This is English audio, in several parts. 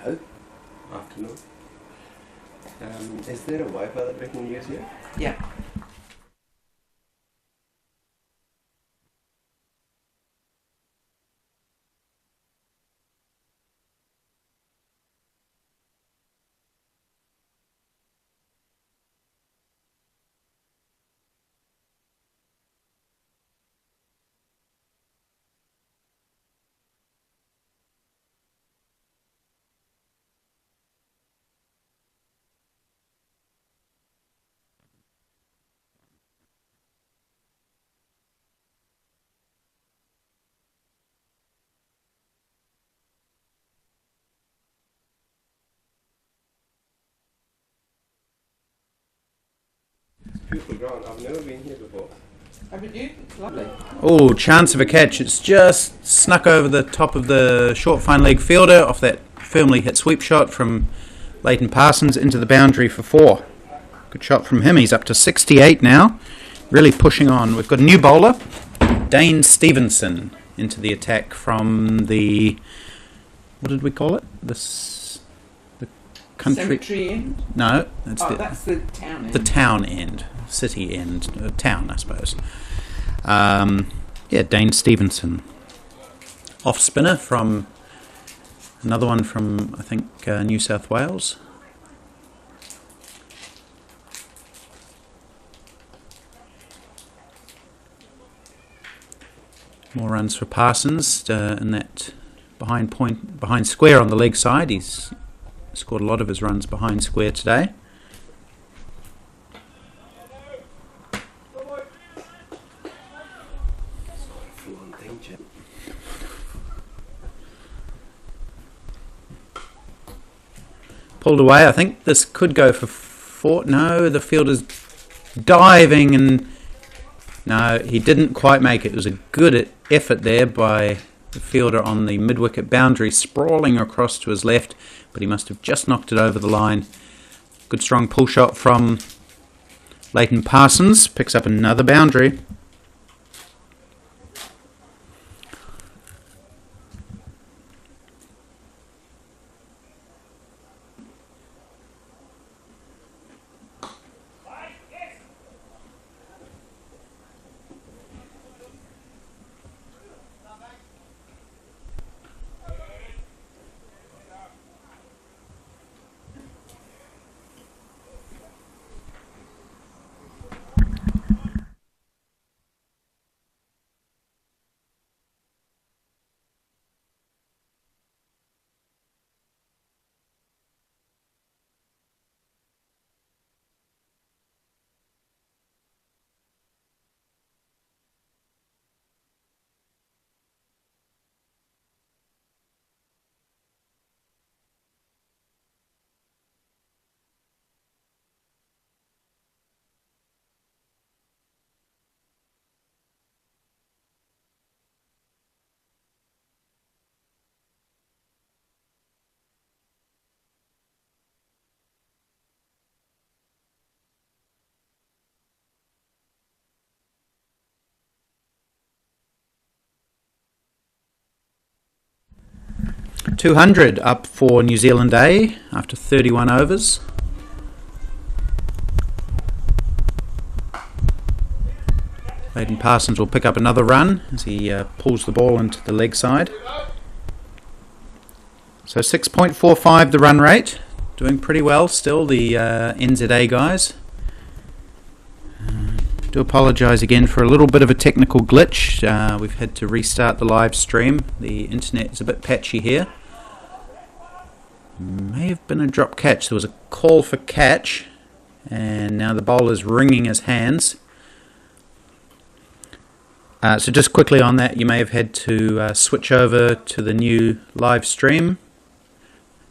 Hello. Afternoon. Is there a Wi-Fi that we can use here? Yeah. It's beautiful ground. I've never been here before. Haven't you? It's lovely. Oh, chance of a catch. It's just snuck over the top of the short fine leg fielder off that firmly hit sweep shot from Leighton Parsons into the boundary for 4. Good shot from him. He's up to 68 now. Really pushing on. We've got a new bowler, Dane Stevenson, into the attack from the... What did we call it? The country... Cemetery end? No. That's that's the town end. the town end. City end. Town, I suppose. Dane Stevenson. Off spinner from... Another one from, I think, New South Wales. More runs for Parsons in that behind square on the leg side. He's scored a lot of his runs behind square today. Full-on danger. Pulled away. I think this could go for 4. No, the fielder's diving and... No, he didn't quite make it. It was a good effort there by the fielder on the mid-wicket boundary, sprawling across to his left, but he must have just knocked it over the line. Good strong pull shot from Leighton Parsons. Picks up another boundary. .200 up for New Zealand A after 31 overs. Leighton Parsons will pick up another run as he pulls the ball into the leg side. So 6.45 the run rate. Doing pretty well still, the NZA guys. Do apologise again for a little bit of a technical glitch. We've had to restart the live stream. The internet is a bit patchy here. May have been a drop catch. There was a call for catch, and now the bowler's wringing his hands. So just quickly on that, you may have had to switch over to the new live stream.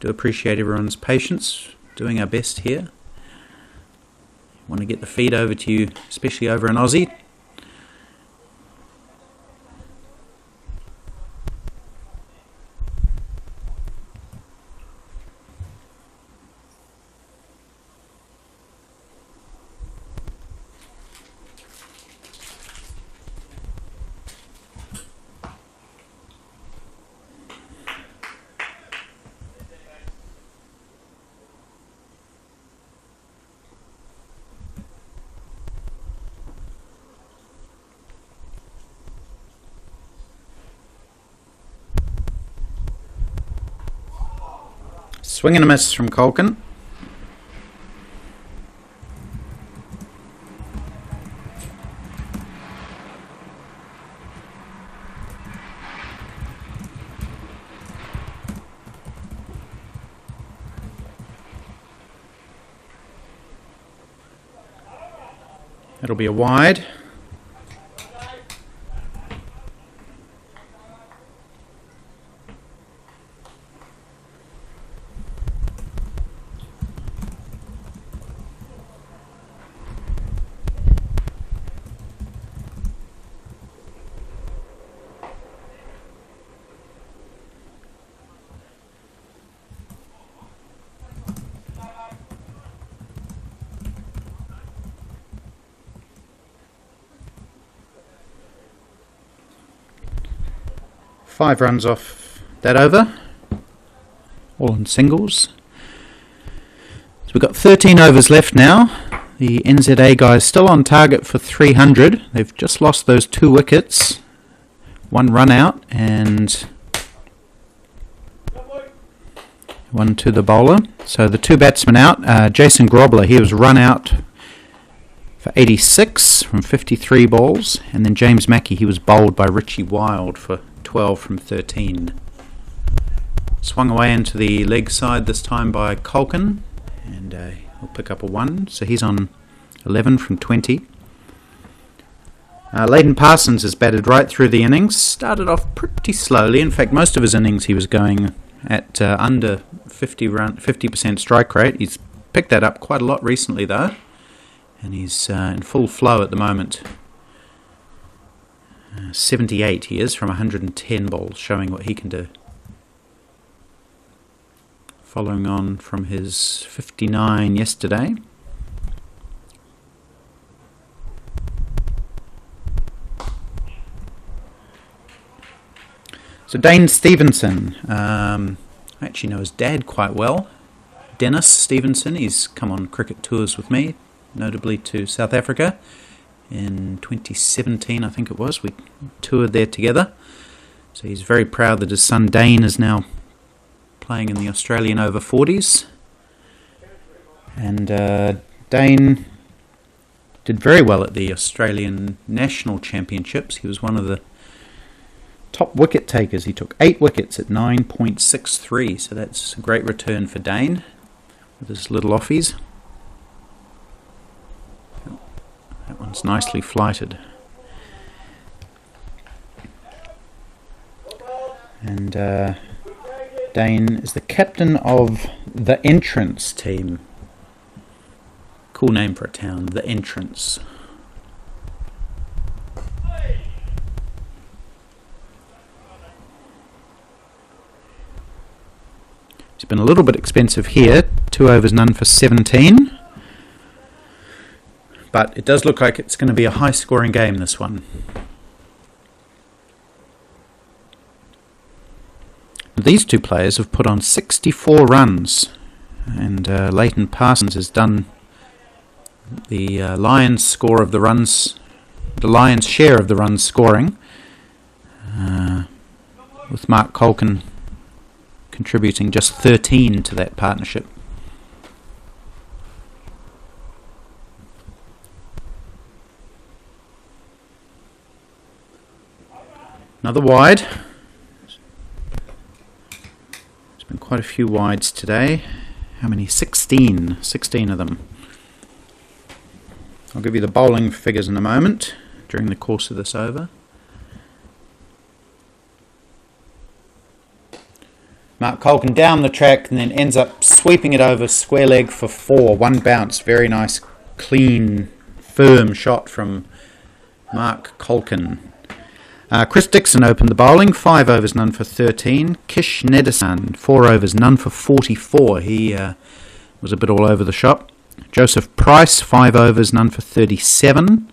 Do appreciate everyone's patience. Doing our best here. Want to get the feed over to you, especially over in Aussie. Swing and a miss from Colkin. It'll be a wide. Five runs off that over, all in singles. So we've got 13 overs left now. The NZA guys still on target for 300. They've just lost those 2 wickets, 1 run out and 1 to the bowler. So the 2 batsmen out. Jason Grobler, he was run out for 86 from 53 balls, and then James Mackey, he was bowled by Richie Wild for 12 from 13. Swung away into the leg side this time by Colkin, and he'll pick up a 1, so he's on 11 from 20. Leighton Parsons has batted right through the innings. Started off pretty slowly. In fact, most of his innings he was going at under 50% strike rate. He's picked that up quite a lot recently though, and he's in full flow at the moment. 78 he is from 110 balls, showing what he can do. Following on from his 59 yesterday. So Dane Stevenson, I actually know his dad quite well. Dennis Stevenson, he's come on cricket tours with me, notably to South Africa. In 2017, I think it was, we toured there together. So he's very proud that his son Dane is now playing in the Australian Over-40s. And Dane did very well at the Australian National Championships. He was one of the top wicket takers. He took 8 wickets at 9.63, so that's a great return for Dane with his little offies. That one's nicely flighted. And Dane is the captain of the Entrance team. Cool name for a town, the Entrance. It's been a little bit expensive here. 2 overs, none for 17. But it does look like it's going to be a high-scoring game, this one. These 2 players have put on 64 runs, and Leighton Parsons has done the lion's score of the runs, the lion's share of the runs scoring, with Mark Colkin contributing just 13 to that partnership. Another wide. There's been quite a few wides today. How many? 16. 16 of them. I'll give you the bowling figures in a moment during the course of this over. Mark Colkin down the track and then ends up sweeping it over square leg for 4. 1 bounce. Very nice, clean, firm shot from Mark Colkin. Chris Dixon opened the bowling, 5 overs, none for 13. Kish Nedersan, 4 overs, none for 44. He was a bit all over the shop. Joseph Price, 5 overs, none for 37.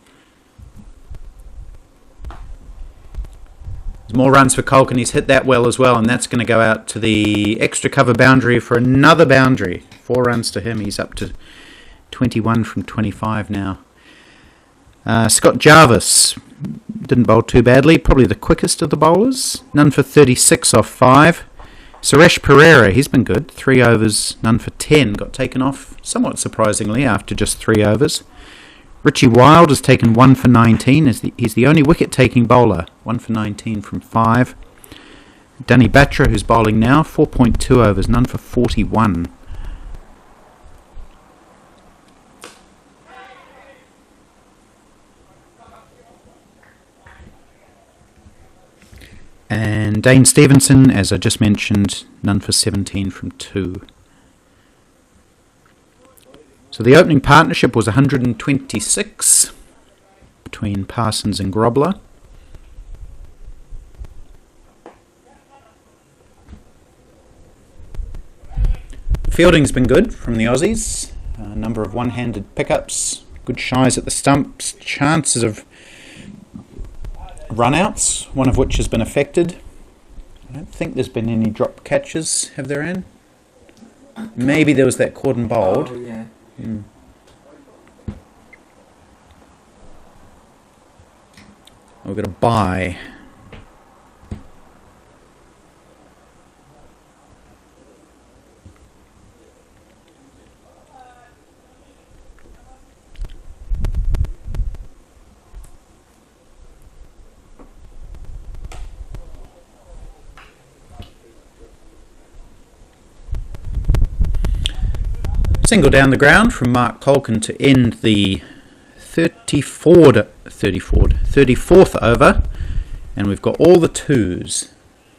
There's more runs for Colkin. He's hit that well as well, and that's going to go out to the extra cover boundary for another boundary. 4 runs to him. He's up to 21 from 25 now. Scott Jarvis didn't bowl too badly, probably the quickest of the bowlers. None for 36 off 5. Suresh Pereira, he's been good. 3 overs, none for 10. Got taken off somewhat surprisingly after just 3 overs. Richie Wild has taken 1 for 19. He's the only wicket-taking bowler. 1 for 19 from 5. Danny Batra, who's bowling now, 4.2 overs, none for 41. And Dane Stevenson, as I just mentioned, none for 17 from 2. So the opening partnership was 126 between Parsons and Grobler. The fielding's been good from the Aussies. A number of one-handed pickups, good shies at the stumps, chances of run-outs, one of which has been affected. I don't think there's been any drop catches, have there, Anne? Maybe there was that cordon bowled. Oh, yeah. We've got a bye. Single down the ground from Mark Colkin to end the 34th over, and we've got all the twos.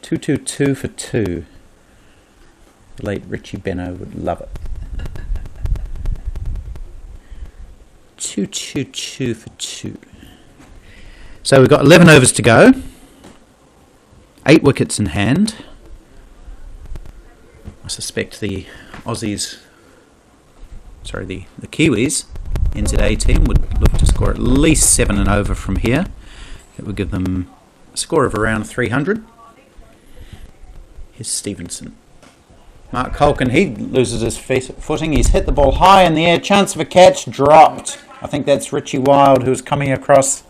2-2-2 for 2. The late Richie Benno would love it. 2-2-2 for 2. So we've got 11 overs to go. 8 wickets in hand. I suspect the Aussies, the Kiwis, NZA team would look to score at least 7 and over from here. It would give them a score of around 300. Here's Stevenson. Mark Colkin, he loses his footing. He's hit the ball high in the air. Chance of a catch, dropped. I think that's Richie Wild, who was coming across.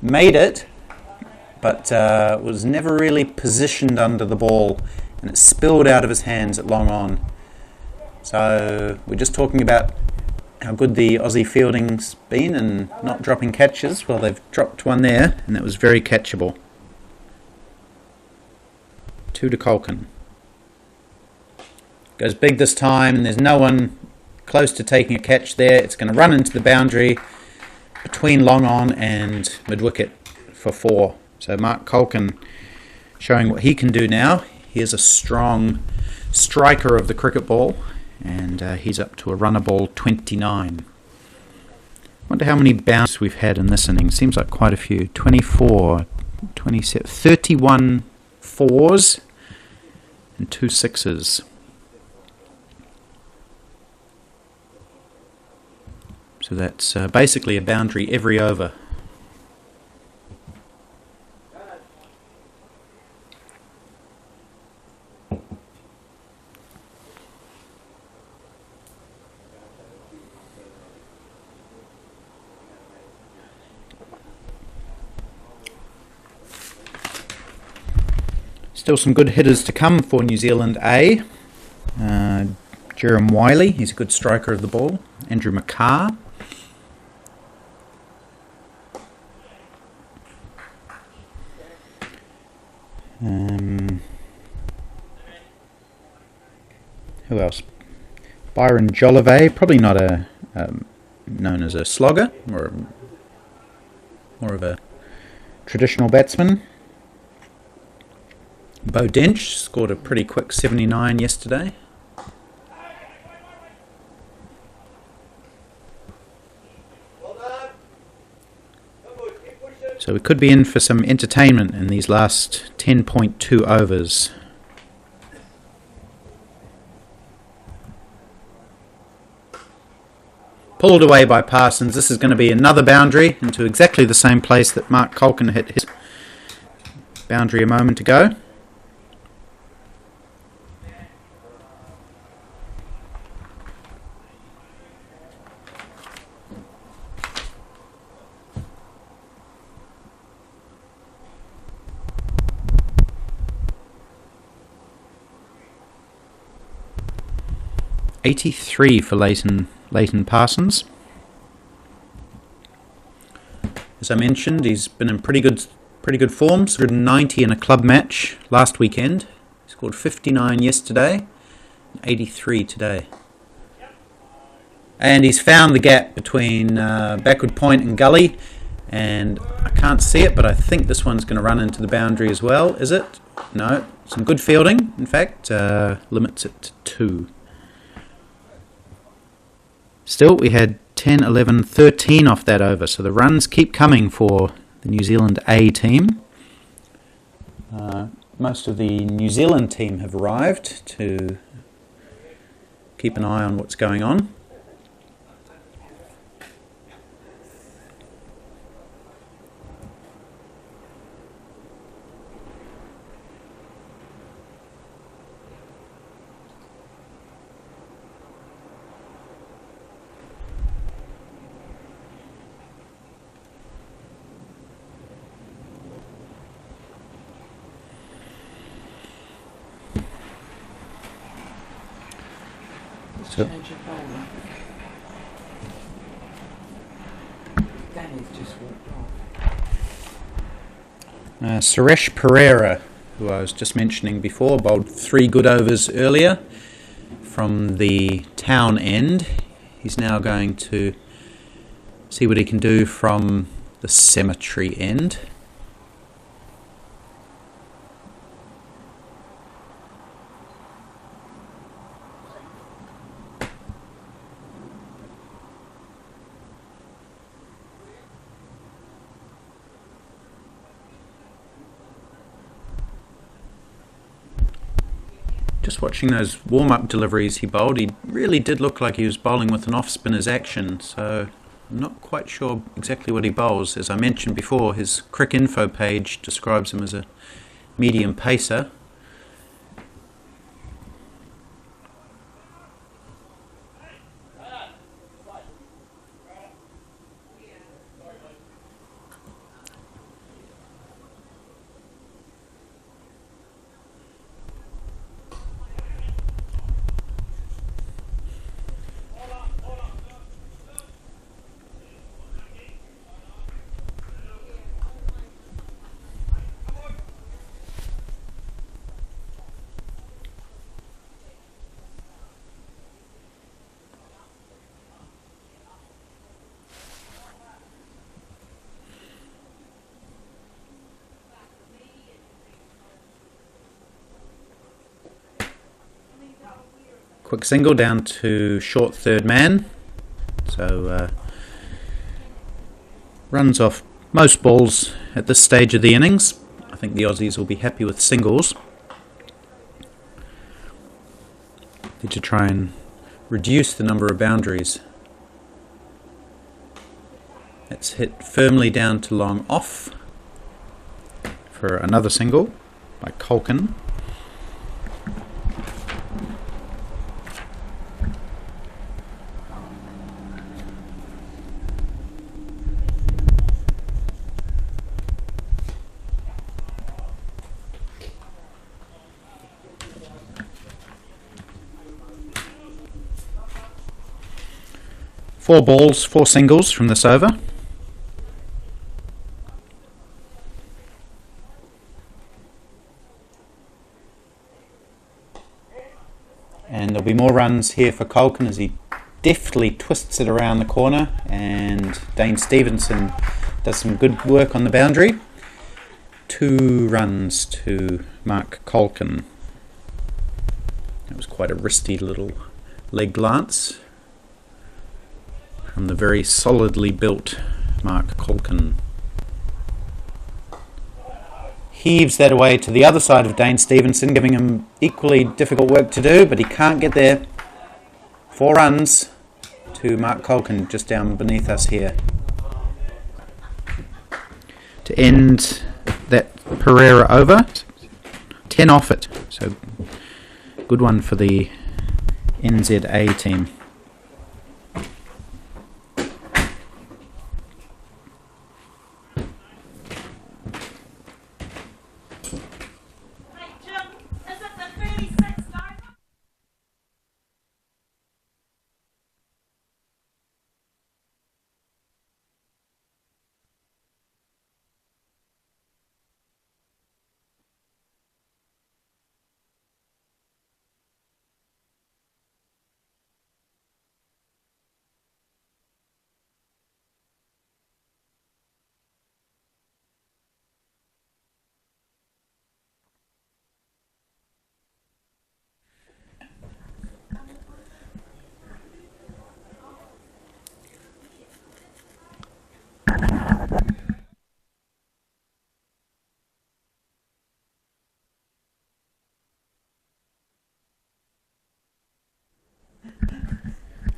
Made it, but was never really positioned under the ball, and it spilled out of his hands at long on. So we're just talking about how good the Aussie fielding's been and not dropping catches. Well, they've dropped one there, and that was very catchable. 2 to Colkin. Goes big this time, and there's no one close to taking a catch there. It's going to run into the boundary between long on and mid-wicket for 4. So Mark Colkin showing what he can do now. Here's a strong striker of the cricket ball, and he's up to a runner ball 29. Wonder how many bounces we've had in this inning. Seems like quite a few. 24, 27, 31 fours and 2 sixes. So that's basically a boundary every over. Still some good hitters to come for New Zealand A. Jerem Wiley, he's a good striker of the ball. Andrew McCarr. Who else? Byron Jolivet, probably not a known as a slogger, or more of a traditional batsman. Bo Dench scored a pretty quick 79 yesterday. So we could be in for some entertainment in these last 10.2 overs. Pulled away by Parsons. This is going to be another boundary into exactly the same place that Mark Colkin hit his boundary a moment ago. 83 for Leighton Parsons. As I mentioned, he's been in pretty good form. Scored 90 in a club match last weekend. He scored 59 yesterday, 83 today. And he's found the gap between backward point and gully, and I can't see it, but I think this one's going to run into the boundary as well. Is it? No. Some good fielding, in fact. Limits it to 2. Still, we had 10, 11, 13 off that over, so the runs keep coming for the New Zealand A team. Most of the New Zealand team have arrived to keep an eye on what's going on. So, Change of bowler. Danny's just walked off. Suresh Pereira, who I was just mentioning before, bowled 3 good overs earlier from the town end. He's now going to see what he can do from the cemetery end. Just watching those warm-up deliveries he bowled, he really did look like he was bowling with an off-spinner's action, so I'm not quite sure exactly what he bowls. As I mentioned before, his Crick Info page describes him as a medium pacer. Quick single down to short third man. So runs off most balls at this stage of the innings. I think the Aussies will be happy with singles. Need to try and reduce the number of boundaries. That's hit firmly down to long off for another single by Colkin. Four balls, 4 singles from this over. And there'll be more runs here for Colkin as he deftly twists it around the corner, and Dane Stevenson does some good work on the boundary. 2 runs to Mark Colkin. That was quite a wristy little leg glance from the very solidly built Mark Colkin. Heaves that away to the other side of Dane Stevenson, giving him equally difficult work to do, but he can't get there. 4 runs to Mark Colkin just down beneath us here to end that Pereira over. 10 off it, so good one for the NZA team.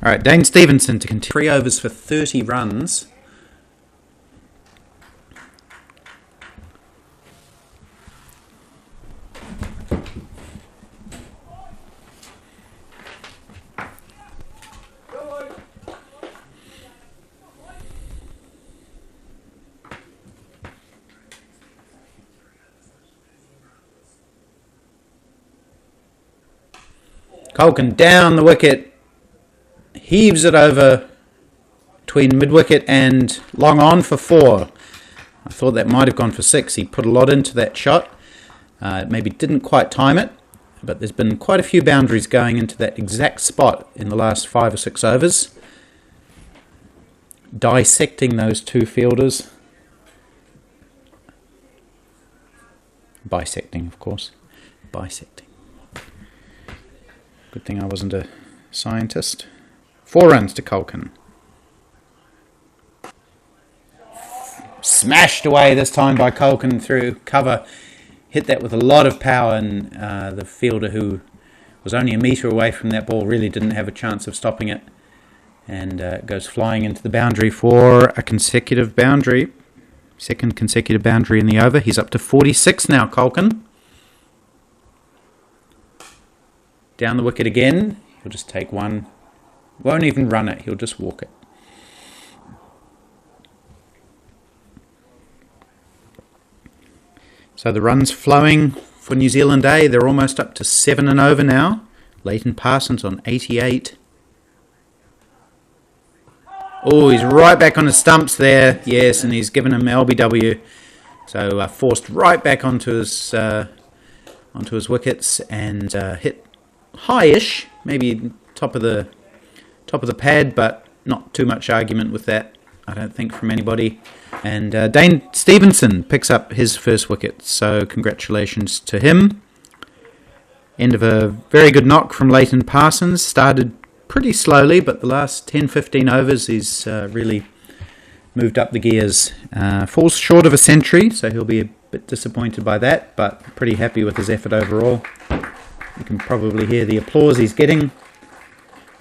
All right, Dane Stevenson to continue. 3 overs for 30 runs. Culkin down the wicket, heaves it over between mid-wicket and long on for 4. I thought that might have gone for 6. He put a lot into that shot. Maybe didn't quite time it, but there's been quite a few boundaries going into that exact spot in the last 5 or 6 overs. Dissecting those 2 fielders. Bisecting, of course. Bisecting. Good thing I wasn't a scientist. 4 runs to Culkin. Smashed away this time by Culkin through cover. Hit that with a lot of power, and the fielder, who was only a metre away from that ball, really didn't have a chance of stopping it. And it goes flying into the boundary for a consecutive boundary. Second consecutive boundary in the over. He's up to 46 now, Culkin. Down the wicket again. He'll just take 1. Won't even run it. He'll just walk it. So the runs flowing for New Zealand A. They're almost up to 7 and over now. Leighton Parsons on 88. Oh, he's right back on the stumps there. Yes, and he's given him LBW. So forced right back onto his wickets and hit high-ish, maybe top of the pad, but not too much argument with that, I don't think, from anybody. And Dane Stevenson picks up his first wicket, so congratulations to him. End of a very good knock from Leighton Parsons. Started pretty slowly, but the last 10-15 overs he's really moved up the gears. Falls short of a century, so he'll be a bit disappointed by that, but pretty happy with his effort overall. You can probably hear the applause he's getting.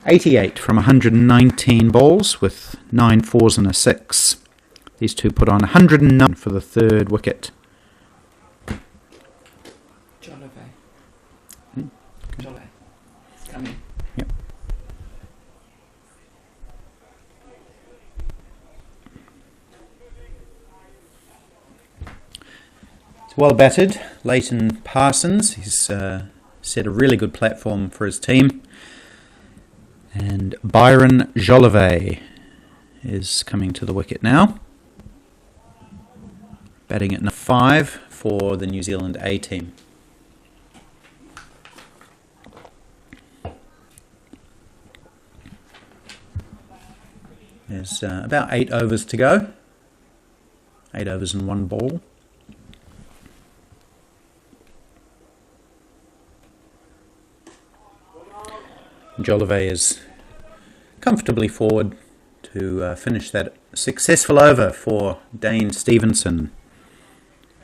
88 from 119 balls with 9 fours and a 6. These two put on 109 for the 3rd wicket. Jolly. Jolly. It's coming. Yep. It's well batted. Leighton Parsons. He's set a really good platform for his team. And Byron Jolivet is coming to the wicket now. Batting at number 5 for the New Zealand A team. There's about 8 overs to go. 8 overs and 1 ball. Jolivet is comfortably forward to finish that successful over for Dane Stevenson.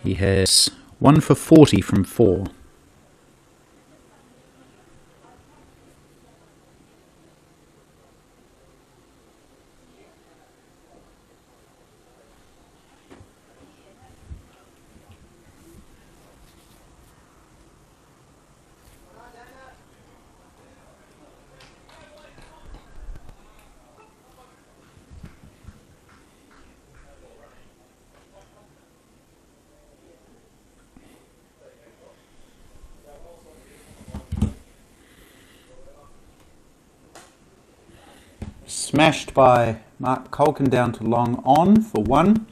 He has 1 for 40 from 4. Smashed by Mark Culkin down to long on for 1.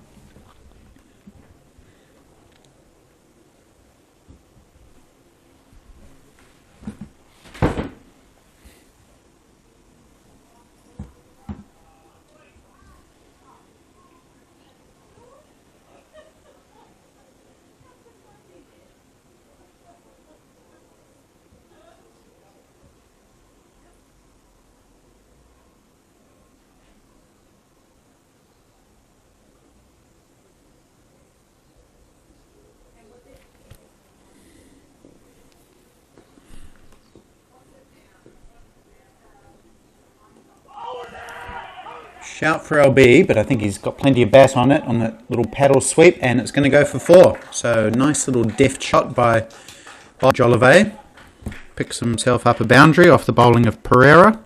Shout for LB, but I think he's got plenty of bat on it, on that little paddle sweep, and it's going to go for 4. So nice little deft shot by Jolivet. Picks himself up a boundary off the bowling of Pereira.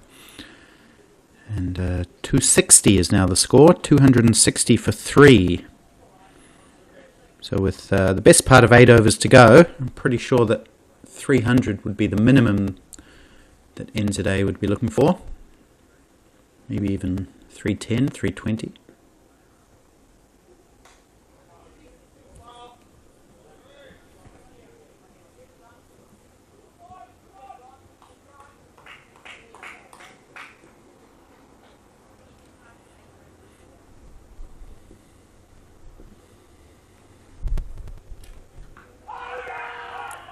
And 260 is now the score, 260 for 3. So with the best part of 8 overs to go, I'm pretty sure that 300 would be the minimum that NZA would be looking for. Maybe even 310, 320.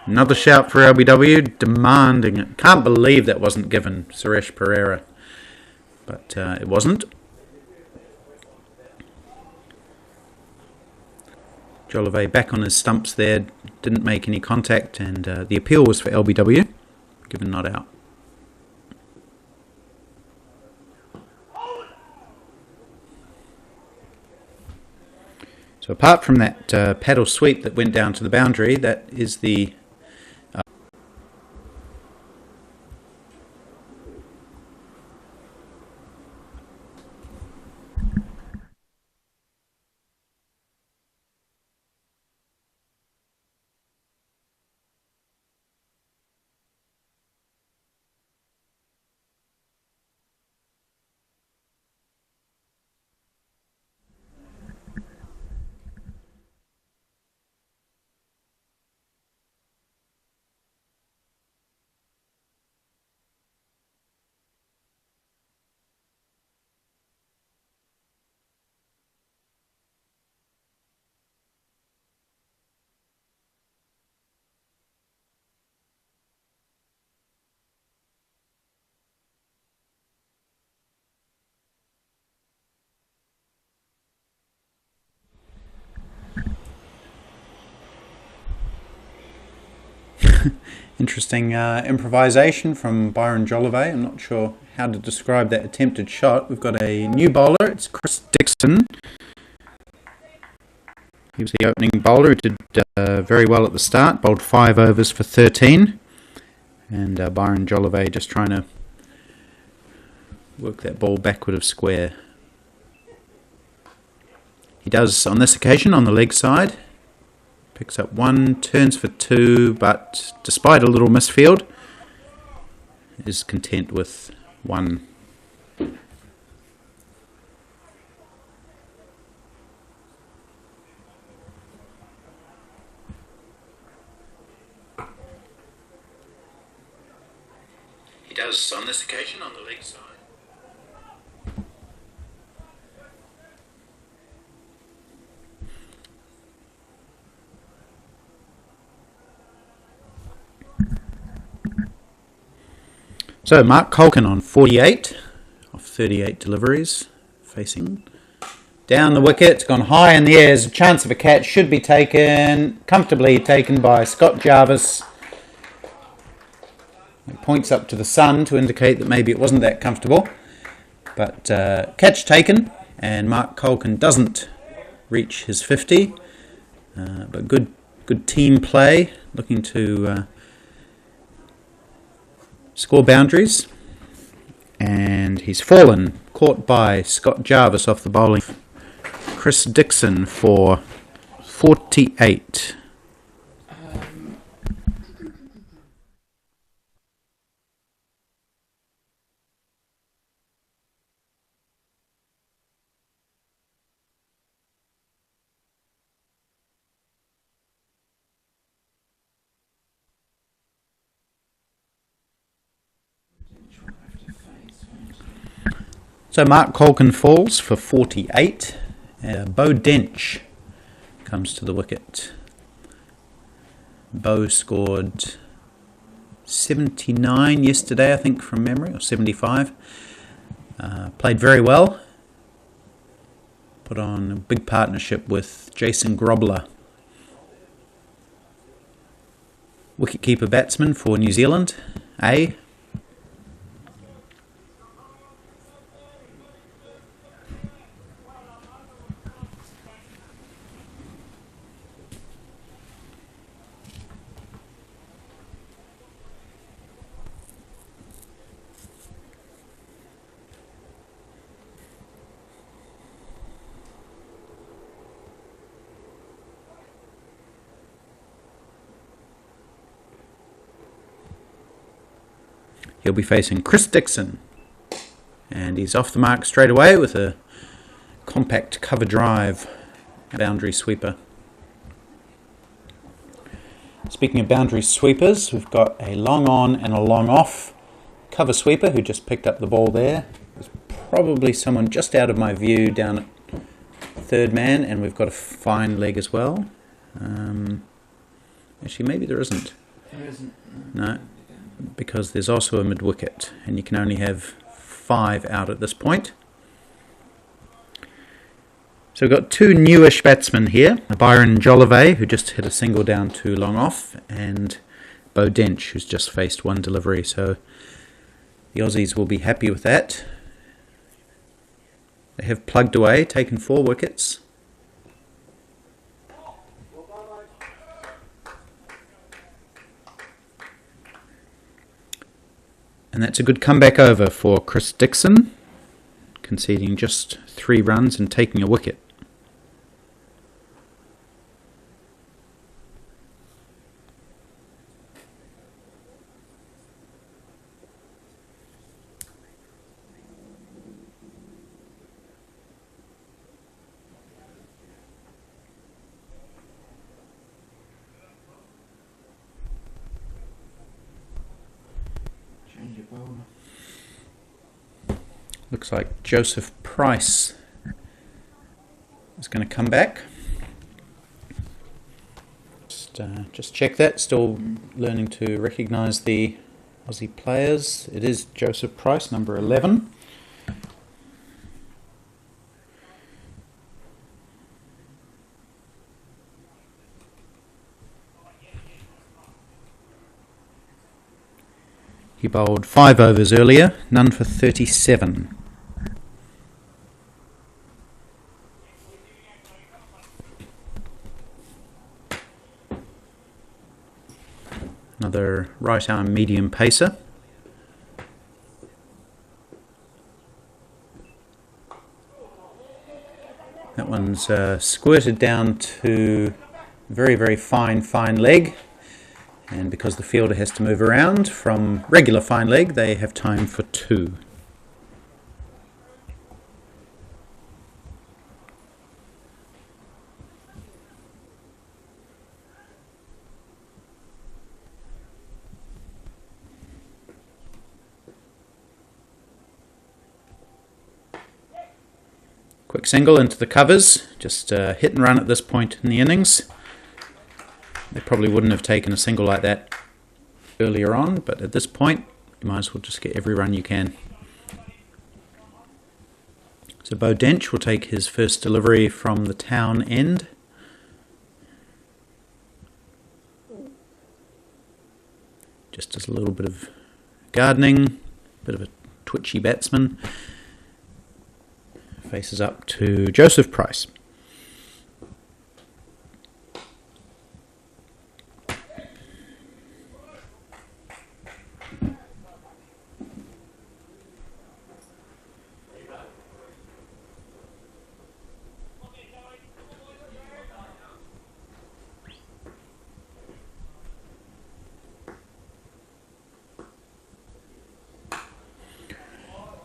Another shout for LBW, demanding it. Can't believe that wasn't given, Suresh Pereira. But it wasn't. Jolivet back on his stumps there, didn't make any contact, and the appeal was for LBW, given not out. So apart from that paddle sweep that went down to the boundary, that is the interesting improvisation from Byron Jolivet. I'm not sure how to describe that attempted shot. We've got a new bowler. It's Chris Dixon. He was the opening bowler who did very well at the start. Bowled 5 overs for 13. And Byron Jolivet just trying to work that ball backward of square. He does on this occasion on the leg side. Picks up 1, turns for 2, but despite a little misfield, is content with 1. He does on this occasion on the leg side. So Mark Colkin on 48 off 38 deliveries, facing down the wicket. It's gone high in the air. There's a chance of a catch. Should be taken, comfortably taken by Scott Jarvis. He points up to the sun to indicate that maybe it wasn't that comfortable. But catch taken, and Mark Colkin doesn't reach his 50. But good team play, looking to score boundaries, and he's fallen, caught by Scott Jarvis off the bowling. Chris Dixon for 48. So Mark Colkin falls for 48. Bo Dench comes to the wicket. Bo scored 79 yesterday, I think, from memory, or 75. Played very well. Put on a big partnership with Jason Grobler. Wicketkeeper batsman for New Zealand, A. He'll be facing Chris Dixon. And he's off the mark straight away with a compact cover drive boundary sweeper. Speaking of boundary sweepers, we've got a long on and a long off cover sweeper who just picked up the ball there. There's probably someone just out of my view down at third man, and we've got a fine leg as well. Actually, maybe there isn't. There isn't. No, because there's also a mid-wicket, and you can only have 5 out at this point. So we've got 2 newish batsmen here, Byron Jolivet, who just hit a single down to long off, and Bo Dench, who's just faced 1 delivery. So the Aussies will be happy with that. They have plugged away, taken 4 wickets. And that's a good comeback over for Chris Dixon, conceding just 3 runs and taking a wicket. Change your bowler. Looks like Joseph Price is going to come back. Just check that. Still learning to recognise the Aussie players. It is Joseph Price, number 11. He bowled 5 overs earlier, none for 37. Another right arm medium pacer. That one's squirted down to very, very fine leg. And because the fielder has to move around from regular fine leg, they have time for 2. Quick single into the covers, just hit and run at this point in the innings. They probably wouldn't have taken a single like that earlier on, but at this point, you might as well just get every run you can. So Bo Dench will take his first delivery from the town end. Just as a little bit of gardening, bit of a twitchy batsman. Faces up to Joseph Price.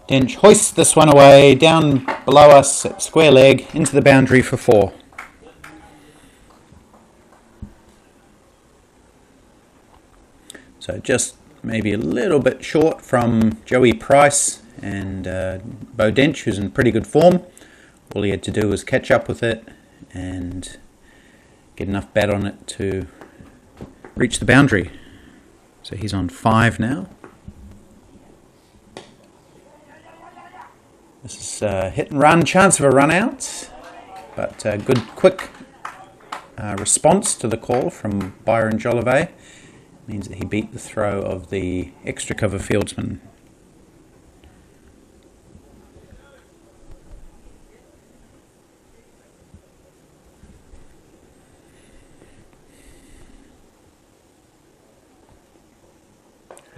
Dench hoists this one away, down below us at square leg, into the boundary for 4. So just maybe a little bit short from Joey Price and Bo Dench, who's in pretty good form. All he had to do was catch up with it and get enough bat on it to reach the boundary. So he's on 5 now. This is a hit and run, chance of a run out, but a good quick response to the call from Byron Jolivet means that he beat the throw of the extra cover fieldsman.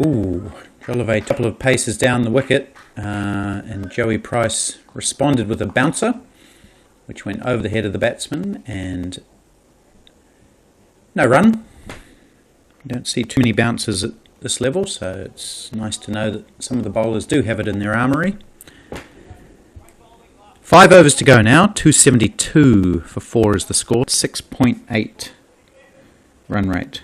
Ooh, Jolivet a couple of paces down the wicket, and Joey Price responded with a bouncer, which went over the head of the batsman, and no run. You don't see too many bouncers at this level, so it's nice to know that some of the bowlers do have it in their armoury. 5 overs to go now, 272 for 4 is the score, 6.8 run rate.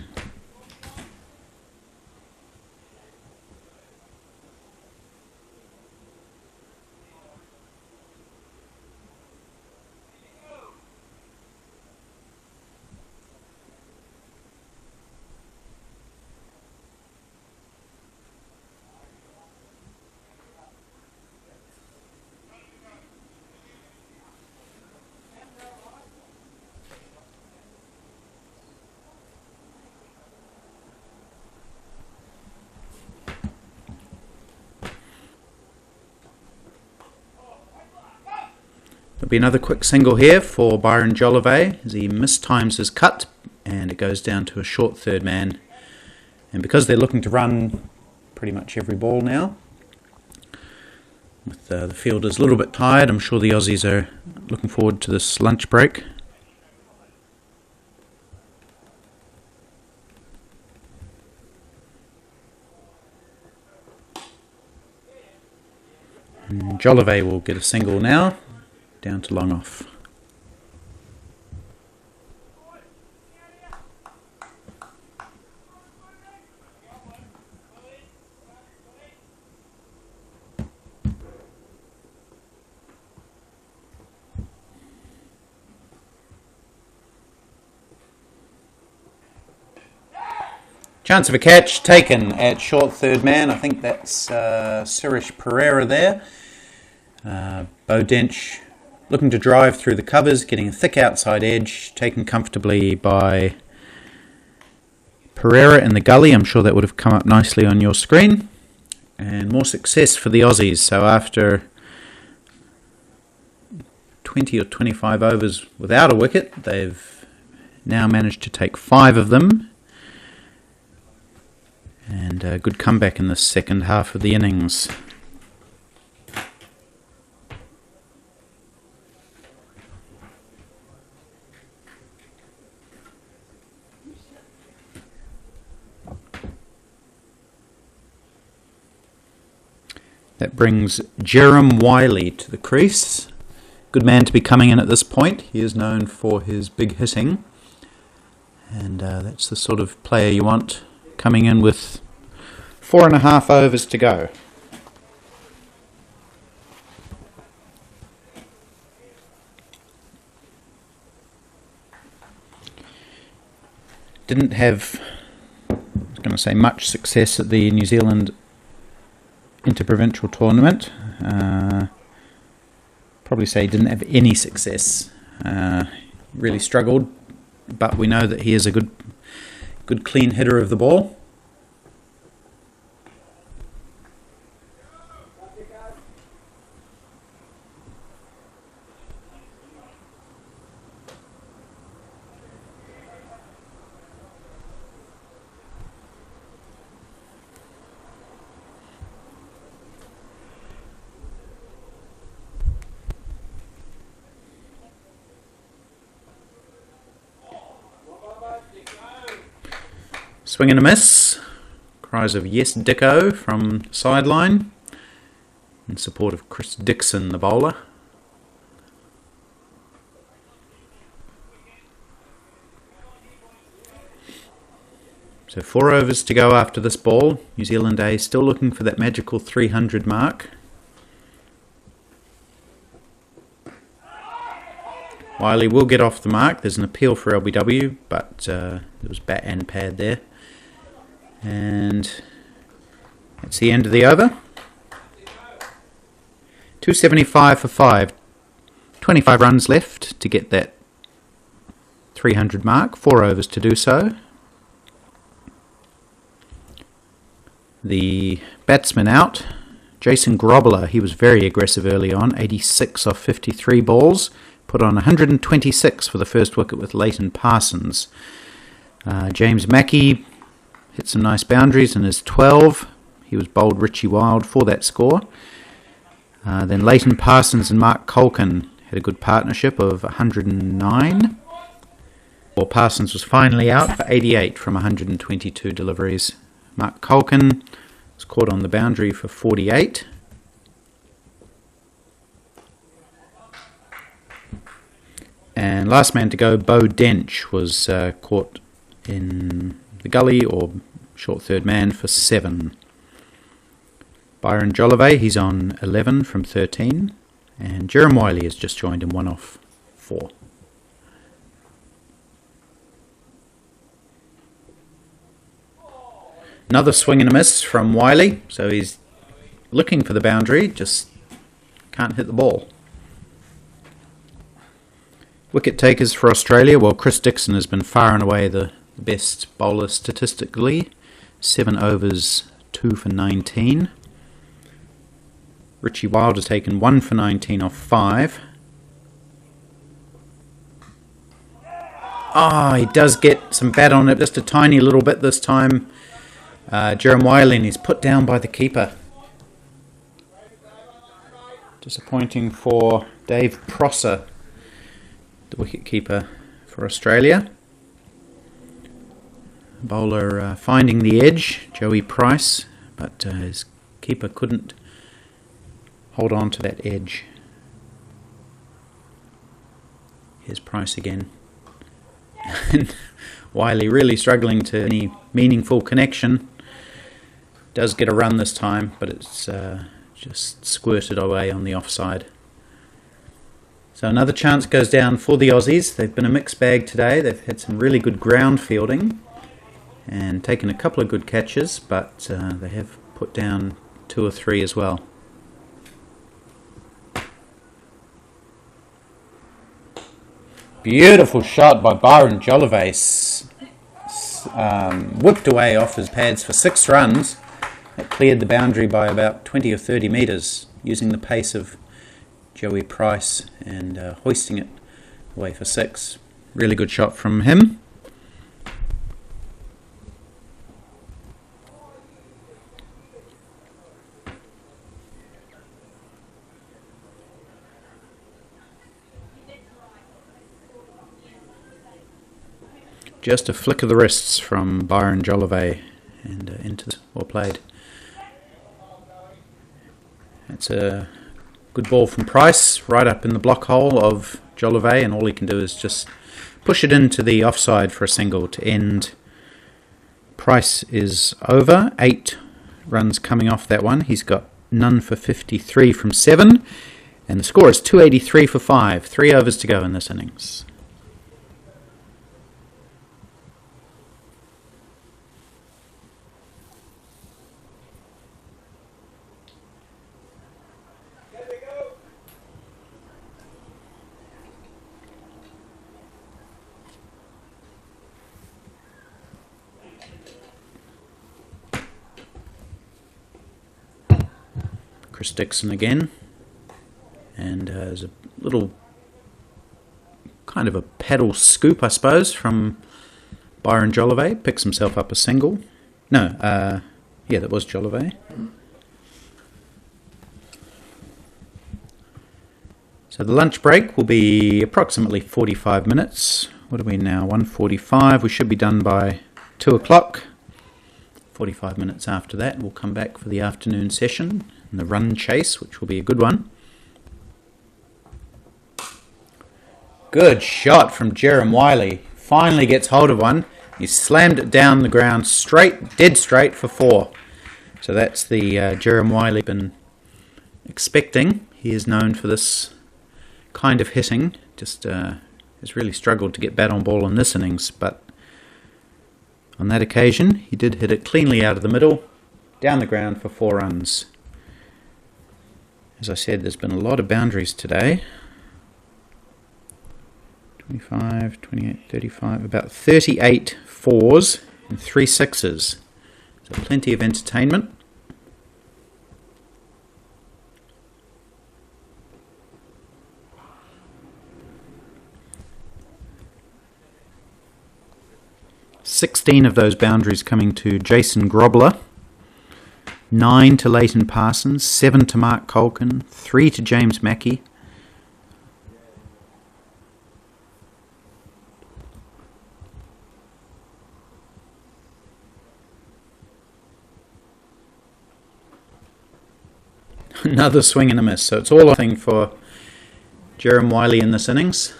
There'll be another quick single here for Byron Jollivet as he mistimes his cut and it goes down to a short third man. And because they're looking to run pretty much every ball now, with the fielders a little bit tired, I'm sure the Aussies are looking forward to this lunch break. And Jollivet will get a single now, down to long off. Chance of a catch taken at short third man. I think that's Suresh Pereira there. Bo Dench looking to drive through the covers, getting a thick outside edge, taken comfortably by Pereira in the gully. I'm sure that would have come up nicely on your screen. And more success for the Aussies. So after 20 or 25 overs without a wicket, they've now managed to take 5 of them. And a good comeback in the second half of the innings. That brings Jerem Wiley to the crease. Good man to be coming in at this point. He is known for his big hitting. And that's the sort of player you want coming in with 4.5 overs to go. Didn't have, I was going to say, much success at the New Zealand Interprovincial Tournament. Probably say didn't have any success. Really struggled, but we know that he is a good clean hitter of the ball. Swing and a miss. Cries of yes, Dicko from sideline in support of Chris Dixon, the bowler. So 4 overs to go after this ball. New Zealand A still looking for that magical 300 mark. Wiley will get off the mark. There's an appeal for LBW, but there was bat and pad there. And that's the end of the over. 275 for 5. 25 runs left to get that 300 mark. 4 overs to do so. The batsman out. Jason Grobler, he was very aggressive early on. 86 off 53 balls. Put on 126 for the first wicket with Leighton Parsons. James Mackey hit some nice boundaries in his 12. He was bowled Richie Wild for that score. Then Leighton Parsons and Mark Colkin had a good partnership of 109. Well, Parsons was finally out for 88 from 122 deliveries. Mark Culkin was caught on the boundary for 48. And last man to go, Bo Dench, was caught in the gully or short third man for 7. Byron Jolivet, he's on 11 from 13. And Jerem Wiley has just joined him, 1 off 4. Another swing and a miss from Wiley, so he's looking for the boundary, just can't hit the ball. Wicket takers for Australia, well, Chris Dixon has been far and away the best bowler statistically. 7 overs, 2 for 19. Richie Wild has taken 1 for 19 off 5. He does get some bat on it, just a tiny little bit this time. Jerem Wiley, and he's put down by the keeper. Disappointing for Dave Prosser, the wicket keeper for Australia. Bowler finding the edge, Joey Price, but his keeper couldn't hold on to that edge. Here's Price again. And Wiley really struggling to any meaningful connection. Does get a run this time, but it's just squirted away on the offside. So another chance goes down for the Aussies. They've been a mixed bag today. They've had some really good ground fielding and taken a couple of good catches, but they have put down 2 or 3 as well. Beautiful shot by Byron Jolivet. Whipped away off his pads for 6 runs. It cleared the boundary by about 20 or 30 metres using the pace of Joey Price and hoisting it away for 6. Really good shot from him. Just a flick of the wrists from Byron Jolivet and into the well played. That's a good ball from Price, right up in the block hole of Jolivet, and all he can do is just push it into the offside for a single to end. Price is over, 8 runs coming off that one. He's got none for 53 from 7, and the score is 283 for 5. 3 overs to go in this innings. Chris Dixon again, and there's a little kind of a paddle scoop, I suppose, from Byron Jolivet. Picks himself up a single. No, yeah, that was Jolivet. So the lunch break will be approximately 45 minutes. What are we now? 1:45. We should be done by 2 o'clock. 45 minutes after that, we'll come back for the afternoon session and the run chase, which will be a good one. Good shot from Jerem Wiley. Finally gets hold of one. He slammed it down the ground straight, dead straight for 4. So that's the Jerem Wiley been expecting. He is known for this kind of hitting. Just has really struggled to get bat on ball in this innings, but on that occasion, he did hit it cleanly out of the middle, down the ground for 4 runs. As I said, there's been a lot of boundaries today. 25, 28, 35, about 38 4s and 3 6s. So plenty of entertainment. Sixteen of those boundaries coming to Jason Grobler, 9 to Leighton Parsons, 7 to Mark Culkin, 3 to James Mackey. Another swing and a miss. So it's all I think for Jerem Wiley in this innings.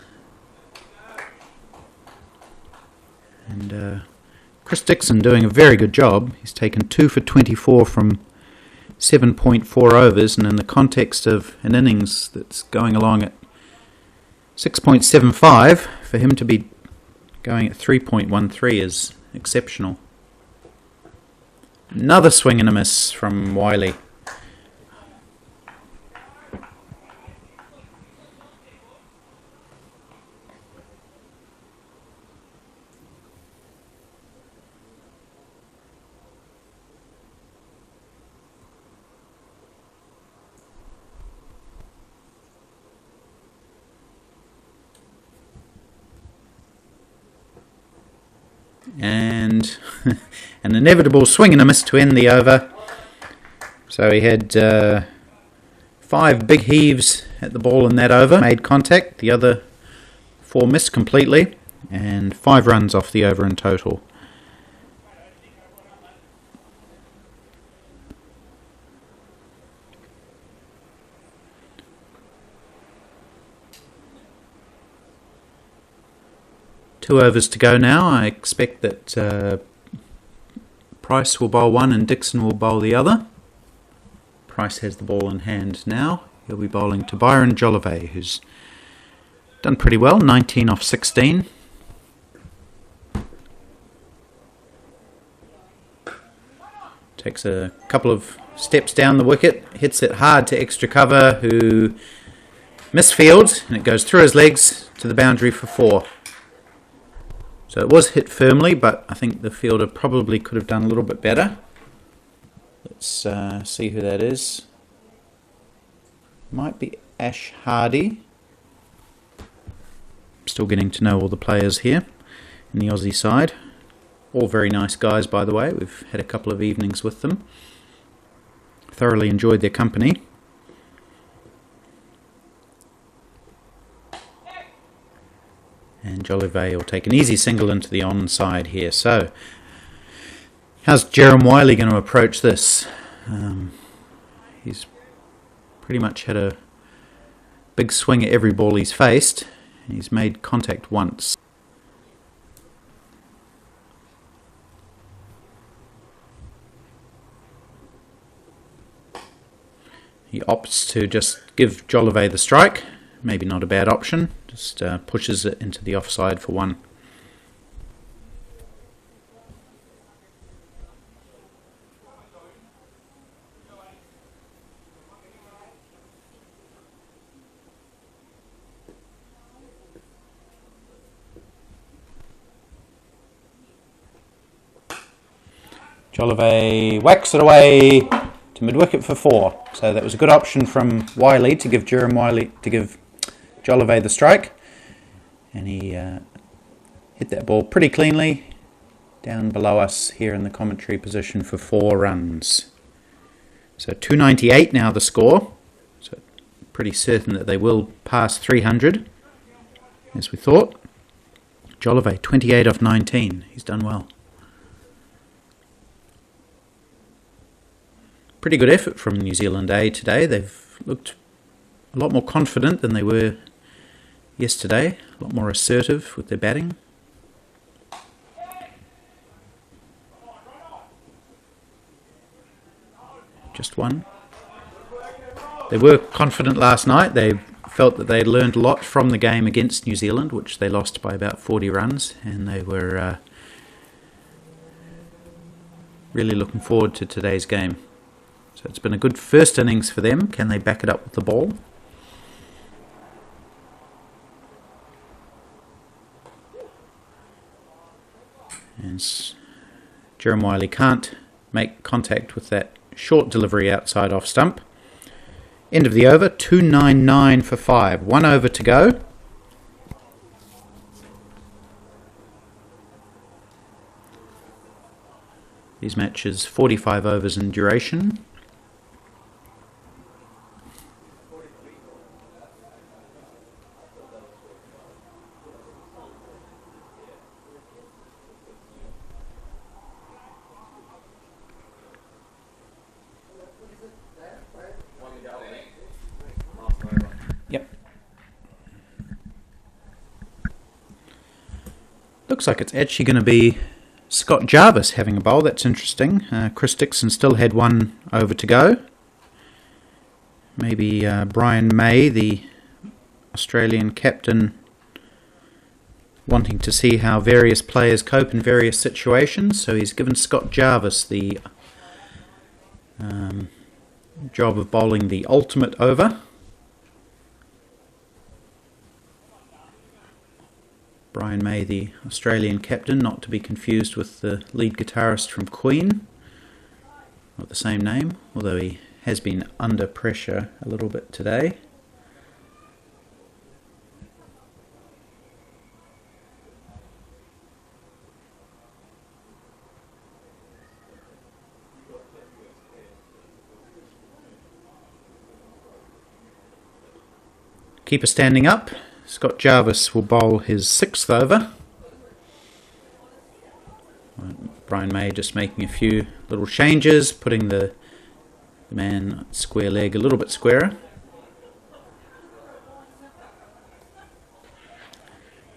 And Chris Dixon doing a very good job. He's taken 2 for 24 from 7.4 overs, and in the context of an innings that's going along at 6.75, for him to be going at 3.13 is exceptional. Another swing and a miss from Wiley. And an inevitable swing and a miss to end the over. So he had 5 big heaves at the ball in that over, made contact. The other 4 missed completely, and 5 runs off the over in total. Two overs to go now. I expect that Price will bowl one and Dixon will bowl the other. Price has the ball in hand now. He'll be bowling to Byron Jolivet, who's done pretty well, 19 off 16. Takes a couple of steps down the wicket, hits it hard to extra cover, who misfields, and it goes through his legs to the boundary for 4. So it was hit firmly, but I think the fielder probably could have done a little bit better. Let's see who that is. Might be Ash Hardy. Still getting to know all the players here in the Aussie side. All very nice guys, by the way. We've had a couple of evenings with them. Thoroughly enjoyed their company. And Jolivet will take an easy single into the onside here. So, how's Jerem Wiley going to approach this? He's pretty much had a big swing at every ball he's faced. He's made contact once. He opts to just give Jolivet the strike. Maybe not a bad option. Just pushes it into the offside for 1. Jolivet whacks it away to mid-wicket for 4. So that was a good option from Wiley to give Jolivet the strike, and he hit that ball pretty cleanly down below us here in the commentary position for 4 runs. So 298 now the score, so pretty certain that they will pass 300 as we thought. Jolivet 28 off 19, he's done well. Pretty good effort from New Zealand A today. They've looked a lot more confident than they were yesterday, a lot more assertive with their batting. Just 1. They were confident last night. They felt that they had learned a lot from the game against New Zealand, which they lost by about 40 runs, and they were really looking forward to today's game. So it's been a good first innings for them. Can they back it up with the ball? And Jerem Wiley can't make contact with that short delivery outside off stump. End of the over, 299 for 5. 1 over to go. These matches 45 overs in duration. looks like it's actually going to be Scott Jarvis having a bowl. That's interesting. Chris Dixon still had one over to go. Maybe Brian May, the Australian captain, wanting to see how various players cope in various situations. So he's given Scott Jarvis the job of bowling the ultimate over. Brian May, the Australian captain, not to be confused with the lead guitarist from Queen, not the same name, although he has been under pressure a little bit today. Keeper standing up. Scott Jarvis will bowl his 6th over. Brian May just making a few little changes, putting the man square leg a little bit squarer.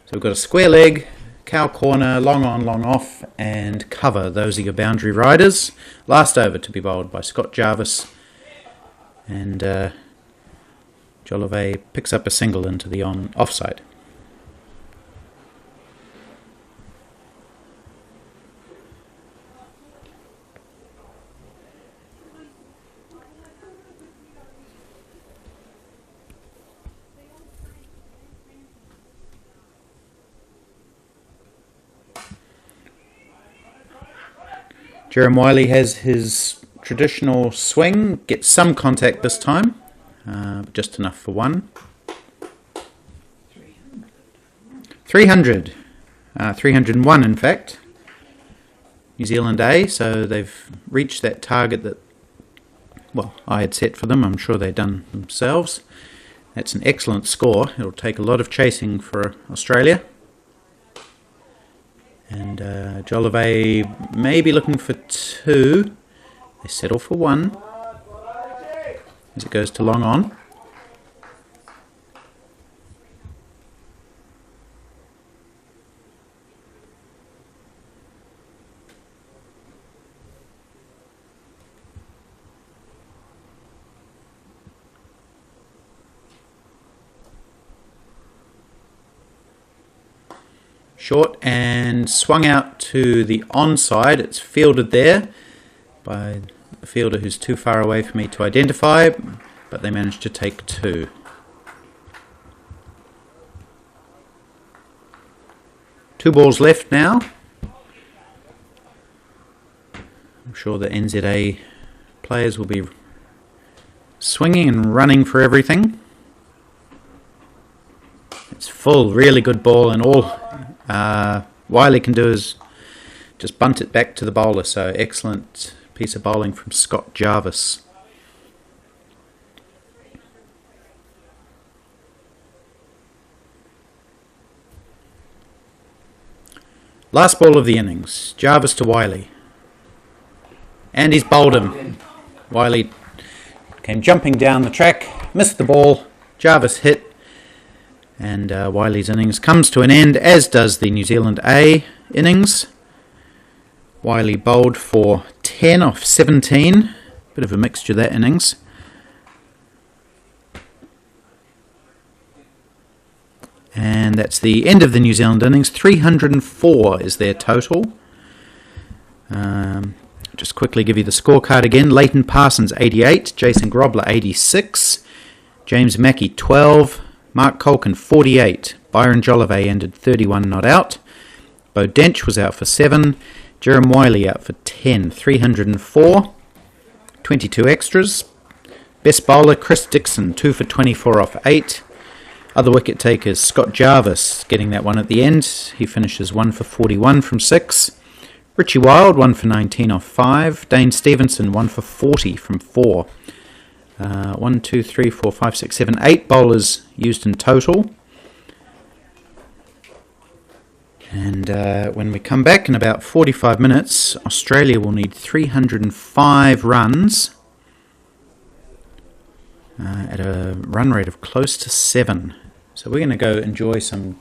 So we've got a square leg, cow corner, long on, long off, and cover. Those are your boundary riders. Last over to be bowled by Scott Jarvis. And Jolove picks up a single into the offside. Jerem Wiley has his traditional swing, gets some contact this time, but just enough for one. 300. 301 in fact. New Zealand A, so they've reached that target that, well, I had set for them. I'm sure they've done themselves. That's an excellent score. It'll take a lot of chasing for Australia. And Jolove may be looking for 2. They settle for 1 as it goes to long on. Short and swung out to the onside. It's fielded there by the fielder who's too far away for me to identify, but they managed to take 2. Two balls left now. I'm sure the NZA players will be swinging and running for everything. It's full, really good ball, and all Wiley can do is just bunt it back to the bowler. So excellent piece of bowling from Scott Jarvis. Last ball of the innings, Jarvis to Wiley, and he's bowled him. Wiley came jumping down the track, missed the ball, Jarvis hit, and Wiley's innings comes to an end, as does the New Zealand A innings. Wiley bowled for 10 off 17. Bit of a mixture that innings. And that's the end of the New Zealand innings. 304 is their total. Just quickly give you the scorecard again. Leighton Parsons 88, Jason Grobler 86, James Mackey 12, Mark Colkin 48, Byron Jolove ended 31 not out, Bo Dench was out for 7, Jerem Wiley out for 10, 304, 22 extras. Best bowler Chris Dixon 2 for 24 off 8. Other wicket takers Scott Jarvis getting that one at the end. He finishes 1 for 41 from 6. Richie Wild 1 for 19 off 5. Dane Stevenson 1 for 40 from 4. 1, 2, 3, 4, 5, 6, 7, 8 bowlers used in total. And when we come back in about 45 minutes, Australia will need 305 runs at a run rate of close to 7. So we're going to go enjoy some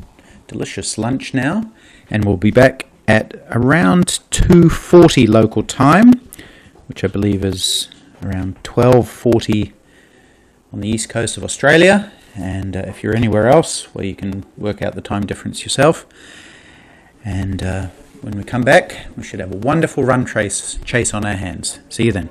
delicious lunch now, and we'll be back at around 2:40 local time, which I believe is around 12:40 on the east coast of Australia. And if you're anywhere else, well, you can work out the time difference yourself. And when we come back, we should have a wonderful run chase on our hands. See you then.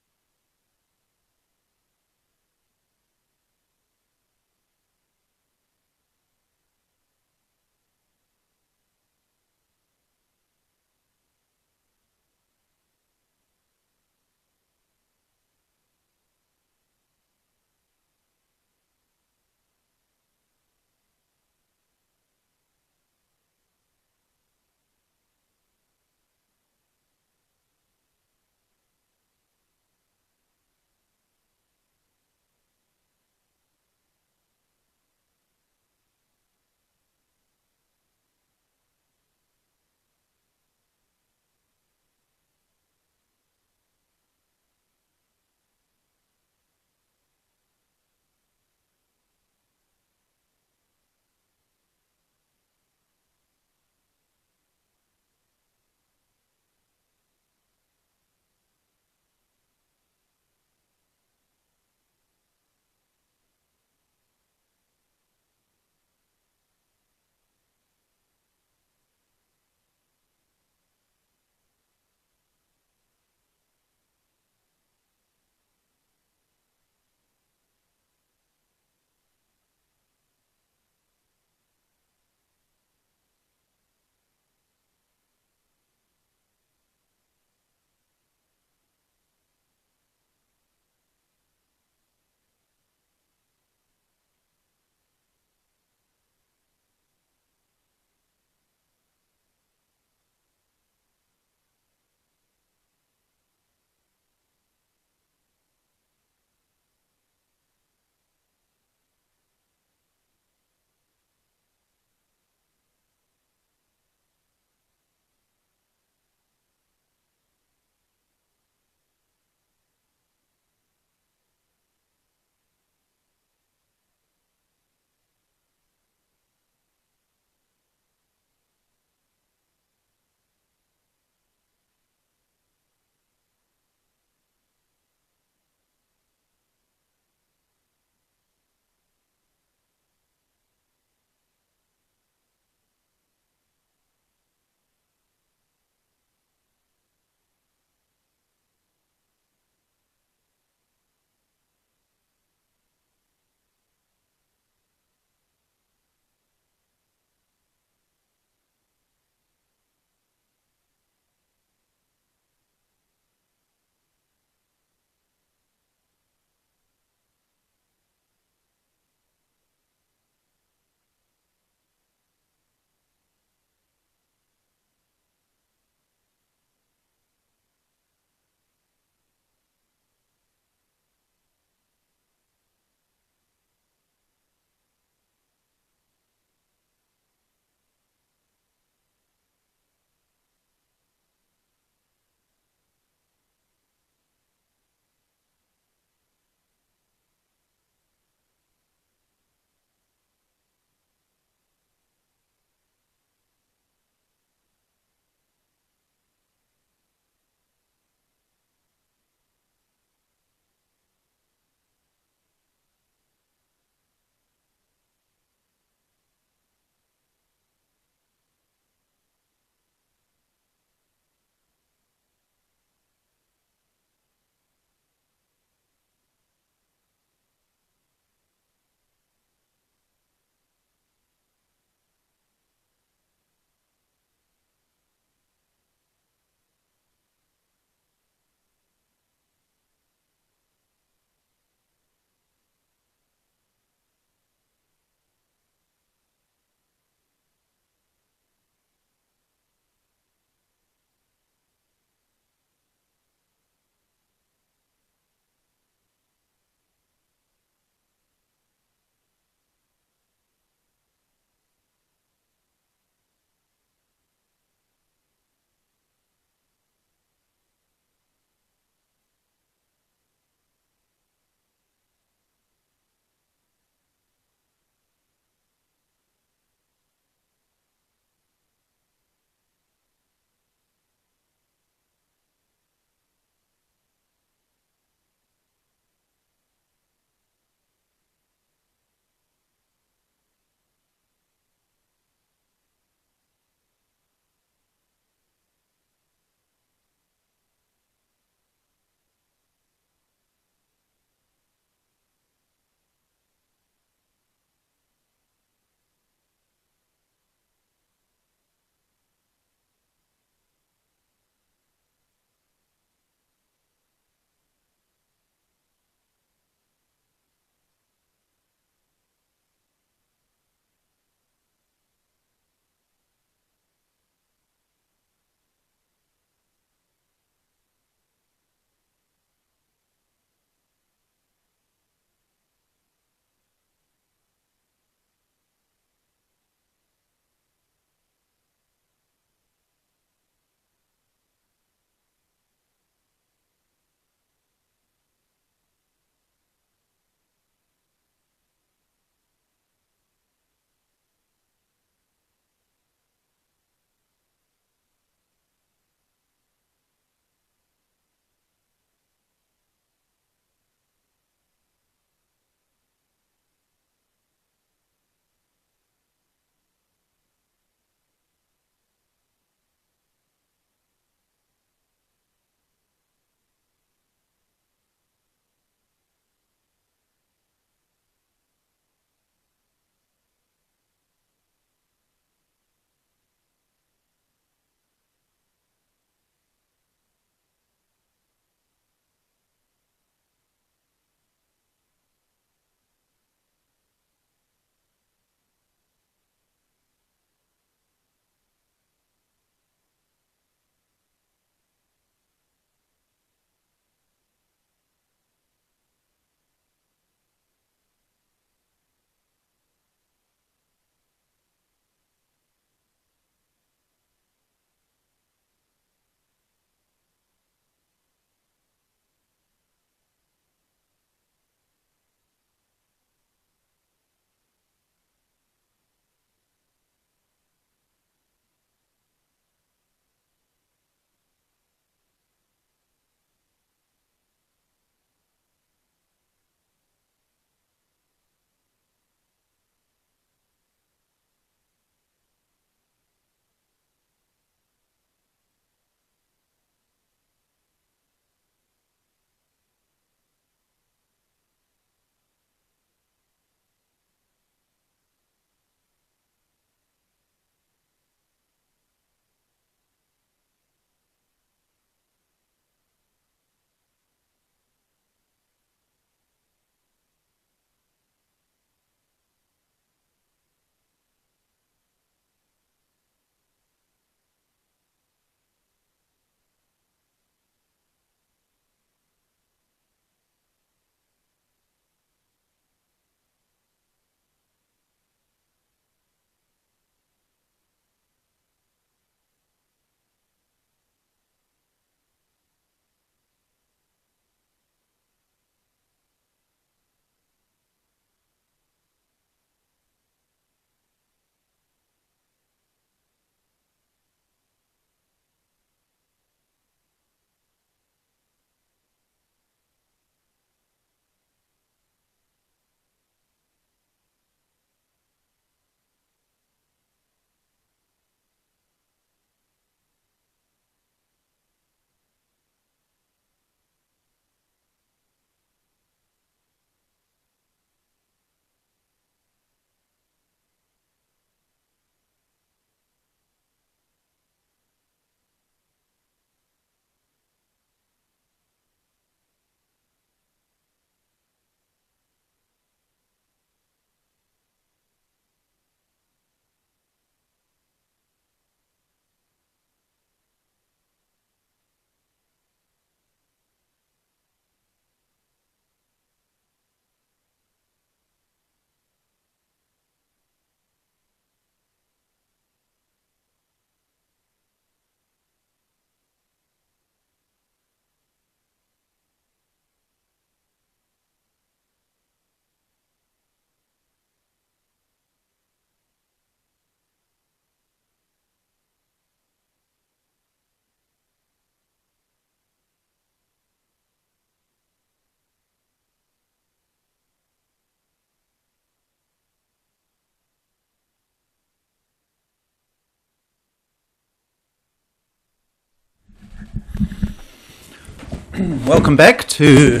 Welcome back to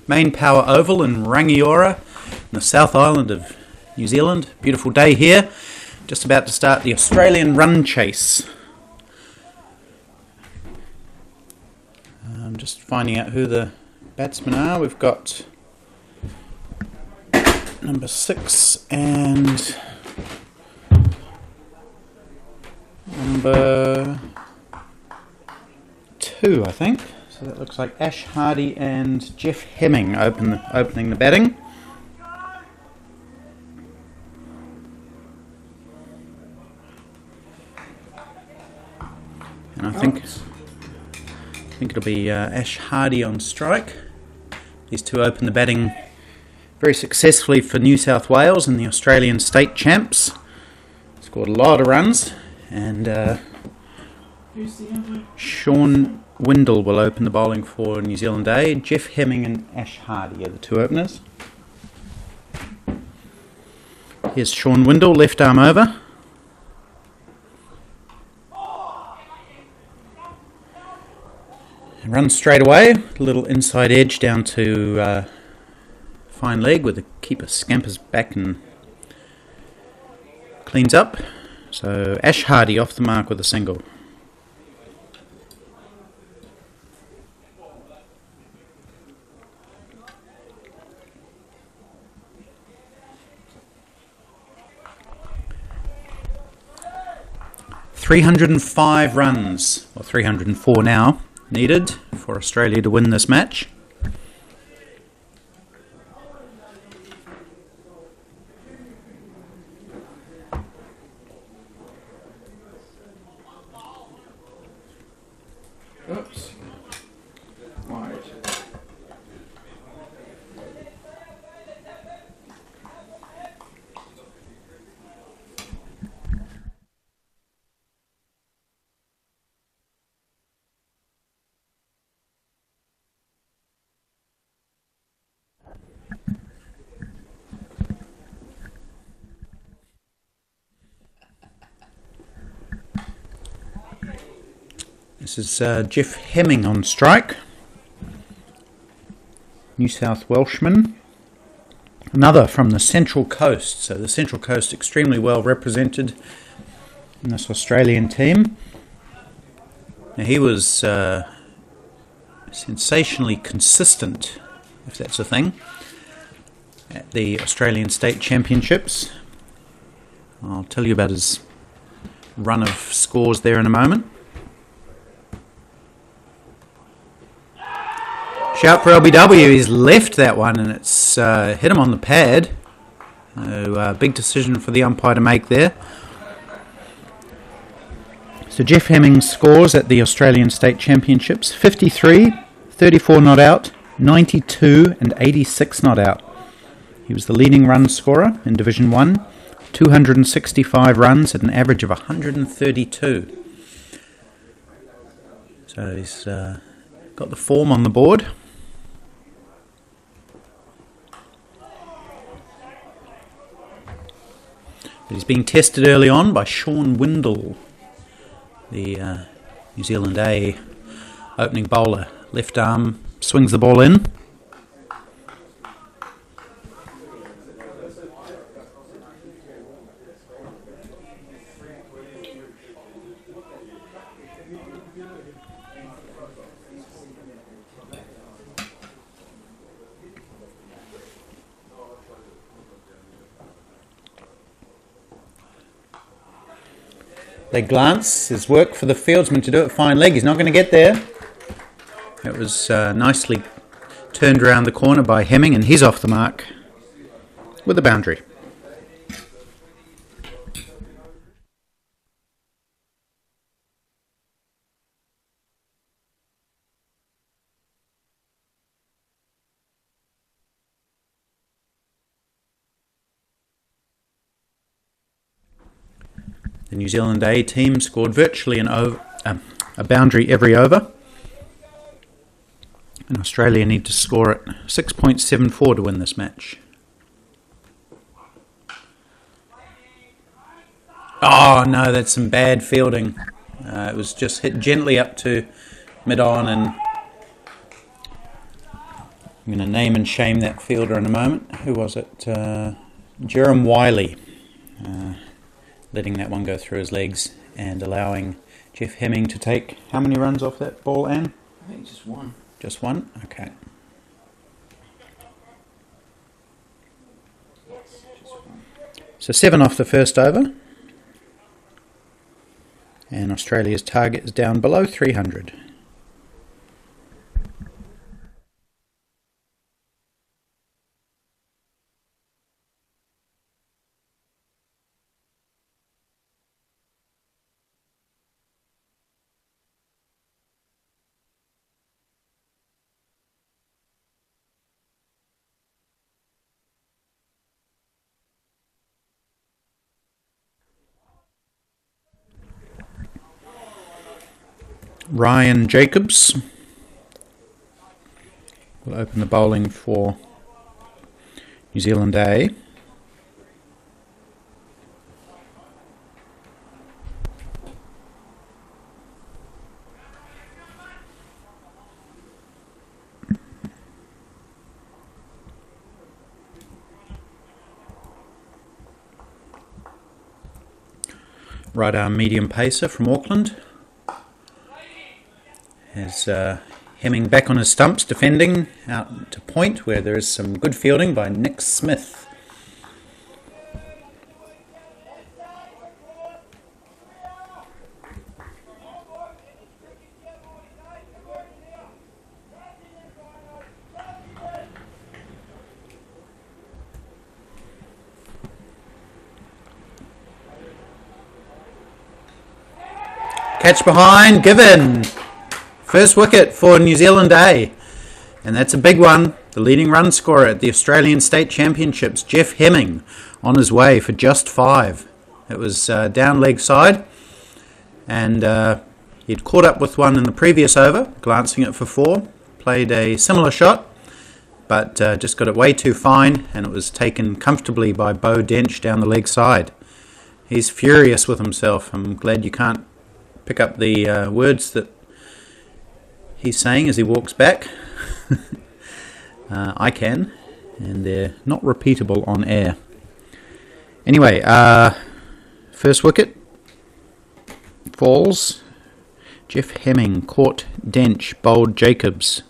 Main Power Oval in Rangiora, in the South Island of New Zealand. Beautiful day here. Just about to start the Australian run chase. I'm just finding out who the batsmen are. We've got number 6 and number 2, I think. So that looks like Ash Hardy and Jeff Hemming opening the batting. And I think it'll be Ash Hardy on strike. These two open the batting very successfully for New South Wales in the Australian State Champs. Scored a lot of runs, and Sean Windle will open the bowling for New Zealand A. Jeff Hemming and Ash Hardy are the two openers. Here's Sean Windle, left arm over. And runs straight away, a little inside edge down to fine leg where the keeper scampers back and cleans up. So Ash Hardy off the mark with a single. .305 runs, or 304 now, needed for Australia to win this match. Oops. Wide. This is Jeff Hemming on strike, New South Welshman. Another from the Central Coast, so the Central Coast extremely well represented in this Australian team. Now he was sensationally consistent, if that's a thing, at the Australian State Championships. I'll tell you about his run of scores there in a moment. Shout for LBW, he's left that one and it's hit him on the pad. So big decision for the umpire to make there. So Jeff Hemming scores at the Australian State Championships: 53, 34 not out, 92 and 86 not out. He was the leading run scorer in Division 1, 265 runs at an average of 132. So he's got the form on the board. But he's being tested early on by Sean Windle, the New Zealand A opening bowler. Left arm, swings the ball in. They glance, his work for the fieldsman to do it fine leg. He's not going to get there. It was nicely turned around the corner by Hemming, and he's off the mark with a boundary. The New Zealand A team scored virtually a boundary every over. And Australia need to score at 6.74 to win this match. Oh no, that's some bad fielding. It was just hit gently up to mid-on and I'm going to name and shame that fielder in a moment. Who was it? Jerem Wiley. Letting that one go through his legs and allowing Jeff Hemming to take how many runs off that ball, Anne? I think just one. Just one? Okay. So 7 off the first over. And Australia's target is down below 300. Ryan Jacobs will open the bowling for New Zealand A. Right arm medium pacer from Auckland. Has Hemming back on his stumps, defending out to point where there is some good fielding by Nick Smith. Catch behind, given. First wicket for New Zealand A, and that's a big one. The leading run scorer at the Australian State Championships, Jeff Hemming, on his way for just 5. It was down leg side, and he'd caught up with one in the previous over, glancing it for 4, played a similar shot, but just got it way too fine, and it was taken comfortably by Bo Dench down the leg side. He's furious with himself. I'm glad you can't pick up the words that he's saying as he walks back. I can, and they're not repeatable on air. Anyway, first wicket falls. Jeff Hemming caught Dench, bowled Jacobs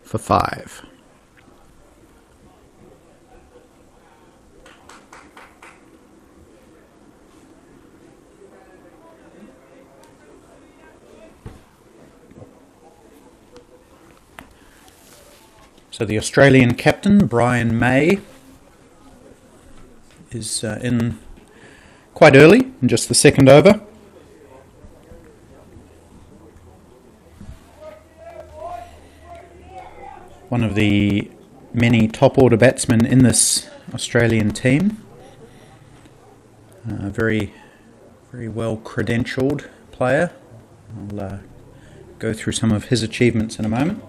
for 5. So the Australian captain, Brian May, is in quite early, in just the second over. One of the many top-order batsmen in this Australian team. Very, very well credentialed player. I'll go through some of his achievements in a moment.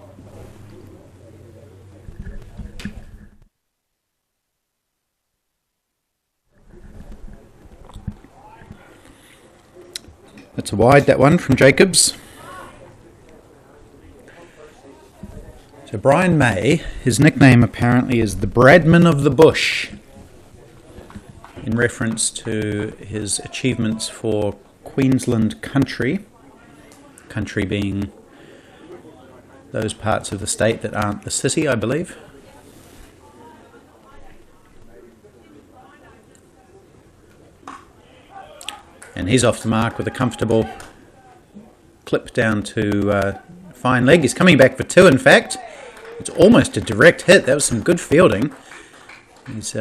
That's a wide, that one, from Jacobs. So Brian May, his nickname apparently is the Bradman of the Bush, in reference to his achievements for Queensland country being those parts of the state that aren't the city, I believe. And he's off the mark with a comfortable clip down to fine leg. He's coming back for 2, in fact. It's almost a direct hit. That was some good fielding. He's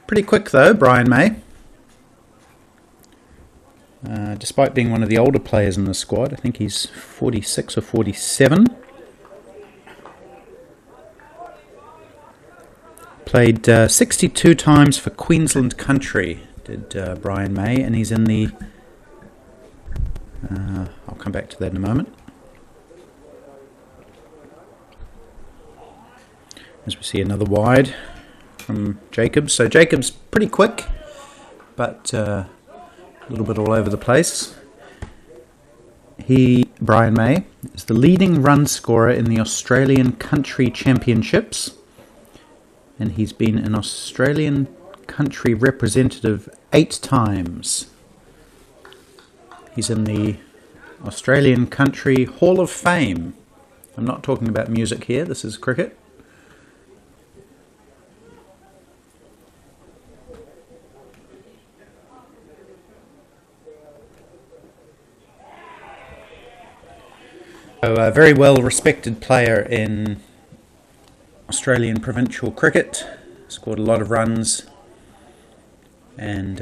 pretty quick, though, Brian May. Despite being one of the older players in the squad. I think he's 46 or 47. Played 62 times for Queensland country, did Brian May, and he's in the... I'll come back to that in a moment. As we see another wide from Jacobs. So Jacobs pretty quick, but a little bit all over the place. Brian May, is the leading run scorer in the Australian Country Championships, and he's been an Australian country representative 8 times. He's in the Australian Country Hall of Fame. I'm not talking about music here, this is cricket. So a very well respected player in Australian provincial cricket, scored a lot of runs, and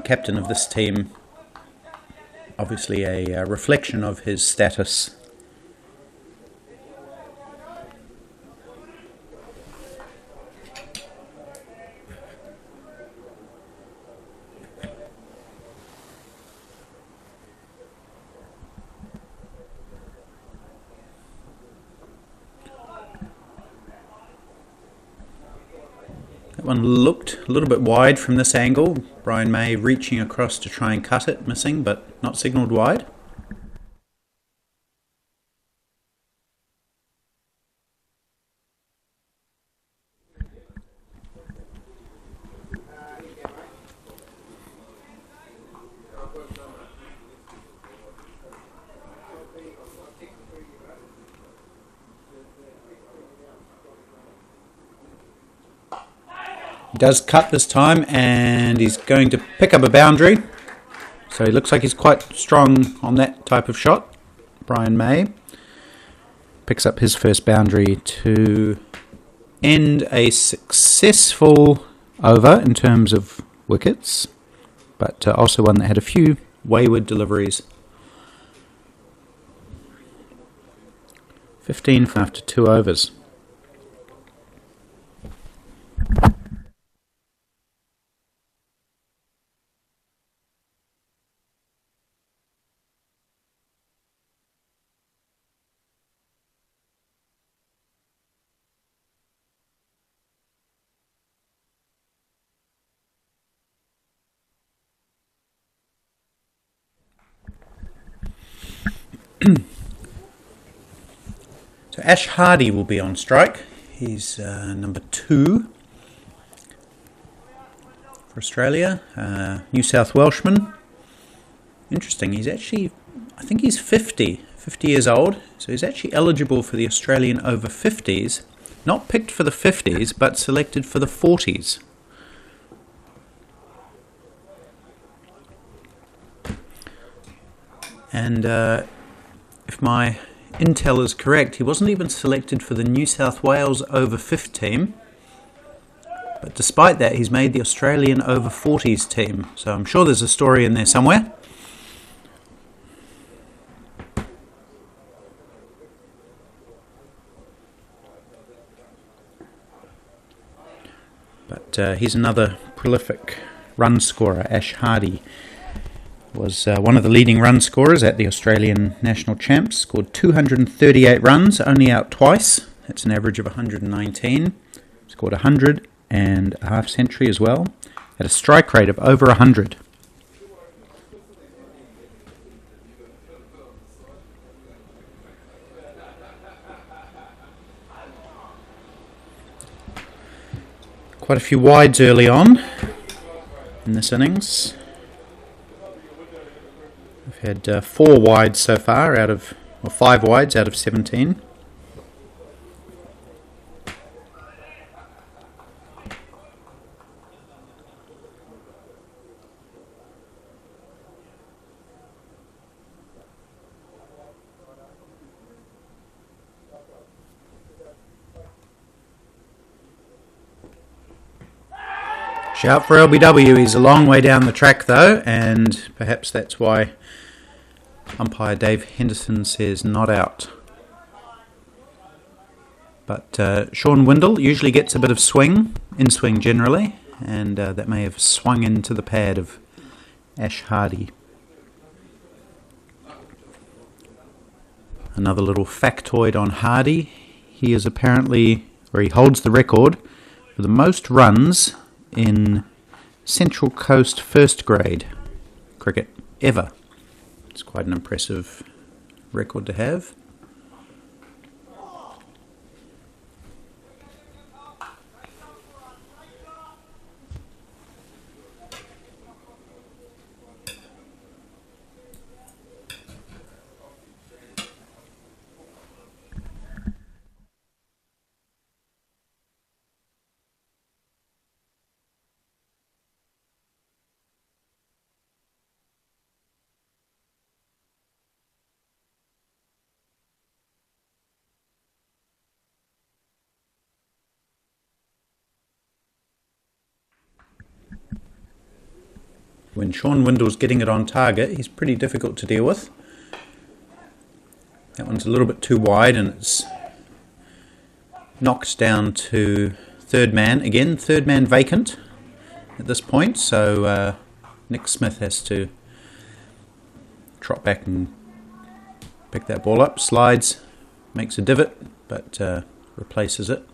captain of this team, obviously a reflection of his status. That one looked a little bit wide from this angle. Brian May reaching across to try and cut it, missing, but not signalled wide. He does cut this time, and he's going to pick up a boundary. So he looks like he's quite strong on that type of shot. Brian May picks up his first boundary to end a successful over in terms of wickets, but also one that had a few wayward deliveries. 15 after 2 overs. So Ash Hardy will be on strike. He's number 2 for Australia, New South Welshman. Interesting, he's actually, I think he's 50 years old, so he's actually eligible for the Australian Over-40s. Not picked for the 50s, but selected for the 40s. And if my intel is correct, he wasn't even selected for the New South Wales Over-50 team, but despite that he's made the Australian Over-40s team, so I'm sure there's a story in there somewhere. But he's another prolific run scorer. Ash Hardy was one of the leading run scorers at the Australian National Champs, scored 238 runs, only out twice. That's an average of 119. Scored 100 and a half century as well, at a strike rate of over 100. Quite a few wides early on in this innings. We've had 4 wides so far out of, or 5 wides out of 17. Shout for LBW, he's a long way down the track though, and perhaps that's why umpire Dave Henderson says not out. But Sean Windle usually gets a bit of swing, in-swing generally, and that may have swung into the pad of Ash Hardy. Another little factoid on Hardy, he is apparently, or he holds the record for the most runs in Central Coast first grade cricket ever. It's quite an impressive record to have. When Sean Windle's getting it on target, he's pretty difficult to deal with. That one's a little bit too wide and it's knocked down to third man. Again, third man vacant at this point, so Nick Smith has to trot back and pick that ball up. Slides, makes a divot, but replaces it.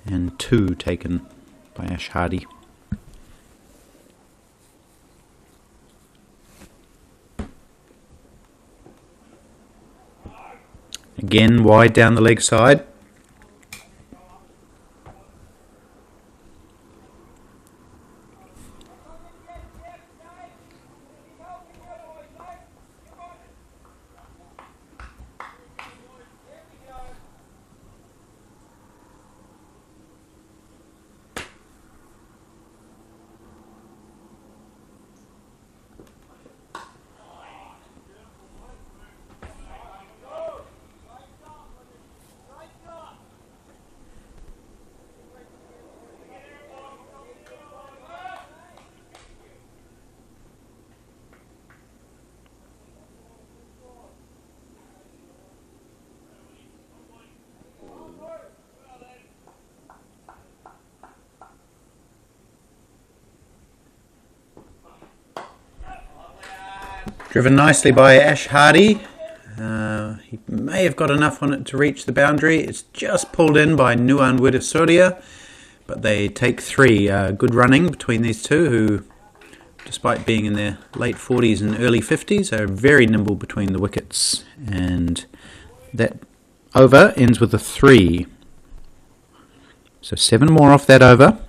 And 2 taken by Ash Hardy. Again, wide down the leg side. Driven nicely by Ash Hardy. He may have got enough on it to reach the boundary. It's just pulled in by Nuan Widasoria, but they take 3. Good running between these two, who, despite being in their late 40s and early 50s, are very nimble between the wickets. And that over ends with a 3. So 7 more off that over.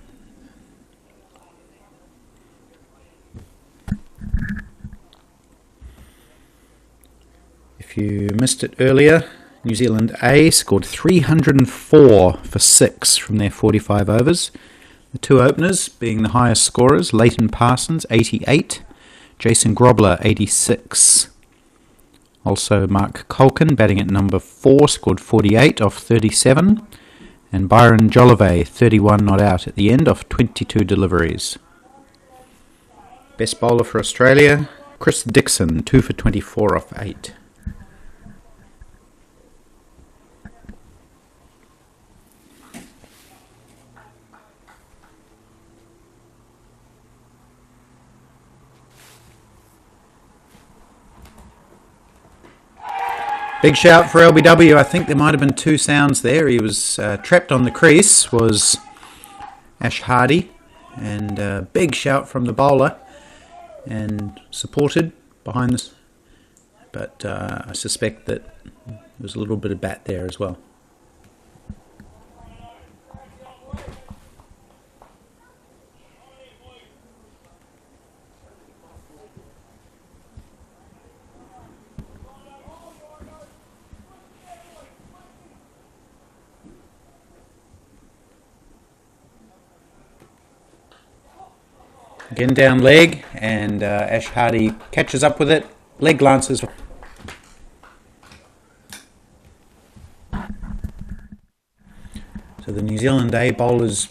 If you missed it earlier, New Zealand A scored 304 for 6 from their 45 overs. The 2 openers being the highest scorers, Leighton Parsons, 88, Jason Grobler, 86. Also Mark Culkin, batting at number 4, scored 48 off 37. And Byron Jolivet, 31 not out at the end off 22 deliveries. Best bowler for Australia, Chris Dixon, 2 for 24 off 8. Big shout for LBW. I think there might have been 2 sounds there. He was trapped on the crease, was Ash Hardy, and big shout from the bowler, and supported behind this. But I suspect that there was a little bit of bat there as well. Again down leg, and Ash Hardy catches up with it. Leg glances. So the New Zealand A bowlers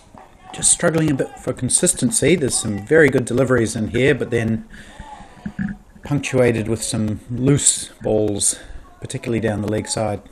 just struggling a bit for consistency. There's some very good deliveries in here, but then punctuated with some loose balls, particularly down the leg side.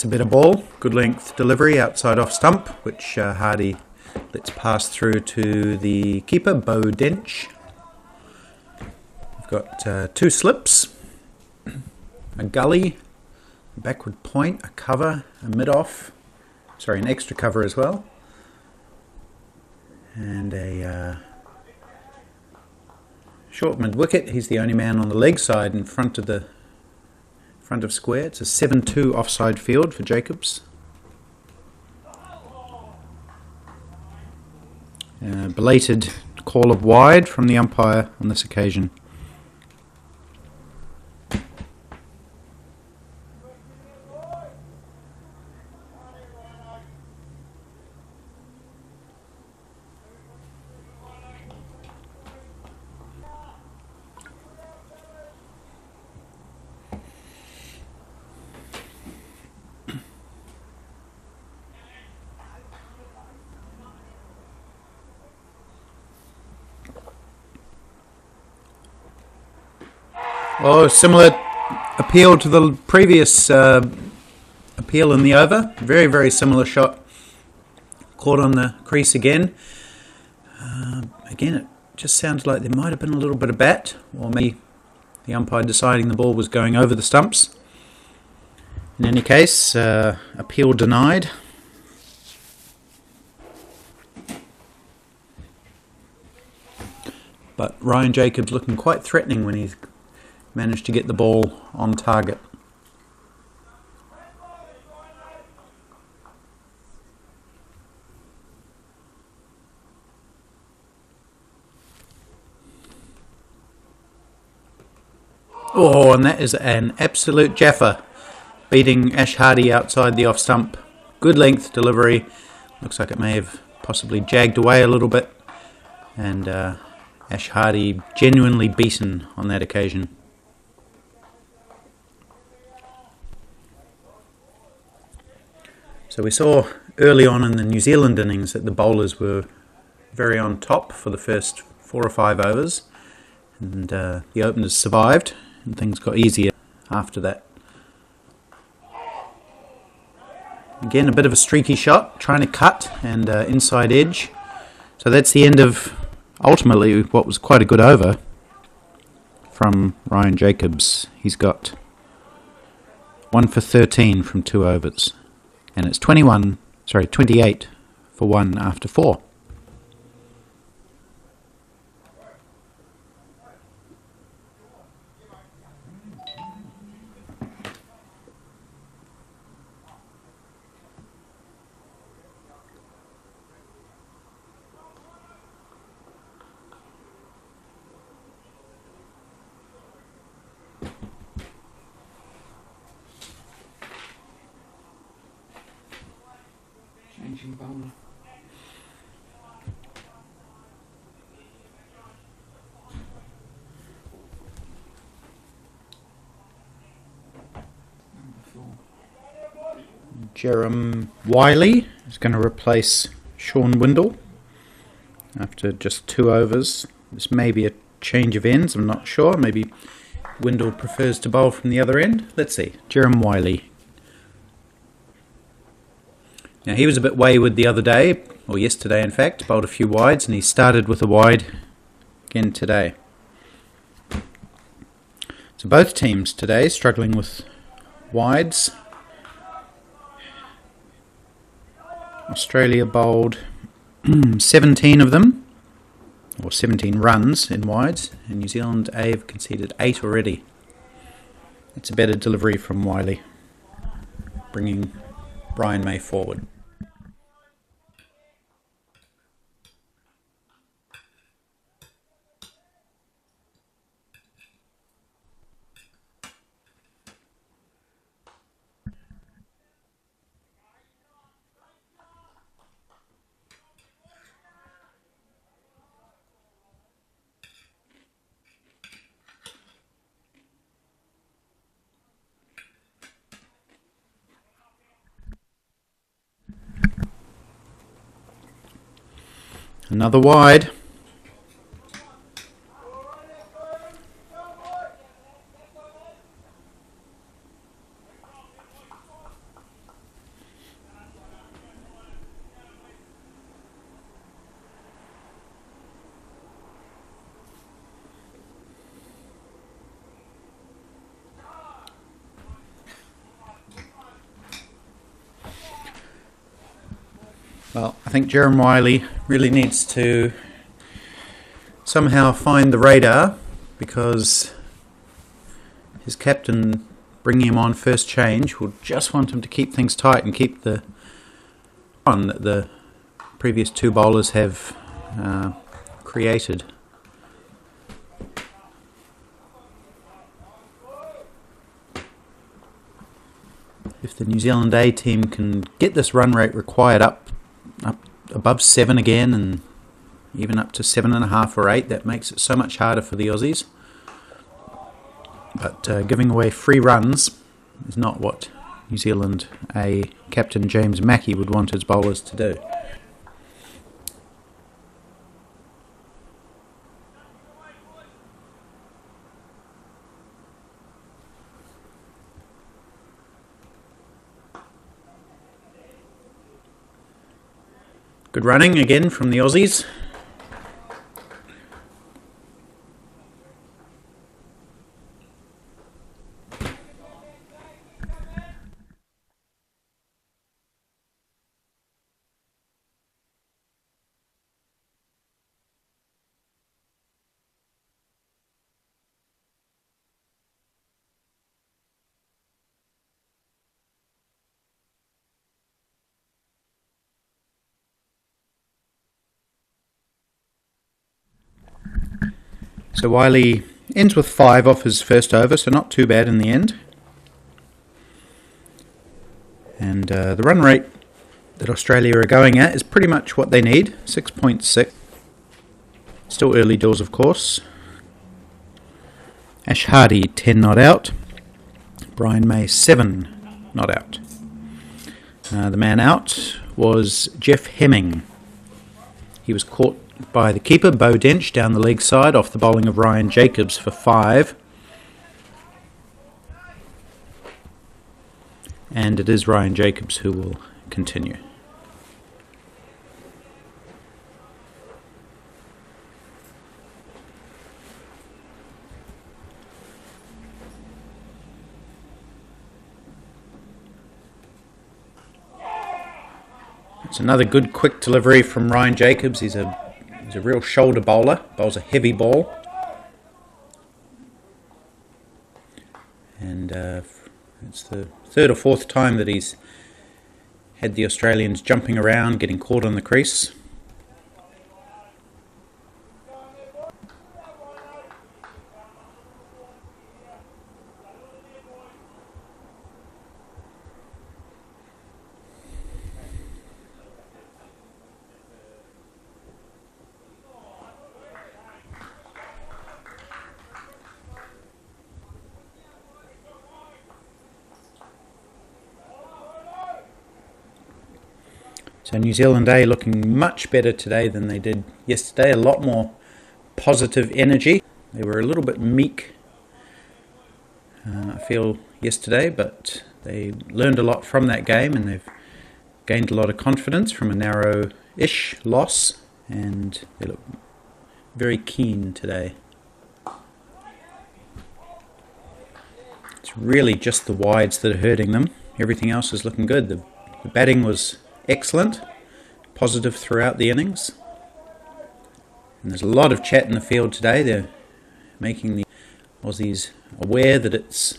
That's a better ball. Good length delivery outside off stump, which Hardy lets pass through to the keeper, Bo Dench. We've got 2 slips, a gully, a backward point, a cover, a mid-off, an extra cover as well, and a short mid-wicket. He's the only man on the leg side in front of square. It's a 7-2 offside field for Jacobs. Belated call of wide from the umpire on this occasion. Oh, similar appeal to the previous appeal in the over. Very, very similar shot. Caught on the crease again. Again, it just sounds like there might have been a little bit of bat, or maybe the umpire deciding the ball was going over the stumps. In any case, appeal denied. But Ryan Jacobs looking quite threatening when he's managed to get the ball on target. Oh, and that is an absolute jaffer, beating Ash Hardy outside the off stump. Good length delivery. Looks like it may have possibly jagged away a little bit, and Ash Hardy genuinely beaten on that occasion. So we saw early on in the New Zealand innings that the bowlers were very on top for the first 4 or 5 overs, and the openers survived, and things got easier after that. Again, a bit of a streaky shot, trying to cut and inside edge. So that's the end of ultimately what was quite a good over from Ryan Jacobs. He's got 1 for 13 from 2 overs. And it's 28 for 1 after 4. Changing bowler. Jerem Wiley is going to replace Sean Windle after just 2 overs. This may be a change of ends, I'm not sure. Maybe Windle prefers to bowl from the other end. Let's see. Jerem Wiley. Now, he was a bit wayward the other day, or yesterday in fact, bowled a few wides, and he started with a wide again today. So both teams today struggling with wides. Australia bowled 17 of them, or 17 runs in wides, and New Zealand A have conceded 8 already. It's a better delivery from Wiley, bringing Brian May forward. Another wide. Well, I think Jerem Wiley really needs to somehow find the radar, because his captain bringing him on first change will just want him to keep things tight and keep the on that the previous two bowlers have created. If the New Zealand A team can get this run rate required up above 7 again, and even up to 7.5 or 8, that makes it so much harder for the Aussies. But giving away free runs is not what New Zealand A captain James Mackey would want his bowlers to do. Good running again from the Aussies. So Wiley ends with 5 off his first over, so not too bad in the end. And the run rate that Australia are going at is pretty much what they need, 6.6. Still early doors, of course. Ash Hardy, 10 not out. Brian May, 7 not out. The man out was Jeff Hemming. He was caught by the keeper, Bo Dench, down the leg side off the bowling of Ryan Jacobs for 5. And it is Ryan Jacobs who will continue. It's another good quick delivery from Ryan Jacobs. He's a real shoulder bowler, bowls a heavy ball. And it's the 3rd or 4th time that he's had the Australians jumping around, getting caught on the crease. So New Zealand A looking much better today than they did yesterday. A lot more positive energy. They were a little bit meek, I feel, yesterday, but they learned a lot from that game, and they've gained a lot of confidence from a narrow-ish loss, and they look very keen today. It's really just the wides that are hurting them. Everything else is looking good. The batting was excellent, positive throughout the innings. And there's a lot of chat in the field today. They're making the Aussies aware that it's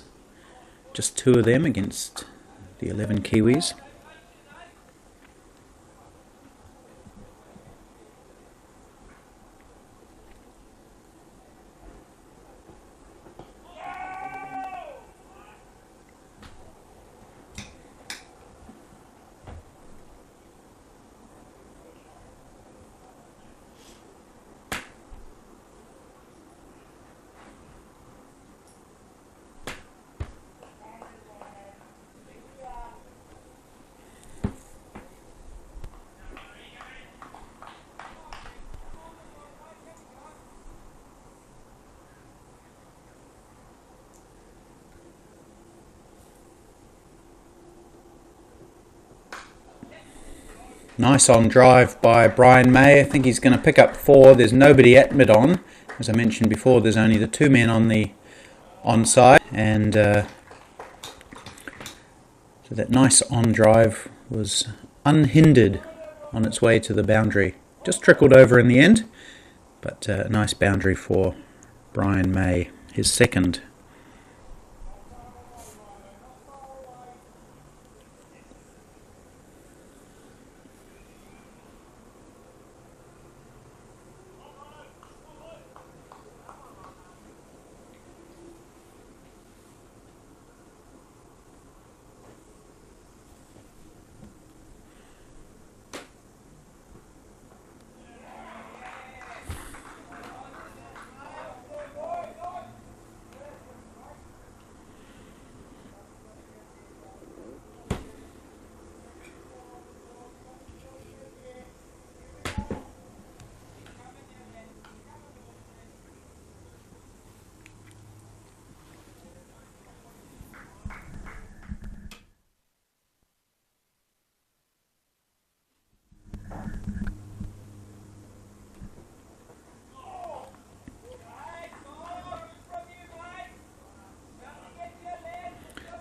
just 2 of them against the 11 Kiwis. Nice on drive by Brian May. I think he's going to pick up 4. There's nobody at mid-on. As I mentioned before, there's only the 2 men on the onside. And so that nice on drive was unhindered on its way to the boundary. Just trickled over in the end, but a nice boundary for Brian May, his second.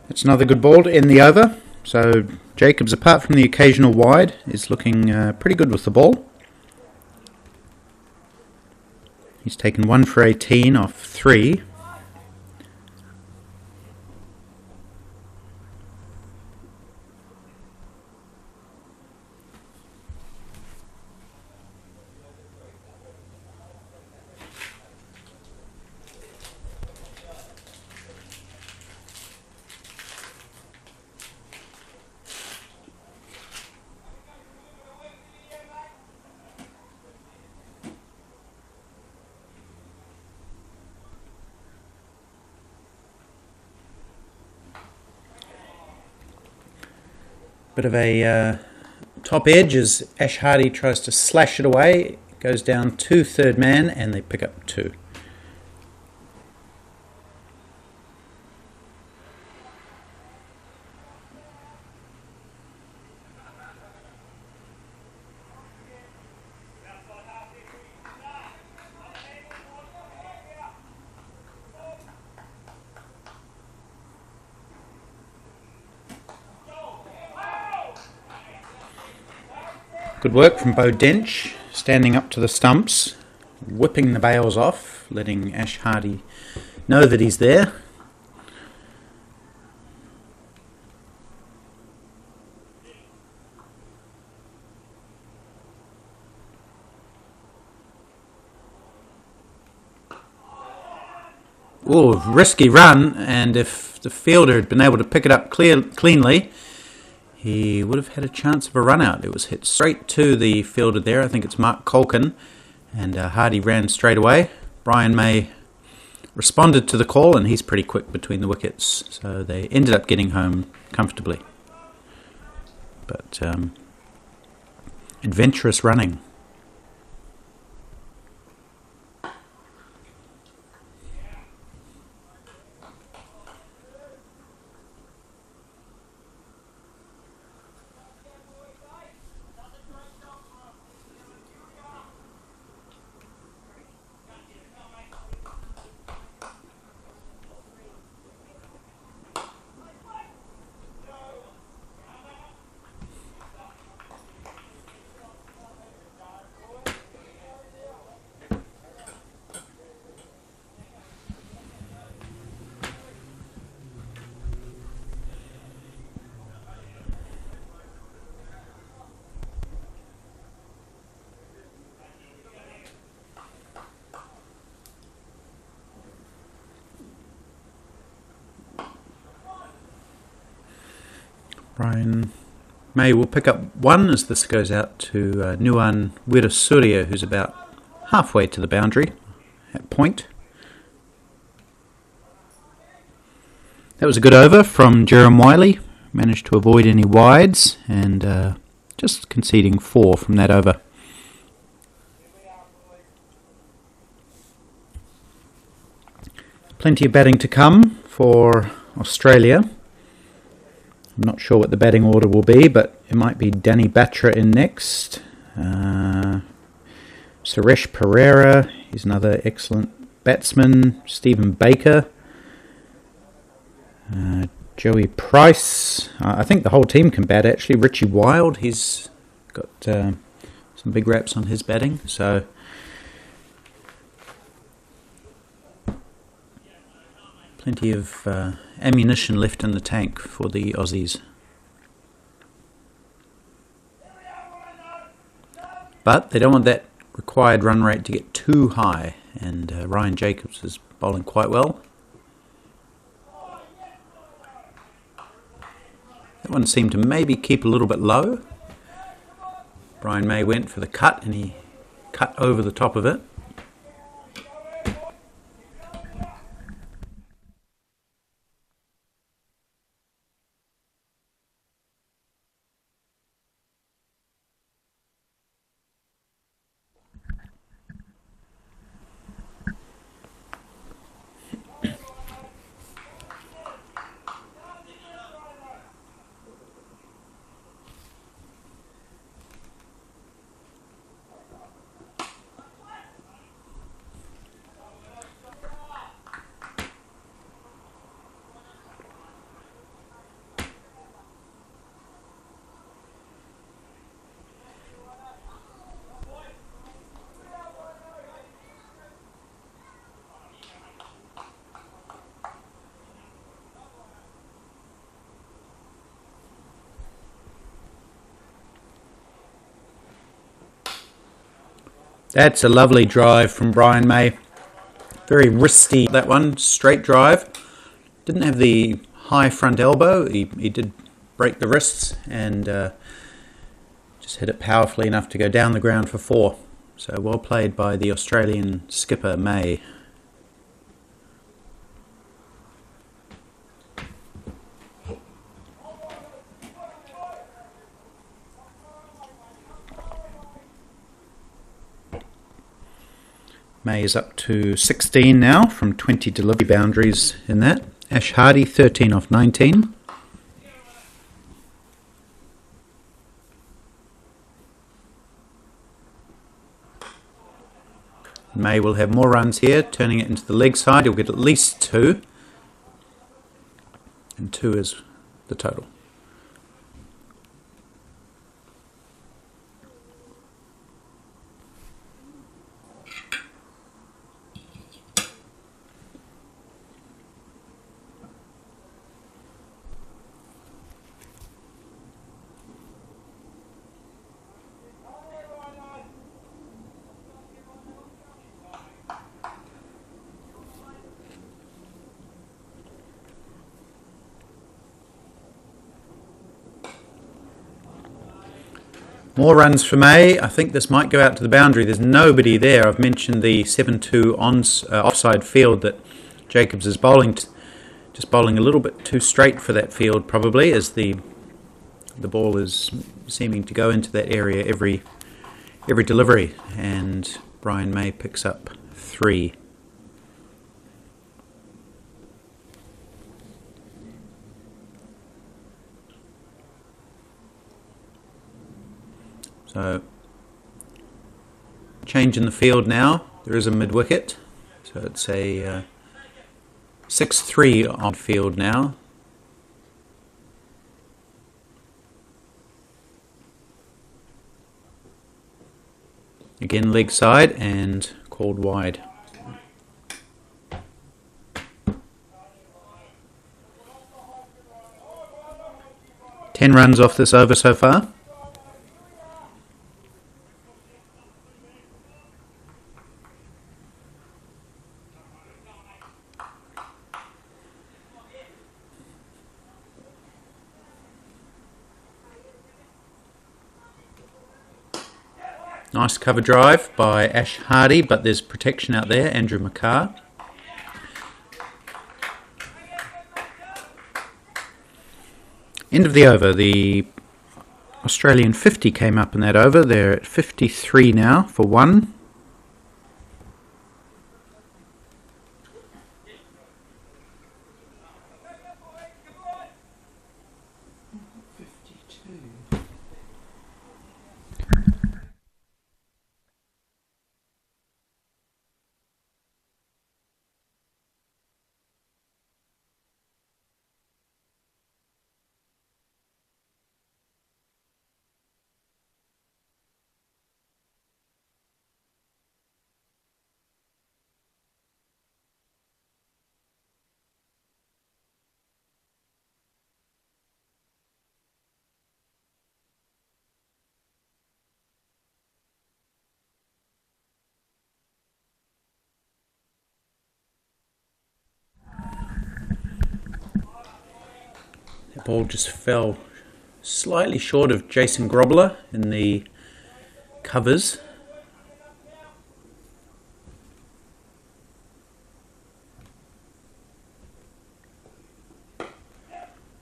It's another good ball in the over. So Jacobs, apart from the occasional wide, is looking pretty good with the ball. He's taken 1 for 18 off 3. Bit of a top edge as Ash Hardy tries to slash it away. It goes down to third man and they pick up 2. Good work from Bo Dench, standing up to the stumps, whipping the bails off, letting Ash Hardy know that he's there. Ooh, risky run, and if the fielder had been able to pick it up cleanly, he would have had a chance of a run out. It was hit straight to the fielder there. I think it's Mark Colkin. And Hardy ran straight away. Brian May responded to the call, and he's pretty quick between the wickets. So they ended up getting home comfortably. But adventurous running. Brian May will pick up 1 as this goes out to Nuan Wirasuria, who's about halfway to the boundary at point. That was a good over from Jerem Wiley. Managed to avoid any wides and just conceding 4 from that over. Plenty of batting to come for Australia. I'm not sure what the batting order will be, but it might be Danny Batra in next. Suresh Pereira, he's another excellent batsman. Stephen Baker. Joey Price. I think the whole team can bat actually. Richie Wild, he's got some big raps on his batting. So plenty of ammunition left in the tank for the Aussies. But they don't want that required run rate to get too high, and Ryan Jacobs is bowling quite well. That one seemed to maybe keep a little bit low. Brian May went for the cut and he cut over the top of it. That's a lovely drive from Brian May. Very wristy, that one. Straight drive. Didn't have the high front elbow. He did break the wrists and just hit it powerfully enough to go down the ground for 4. So well played by the Australian skipper, May. May is up to 16 now from 20 delivery boundaries in that. Ash Hardy 13 off 19. May will have more runs here, turning it into the leg side. He'll get at least 2. And 2 is the total. More runs for May. I think this might go out to the boundary. There's nobody there. I've mentioned the 7-2 offside field that Jacobs is bowling, just bowling a little bit too straight for that field probably, as the ball is seeming to go into that area every delivery, and Brian May picks up 3. So, change in the field now. There is a mid-wicket. So it's a 6-3 on field now. Again, leg side and called wide. Ten runs off this over so far. Nice cover drive by Ash Hardy, but there's protection out there, Andrew McCarr. End of the over. The Australian 50 came up in that over. They're at 53 now for 1. ball just fell slightly short of Jason Grobler in the covers.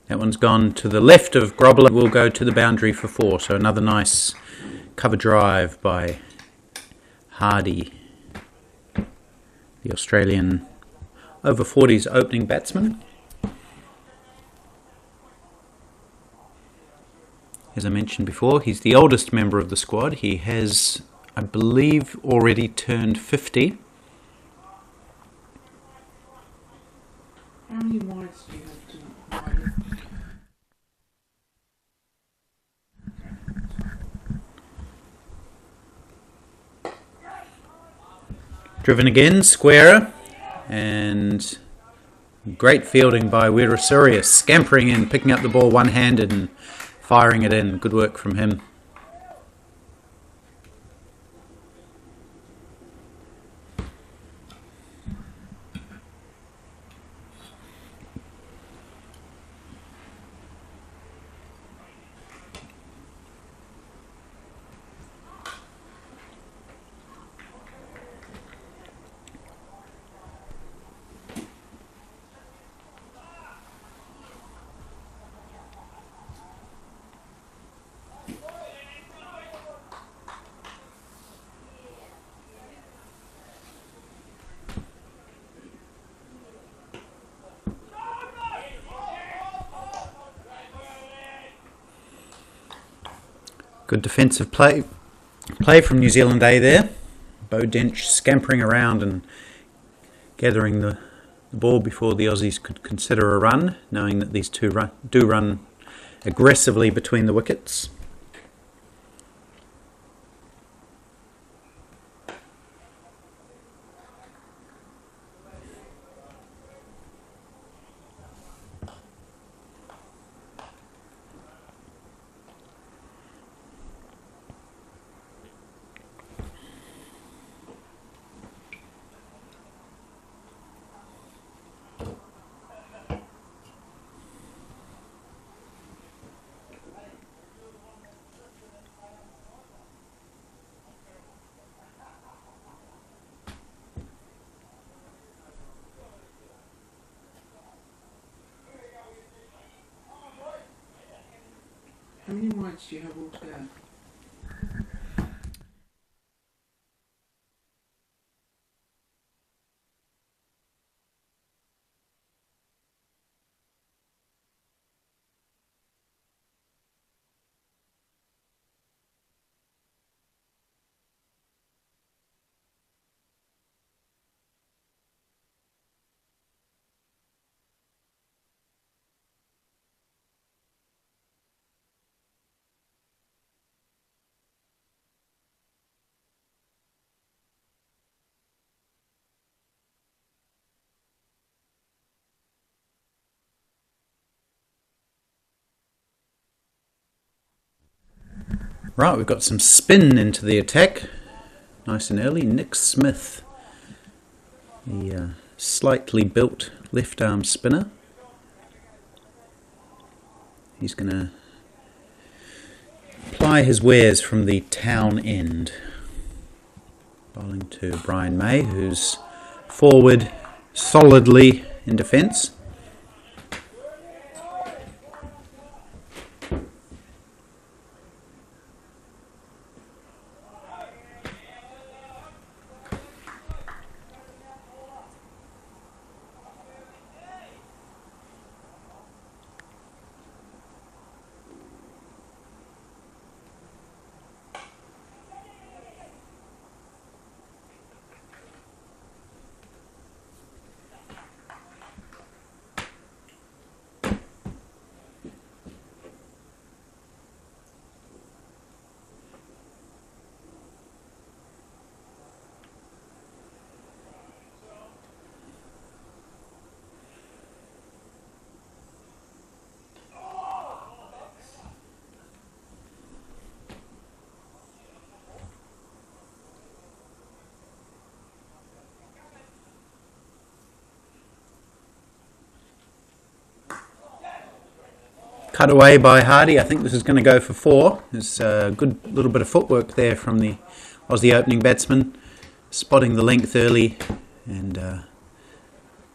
That one's gone to the left of Grobler. Will go to the boundary for 4. So another nice cover drive by Hardy, the Australian over-40s opening batsman. As I mentioned before, he's the oldest member of the squad. He has, I believe, already turned 50. How many wides do you have to? Driven again, squarer, and great fielding by Wirasurius, scampering in, picking up the ball one-handed and firing it in. Good work from him. Good defensive play from New Zealand A there. Bo Dench scampering around and gathering the ball before the Aussies could consider a run, knowing that these two do run aggressively between the wickets. How many wides do you have altogether? Right, we've got some spin into the attack. Nice and early. Nick Smith, the slightly built left arm spinner. He's going to ply his wares from the town end. Bowling to Brian May, who's forward solidly in defence. Cut away by Hardy. I think this is going to go for 4. There's a good little bit of footwork there from the Aussie opening batsman, spotting the length early and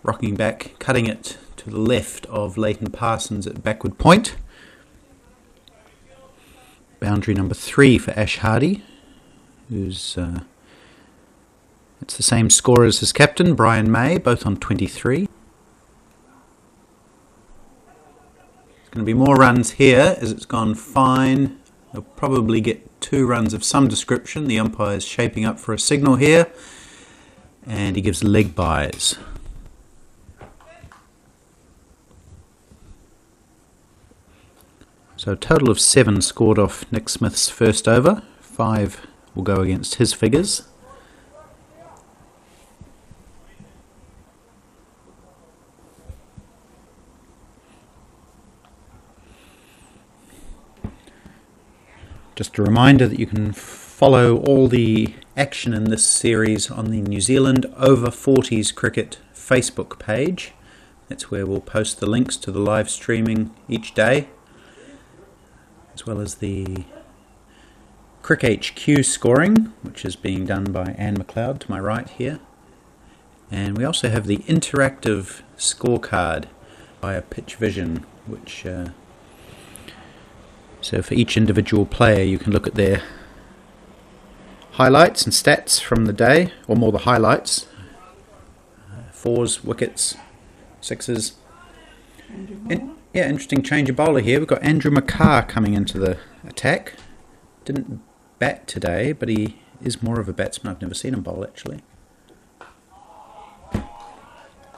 rocking back, cutting it to the left of Leighton Parsons at backward point. Boundary number 3 for Ash Hardy, who's it's the same score as his captain, Brian May, both on 23. Going to be more runs here as it's gone fine. They'll probably get 2 runs of some description. The umpire's shaping up for a signal here, and he gives leg byes. So a total of 7 scored off Nick Smith's first over. 5 will go against his figures. Just a reminder that you can follow all the action in this series on the New Zealand Over-40s cricket Facebook page. That's where we'll post the links to the live streaming each day, as well as the Crick HQ scoring, which is being done by Anne McLeod to my right here. And we also have the interactive scorecard via Pitch Vision, which so for each individual player you can look at their highlights and stats from the day, or more the highlights. 4s, wickets, 6s. Yeah, interesting change of bowler here. We've got Andrew McCarr coming into the attack. Didn't bat today, but he is more of a batsman. I've never seen him bowl actually.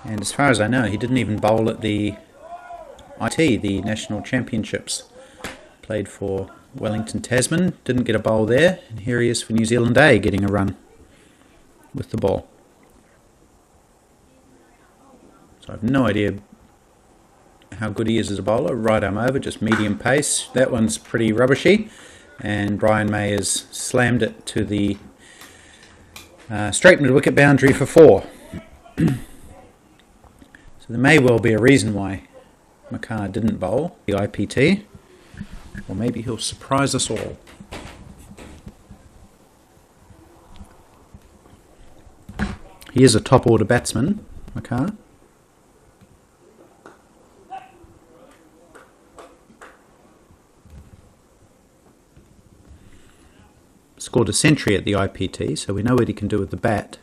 And as far as I know, he didn't even bowl at the IT, the National Championships. Played for Wellington Tasman, didn't get a bowl there, and here he is for New Zealand A getting a run with the ball. So I have no idea how good he is as a bowler. Right arm over, just medium pace. That one's pretty rubbishy, and Brian May has slammed it to the straight mid-wicket boundary for 4. So there may well be a reason why McCarr didn't bowl the IPT. Or maybe he'll surprise us all. He is a top order batsman, McCarr. Scored a century at the IPT, so we know what he can do with the bat.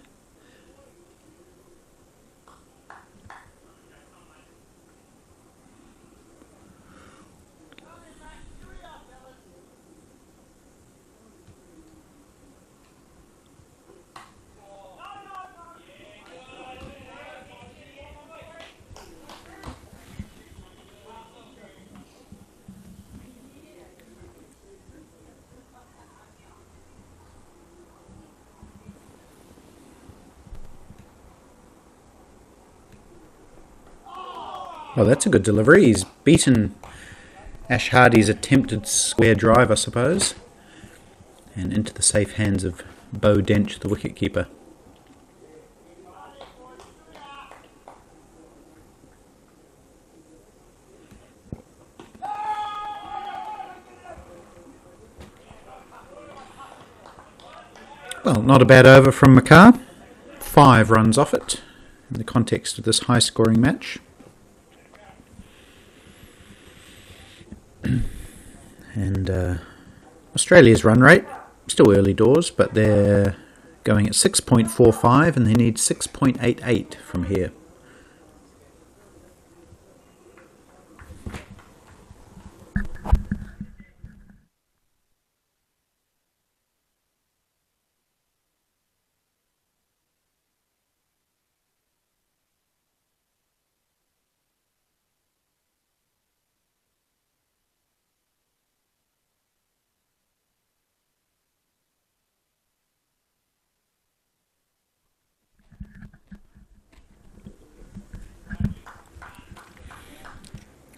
Well, that's a good delivery. He's beaten Ash Hardy's attempted square drive, I suppose, and into the safe hands of Bo Dench, the wicketkeeper. Well, not a bad over from McCarr. 5 runs off it in the context of this high-scoring match. And Australia's run rate, still early doors, but they're going at 6.45 and they need 6.88 from here.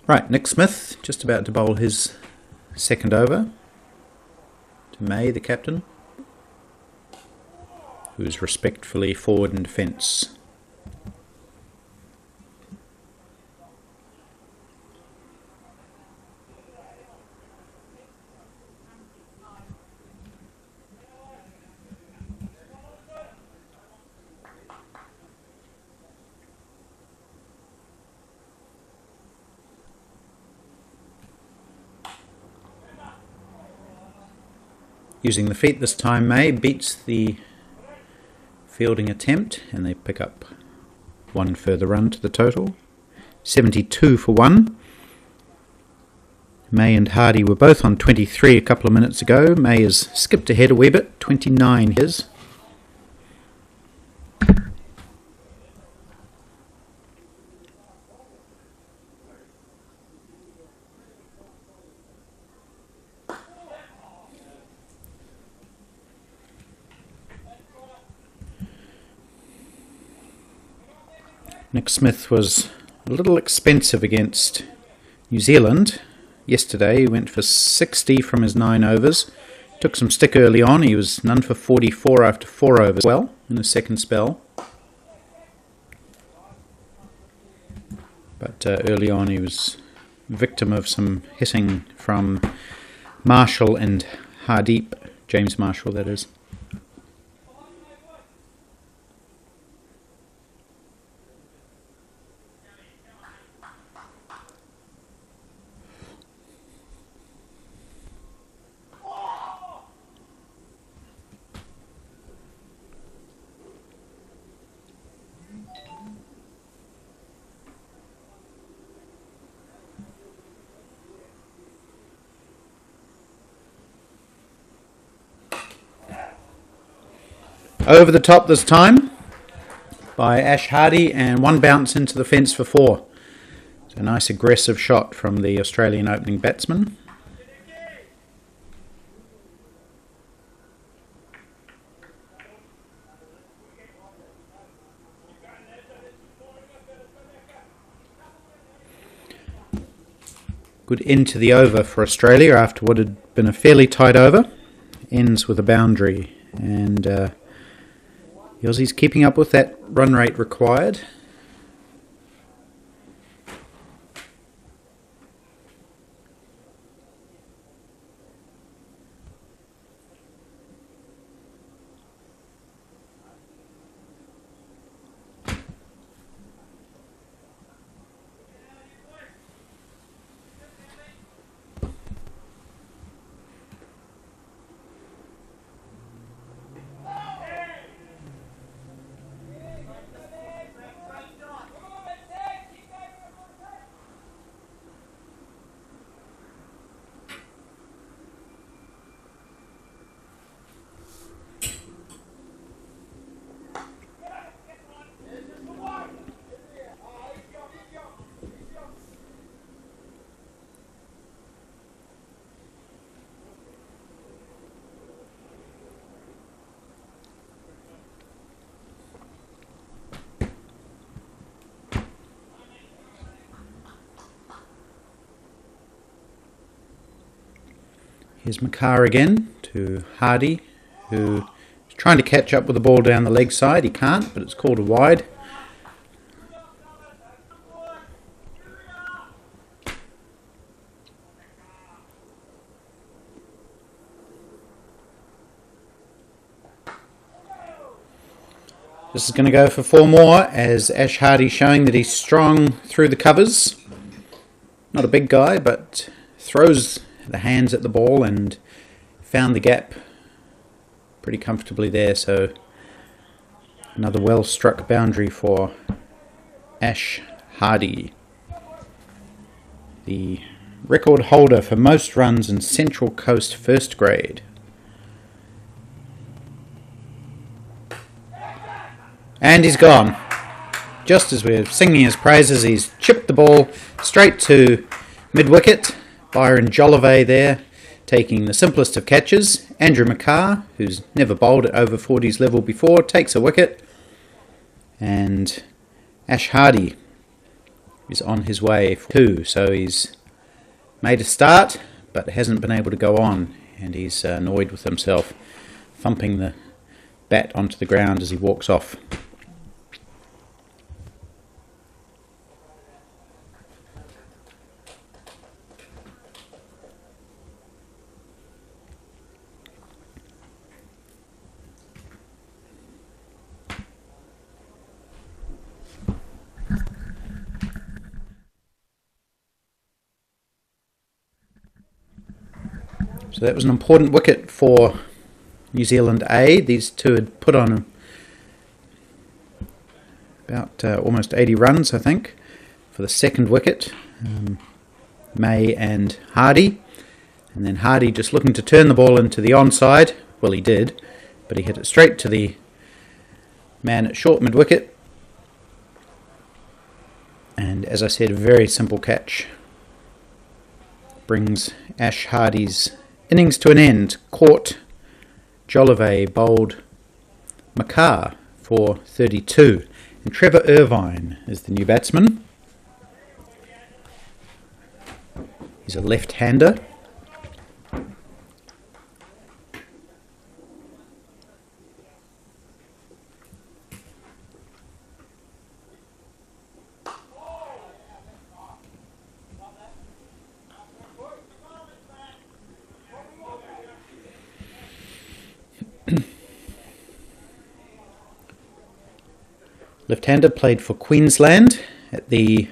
Right, Nick Smith just about to bowl his second over to May, the captain, who's respectfully forward in defence. using the feet this time. May beats the fielding attempt, and they pick up one further run to the total. 72 for 1. May and Hardy were both on 23 a couple of minutes ago. May has skipped ahead a wee bit, 29 his. Nick Smith was a little expensive against New Zealand. Yesterday he went for 60 from his 9 overs. Took some stick early on. He was none for 44 after 4 overs well in the second spell. But early on he was victim of some hitting from Marshall and Hardeep. James Marshall, that is. Over the top this time by Ash Hardy, and one bounce into the fence for 4. So a nice aggressive shot from the Australian opening batsman. Good end to the over for Australia after what had been a fairly tight over. Ends with a boundary, and the Aussies keeping up with that run rate required. Here's Makar again to Hardy, who is trying to catch up with the ball down the leg side. He can't, but it's called a wide. This is going to go for 4 more, as Ash Hardy showing that he's strong through the covers. Not a big guy, but throws the hands at the ball and found the gap pretty comfortably there. So another well struck boundary for Ash Hardy, the record holder for most runs in Central Coast first grade. And he's gone. Just as we're singing his praises, he's chipped the ball straight to mid-wicket. Byron Jollivet there, taking the simplest of catches. Andrew Makar, who's never bowled at over 40s level before, takes a wicket. And Ash Hardy is on his way for 2. So he's made a start, but hasn't been able to go on. And he's annoyed with himself, thumping the bat onto the ground as he walks off. So that was an important wicket for New Zealand A. These two had put on about almost 80 runs, I think, for the second wicket. May and Hardy. And then Hardy just looking to turn the ball into the onside. Well, he did, but he hit it straight to the man at short mid-wicket. And as I said, a very simple catch. Brings Ash Hardy's innings to an end. Caught Jollivet, bowled Makar for 32. And Trevor Irvine is the new batsman. He's a left-hander. Left-hander, played for Queensland at the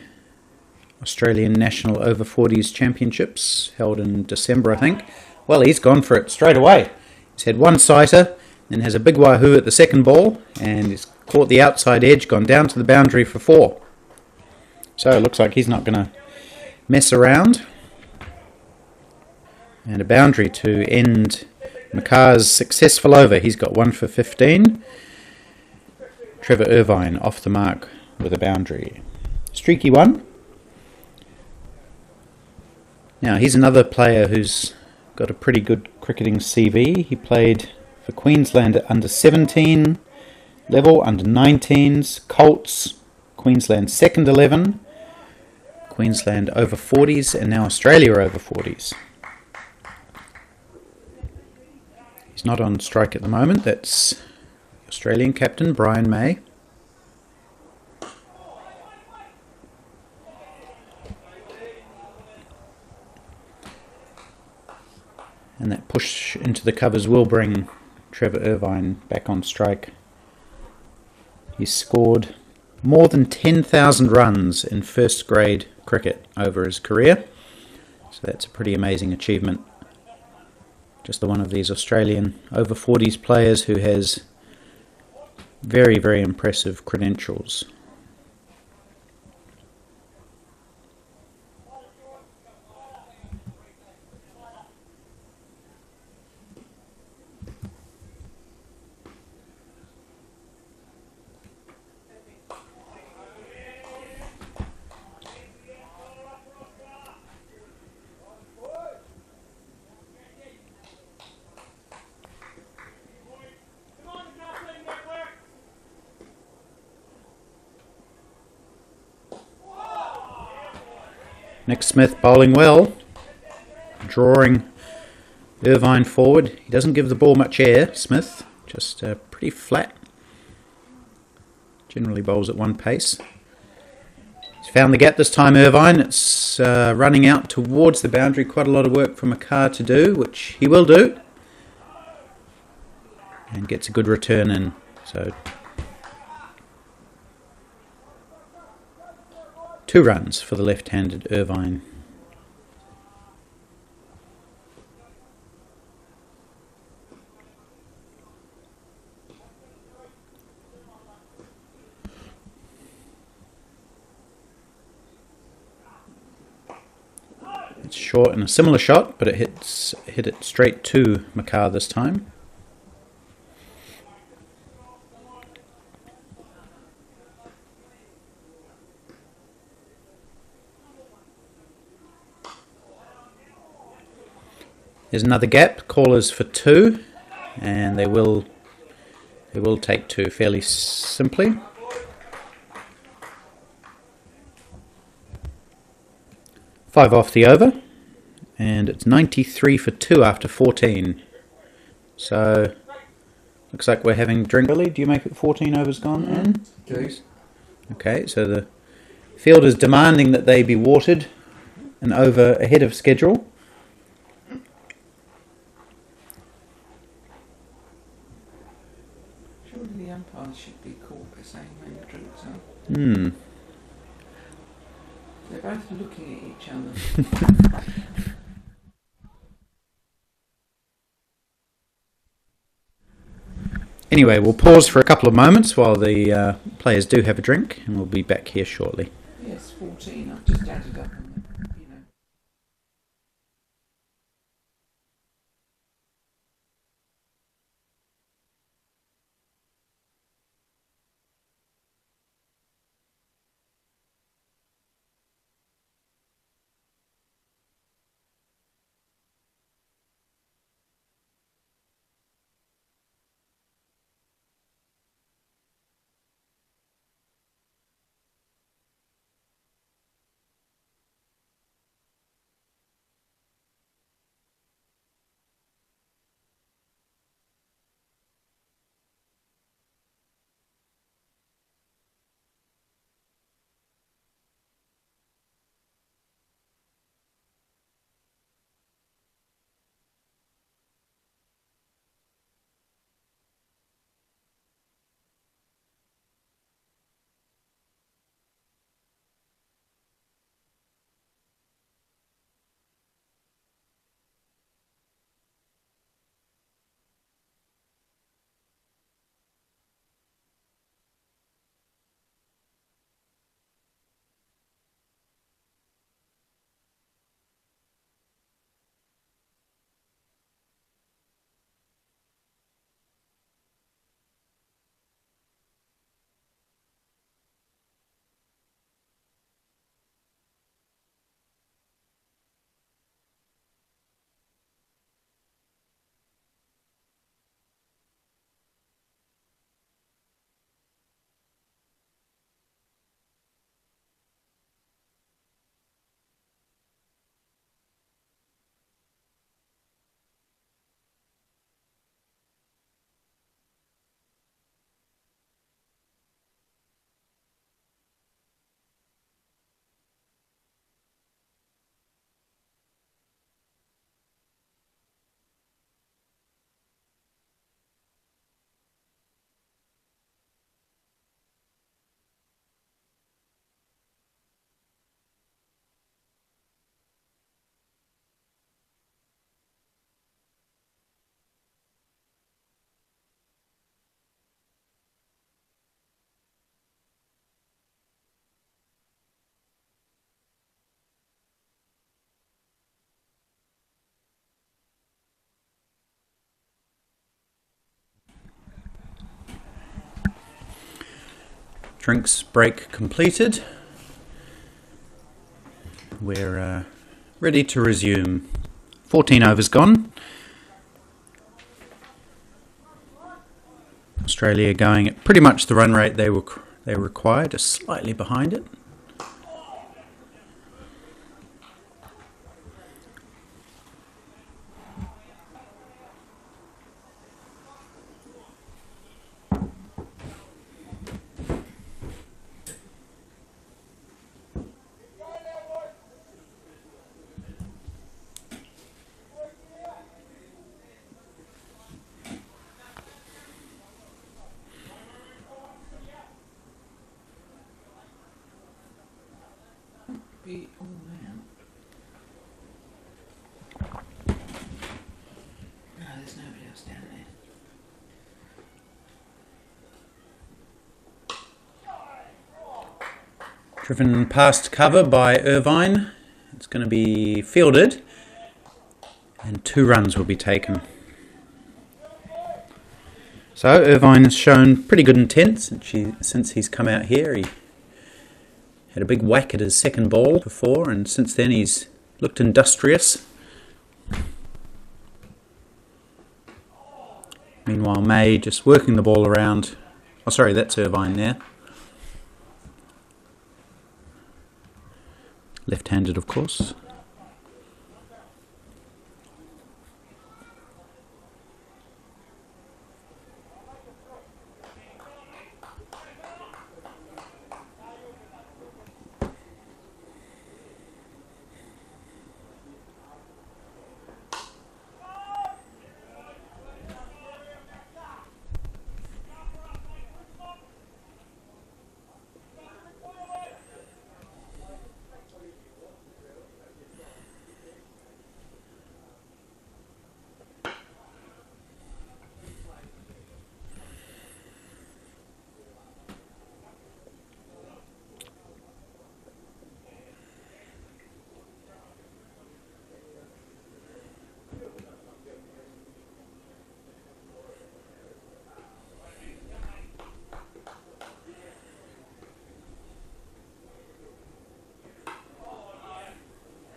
Australian National Over-40s Championships held in December, I think. Well, he's gone for it straight away. He's had one sighter, then has a big wahoo at the second ball, and he's caught the outside edge, gone down to the boundary for 4. So it looks like he's not going to mess around. And a boundary to end Makar's successful over. He's got 1 for 15. Trevor Irvine off the mark with a boundary. Streaky one. Now, he's another player who's got a pretty good cricketing CV. He played for Queensland at under 17 level, under 19s, Colts, Queensland second 11, Queensland over 40s, and now Australia over 40s. He's not on strike at the moment. That's Australian captain Brian May. And that push into the covers will bring Trevor Irvine back on strike. He's scored more than 10,000 runs in first grade cricket over his career. So that's a pretty amazing achievement. Just one of these Australian over 40s players who has very, very impressive credentials. Nick Smith bowling well, drawing Irvine forward. He doesn't give the ball much air, Smith, just pretty flat. Generally bowls at one pace. He's found the gap this time, Irvine. It's running out towards the boundary. Quite a lot of work for Makar to do, which he will do. And gets a good return in. So 2 runs for the left-handed Irvine. It's short and a similar shot, but it hit it straight to Makar this time. There's another gap. Callers for 2, and they will take 2 fairly simply. Five off the over, and it's 93 for 2 after 14. So looks like we're having drink early. Do you make it 14 overs gone, Anne? Please. Okay, so the field is demanding that they be watered an over ahead of schedule. Surely the umpires should be caught by saying when the drinks are. They're both looking at each other. Anyway, we'll pause for a couple of moments while the players do have a drink, and we'll be back here shortly. Yes, 14. I've just added up on the. Drinks break completed. We're ready to resume. 14 overs gone. Australia going at pretty much the run rate they required, just slightly behind it. Be all out. No, there's nobody else down there. Driven past cover by Irvine. It's going to be fielded, and 2 runs will be taken. So Irvine has shown pretty good intent since he's come out here. He had a big whack at his second ball before, and since then he's looked industrious. Meanwhile, May just working the ball around. Oh, sorry, that's Irvine there. Left-handed, of course.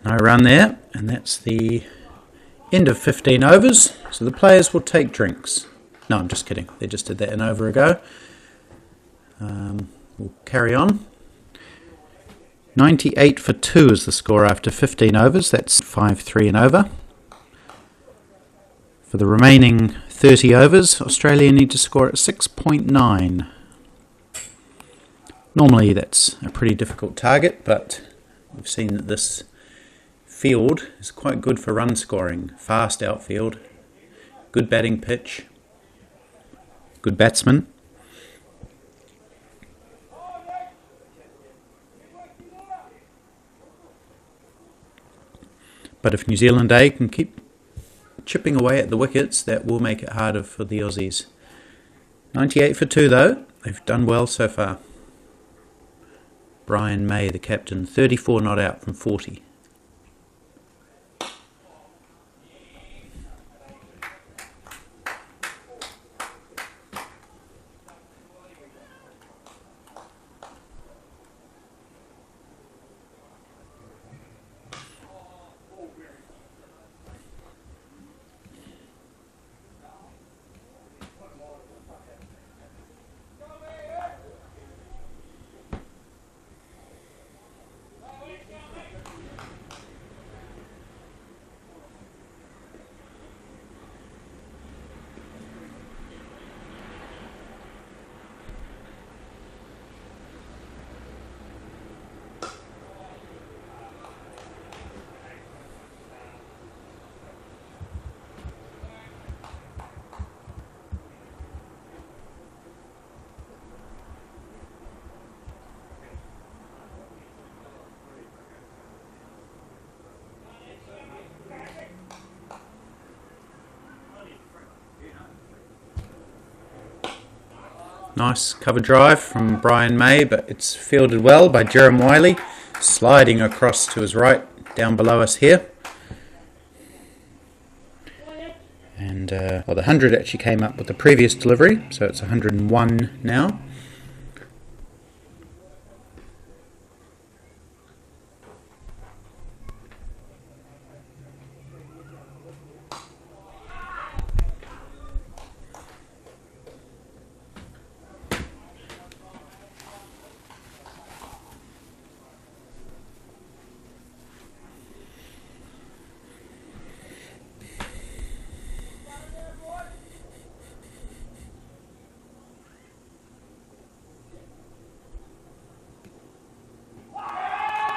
No run there, and that's the end of 15 overs. So the players will take drinks. No, I'm just kidding. They just did that an over ago. We'll carry on. 98 for 2 is the score after 15 overs. That's 5-3 and over. For the remaining 30 overs, Australia need to score at 6.9. Normally that's a pretty difficult target, but we've seen that this field is quite good for run scoring. Fast outfield, good batting pitch, good batsman. But if New Zealand A can keep chipping away at the wickets, that will make it harder for the Aussies. 98 for 2 though, they've done well so far. Brian May, the captain, 34 not out from 40. Nice cover drive from Brian May, but it's fielded well by Jerem Wiley, sliding across to his right, down below us here. And the 100 actually came up with the previous delivery, so it's 101 now.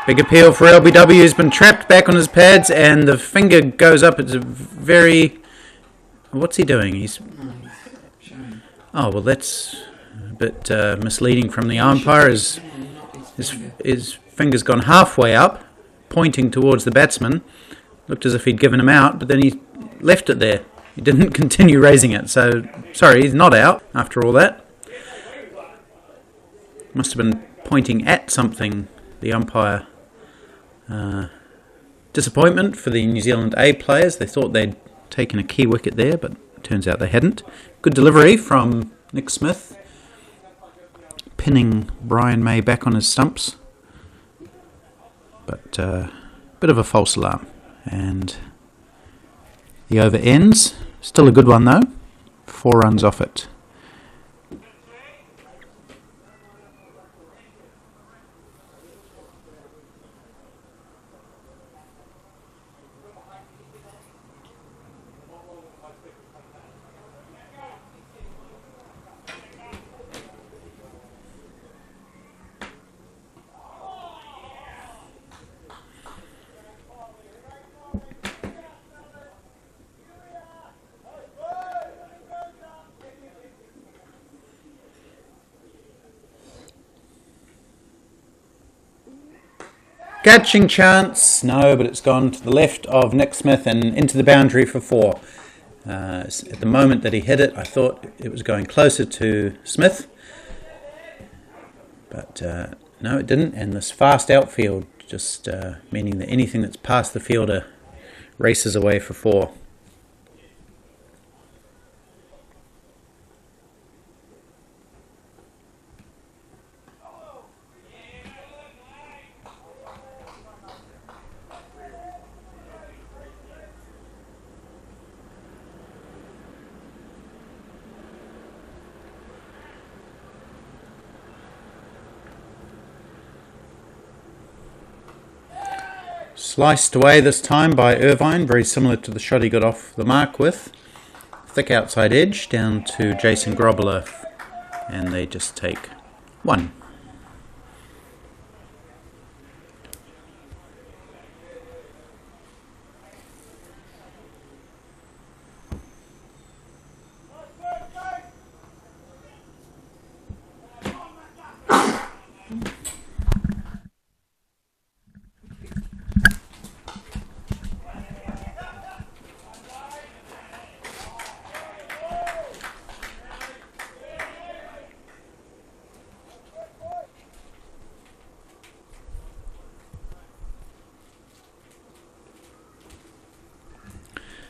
Big appeal for LBW. He's been trapped back on his pads and the finger goes up. It's a very... What's he doing? He's... Oh, well, that's a bit misleading from the umpire. His finger's gone halfway up, pointing towards the batsman. Looked as if he'd given him out, but then he left it there. He didn't continue raising it. So, sorry, he's not out after all that. Must have been pointing at something, the umpire. Disappointment for the New Zealand A players. They thought they'd taken a key wicket there, but it turns out they hadn't. Good delivery from Nick Smith, pinning Brian May back on his stumps. But bit of a false alarm. And the over ends. Still a good one though. 4 runs off it. Catching chance, no, but it's gone to the left of Nick Smith and into the boundary for 4. At the moment that he hit it, I thought it was going closer to Smith, but no, it didn't. And this fast outfield, just meaning that anything that's past the fielder races away for 4. Sliced away this time by Irvine, very similar to the shot he got off the mark with. Thick outside edge down to Jason Grobler, and they just take one.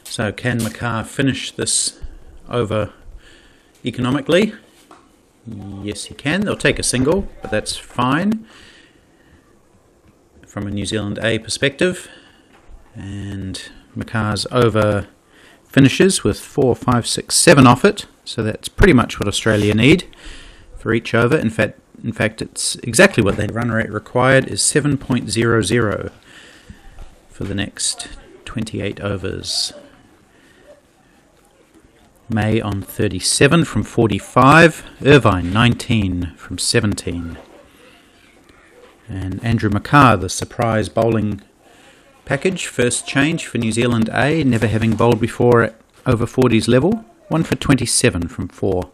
So can McCarr finish this over economically? Yes, he can. They'll take a single, but that's fine from a New Zealand A perspective. And McCarr's over finishes with 4, 5, 6, 7 off it. So that's pretty much what Australia need for each over. In fact, it's exactly what their run rate required is 7.00 for the next 28 overs. May on 37 from 45, Irvine 19 from 17. And Andrew McCarr, the surprise bowling package, first change for New Zealand A, never having bowled before at over 40s level, 1 for 27 from 4.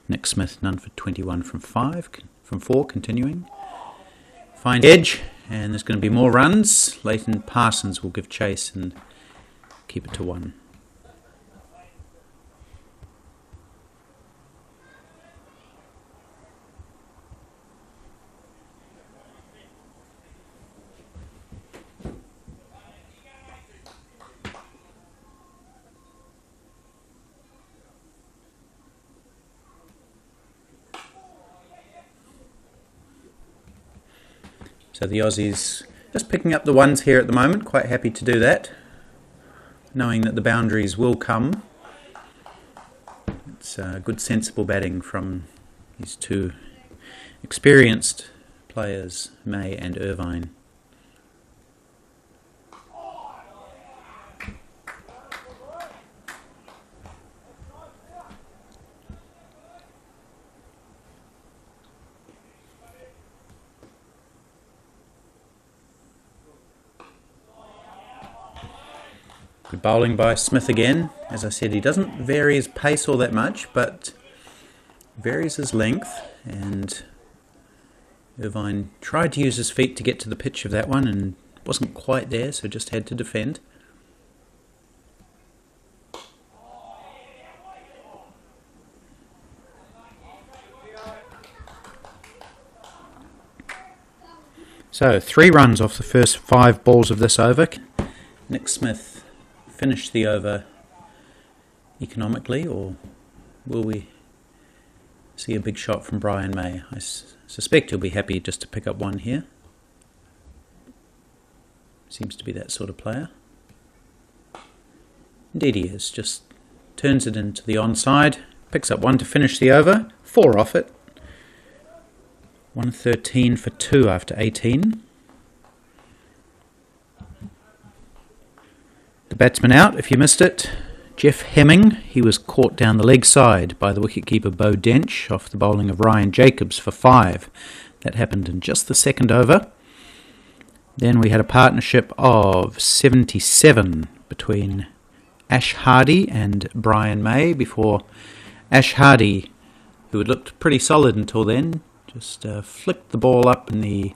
Nick Smith, none for 21 from 4, continuing. Fine edge, and there's going to be more runs. Leighton Parsons will give chase and keep it to 1. So the Aussies just picking up the ones here at the moment, quite happy to do that, knowing that the boundaries will come. It's good sensible batting from these two experienced players, May and Irvine. Good bowling by Smith again. As I said, he doesn't vary his pace all that much, but varies his length, and Irvine tried to use his feet to get to the pitch of that one and wasn't quite there, so just had to defend. So 3 runs off the first 5 balls of this over. Nick Smith finish the over economically, or will we see a big shot from Brian May? I suspect he'll be happy just to pick up 1 here. Seems to be that sort of player. Indeed he is. Just turns it into the onside, picks up 1 to finish the over, 4 off it. 113 for 2 after 18. The batsman out, if you missed it, Jeff Hemming. He was caught down the leg side by the wicketkeeper Bo Dench off the bowling of Ryan Jacobs for 5. That happened in just the second over. Then we had a partnership of 77 between Ash Hardy and Brian May before Ash Hardy, who had looked pretty solid until then, just flicked the ball up in the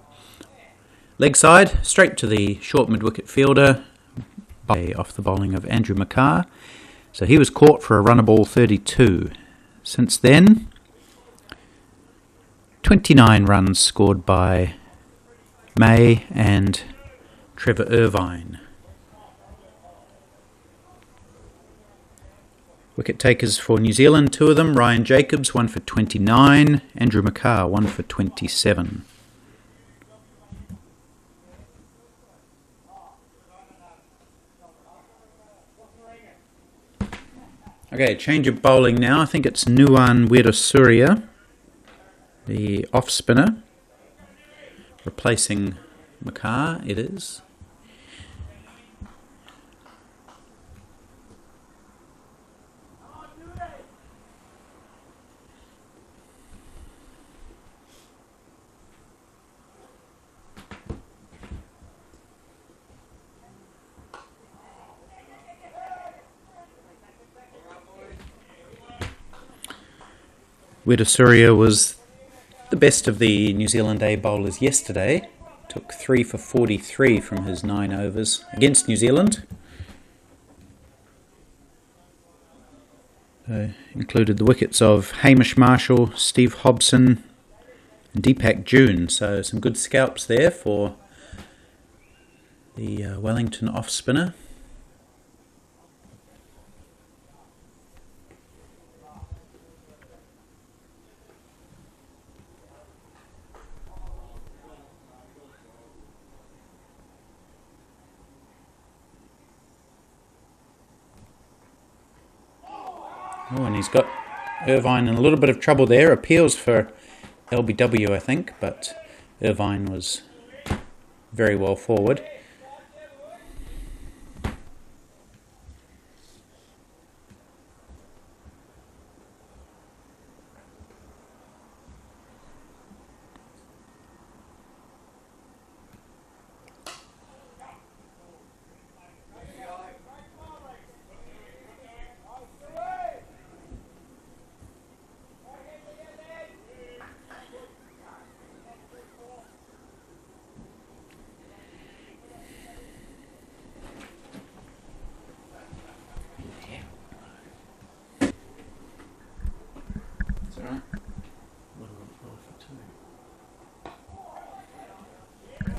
leg side, straight to the short mid-wicket fielder, off the bowling of Andrew McCarr. So he was caught for a runner ball 32. Since then, 29 runs scored by May and Trevor Irvine. Wicket takers for New Zealand, 2 of them. Ryan Jacobs, 1 for 29. Andrew McCarr, 1 for 27. Okay, change of bowling now. I think it's Nuwan Wiradasuriya, the off spinner, replacing McCarr. It is. Surya was the best of the New Zealand A bowlers yesterday. Took 3 for 43 from his 9 overs against New Zealand. Included the wickets of Hamish Marshall, Steve Hobson and Deepak June. So some good scalps there for the Wellington off-spinner. Oh, and he's got Irvine in a little bit of trouble there. Appeals for LBW, I think, but Irvine was very well forward.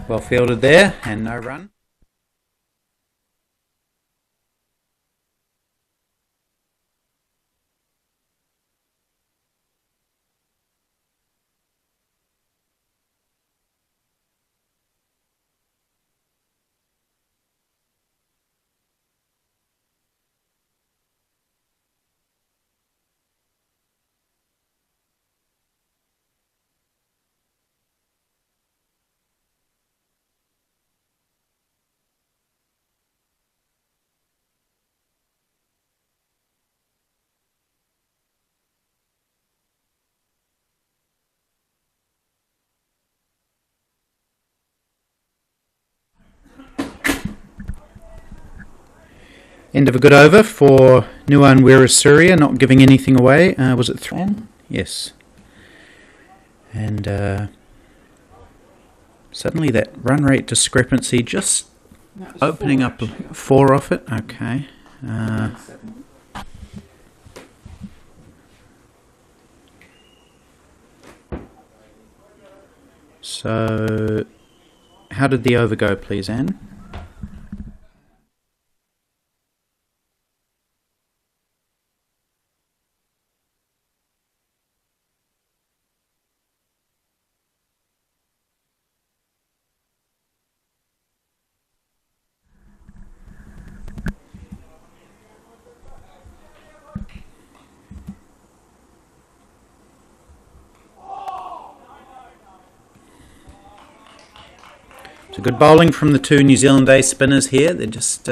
Well fielded there, and no run. End of a good over for Nuwan Surya, not giving anything away. Was it 3? Yes. And suddenly that run rate discrepancy just opening up 4 off it. Okay. So, how did the over go, please, Anne? So good bowling from the 2 New Zealand A spinners here. They're just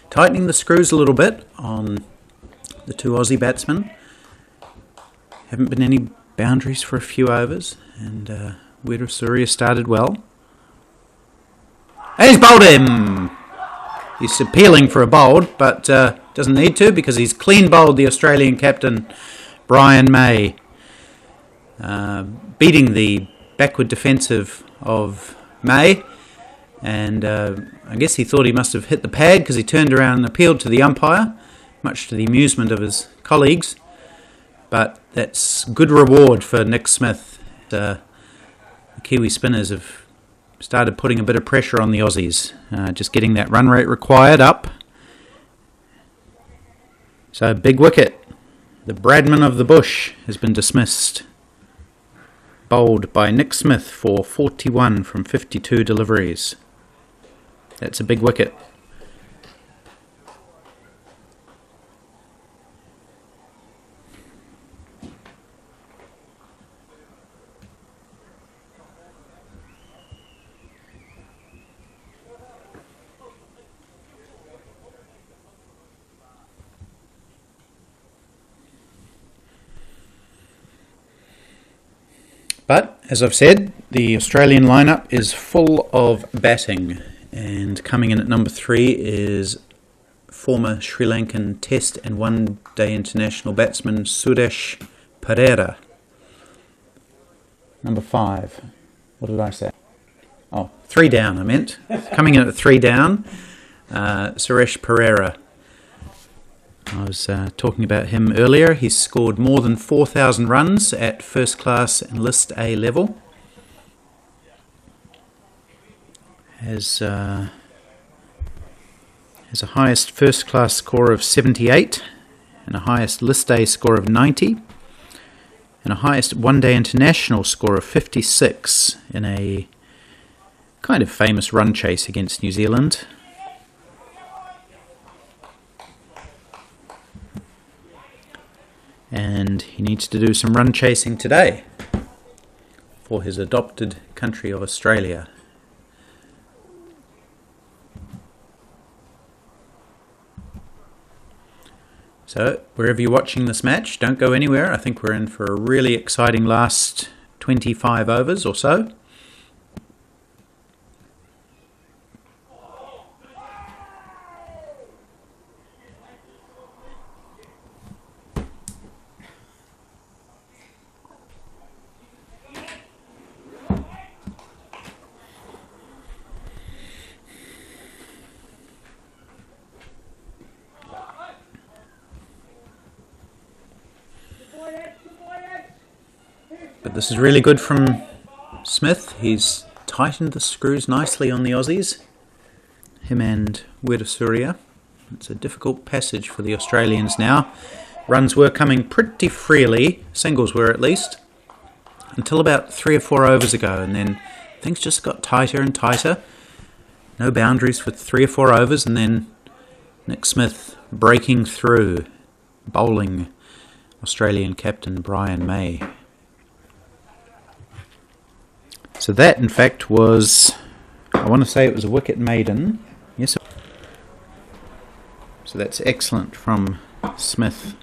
tightening the screws a little bit on the 2 Aussie batsmen. Haven't been any boundaries for a few overs, and Surya started well. And he's bowled him! He's appealing for a bowled, but doesn't need to because he's clean bowled the Australian captain, Brian May, beating the backward defensive of May. And I guess he thought he must have hit the pad because he turned around and appealed to the umpire, much to the amusement of his colleagues. But that's good reward for Nick Smith. The Kiwi spinners have started putting a bit of pressure on the Aussies, just getting that run rate required up. So big wicket. The Bradman of the Bush has been dismissed. Bowled by Nick Smith for 41 from 52 deliveries. That's a big wicket. But, as I've said, the Australian lineup is full of batting. And coming in at number 3 is former Sri Lankan Test and One Day international batsman Suresh Perera. number 5. What did I say? Oh, 3 down, I meant. Coming in at 3 down, Suresh Pereira. I was talking about him earlier. He's scored more than 4,000 runs at first class and List A level. Has a highest first class score of 78 and a highest List A score of 90 and a highest one-day international score of 56 in a kind of famous run chase against New Zealand. And he needs to do some run chasing today for his adopted country of Australia. So, wherever you're watching this match, don't go anywhere. I think we're in for a really exciting last 25 overs or so. But this is really good from Smith. He's tightened the screws nicely on the Aussies. Him and Weerasuriya. It's a difficult passage for the Australians now. Runs were coming pretty freely, singles were at least, until about 3 or 4 overs ago, and then things just got tighter and tighter. No boundaries for 3 or 4 overs, and then Nick Smith breaking through, bowling Australian captain Brian May. So that, in fact, was, I want to say it was a wicket maiden. Yes. So that's excellent from Smith.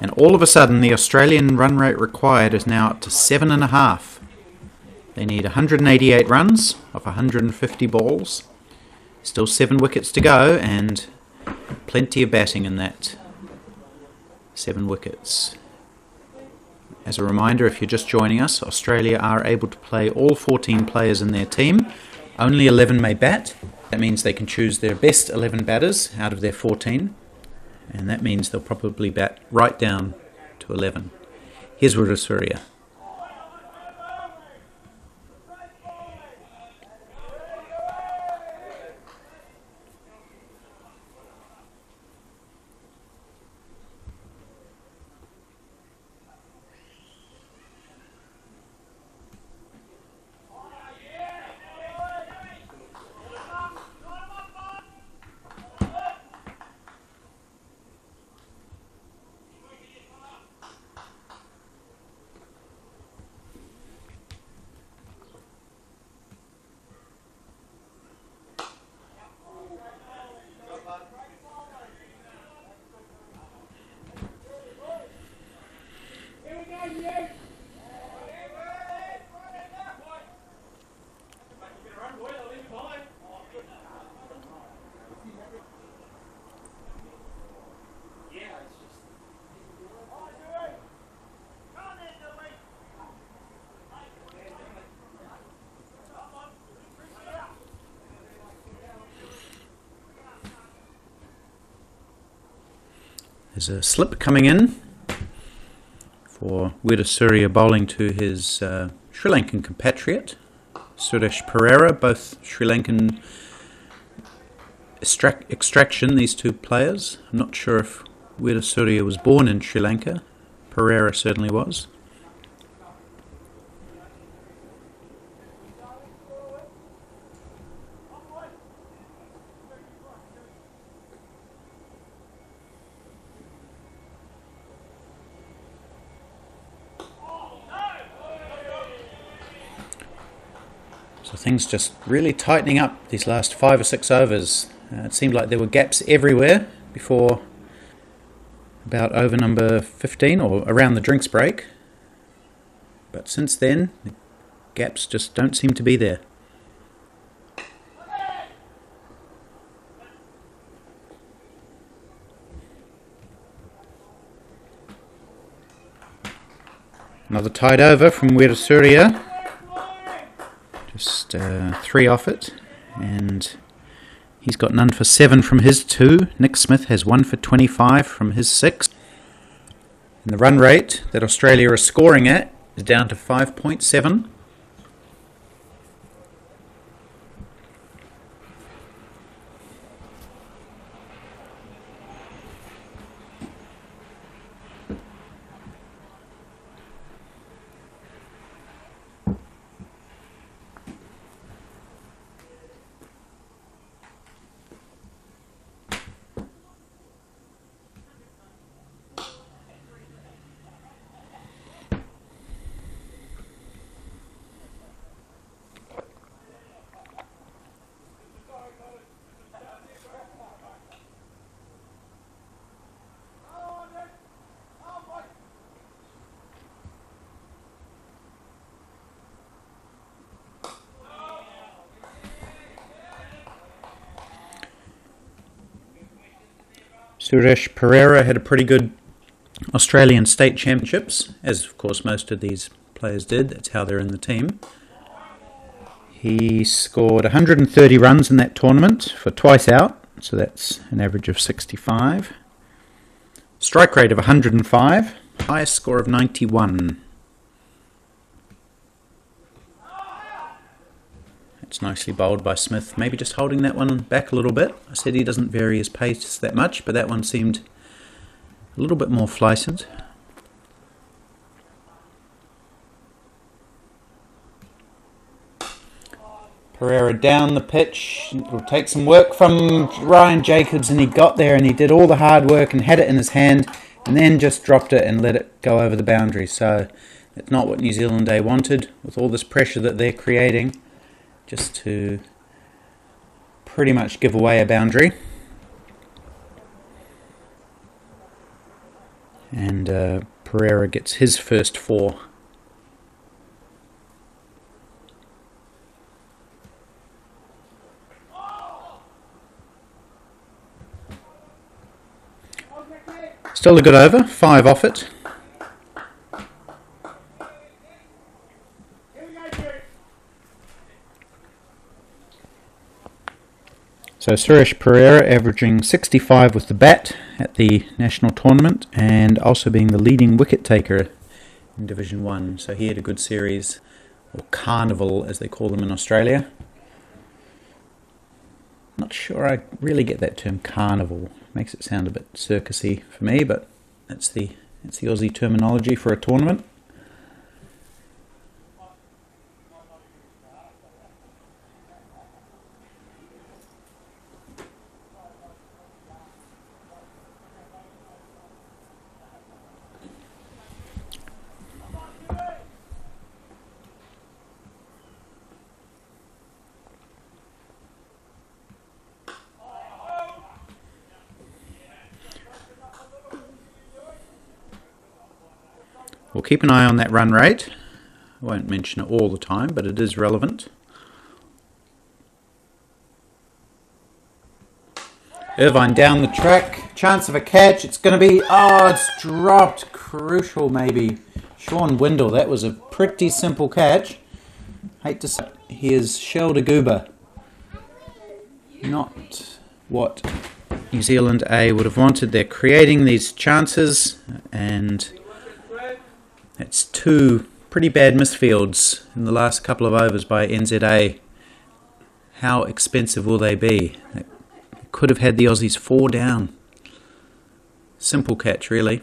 And all of a sudden, the Australian run rate required is now up to 7.5. They need 188 runs off 150 balls. Still 7 wickets to go, and plenty of batting in that 7 wickets. As a reminder, if you're just joining us, Australia are able to play all 14 players in their team. Only 11 may bat. That means they can choose their best 11 batters out of their 14. And that means they'll probably bat right down to 11. Here's Weerasuriya. There's a slip coming in for Weerasuriya bowling to his Sri Lankan compatriot, Suresh Pereira, both Sri Lankan extraction, these two players. I'm not sure if Weerasuriya was born in Sri Lanka. Pereira certainly was. So things just really tightening up these last 5 or 6 overs. It seemed like there were gaps everywhere before about over number 15 or around the drinks break. But since then, the gaps just don't seem to be there. Another tied over from Wirasuria. Just 3 off it. And he's got none for 7 from his 2. Nick Smith has 1 for 25 from his 6. And the run rate that Australia is scoring at is down to 5.7. Suresh Pereira had a pretty good Australian state championships, as of course most of these players did. That's how they're in the team. He scored 130 runs in that tournament for twice out, so that's an average of 65. Strike rate of 105, highest score of 91. It's nicely bowled by Smith, maybe just holding that one back a little bit. I said he doesn't vary his pace that much, but that one seemed a little bit more flicent. Pereira down the pitch. It will take some work from Ryan Jacobs, and he got there and he did all the hard work and had it in his hand and then just dropped it and let it go over the boundary. So that's not what New Zealand A wanted, with all this pressure that they're creating, just to pretty much give away a boundary. And Pereira gets his first 4. Still a good over, 5 off it. So Suresh Pereira averaging 65 with the bat at the national tournament, and also being the leading wicket taker in Division 1. So he had a good series, or carnival as they call them in Australia. Not sure I really get that term carnival. Makes it sound a bit circusy for me, but that's the Aussie terminology for a tournament. We'll keep an eye on that run rate. I won't mention it all the time, but it is relevant. Irvine down the track, chance of a catch. It's going to be, it's dropped. Crucial maybe. Sean Windle, that was a pretty simple catch. Hate to say, here's Shelder Goober. Not what New Zealand A would have wanted. They're creating these chances, and that's 2 pretty bad misfields in the last couple of overs by NZA. How expensive will they be? They could have had the Aussies 4 down. Simple catch, really.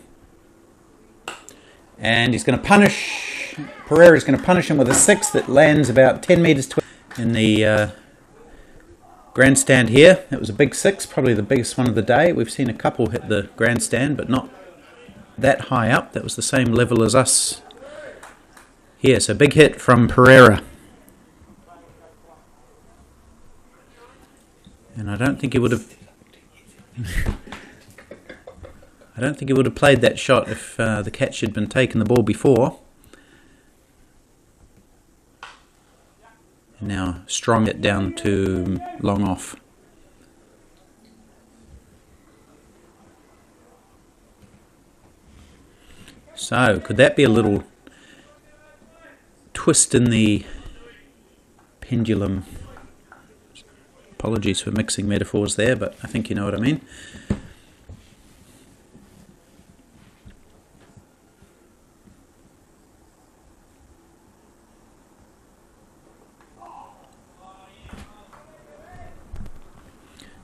And he's going to punish, Pereira's going to punish him with a 6 that lands about 10 metres in the grandstand here. That was a big 6, probably the biggest one of the day. We've seen a couple hit the grandstand, but not that high up. That was the same level as us here. So big hit from Pereira. And I don't think he would have played that shot if the catch had been taken the ball before. And now strong it down to long off. So, could that be a little twist in the pendulum. Apologies for mixing metaphors there, but I think you know what I mean.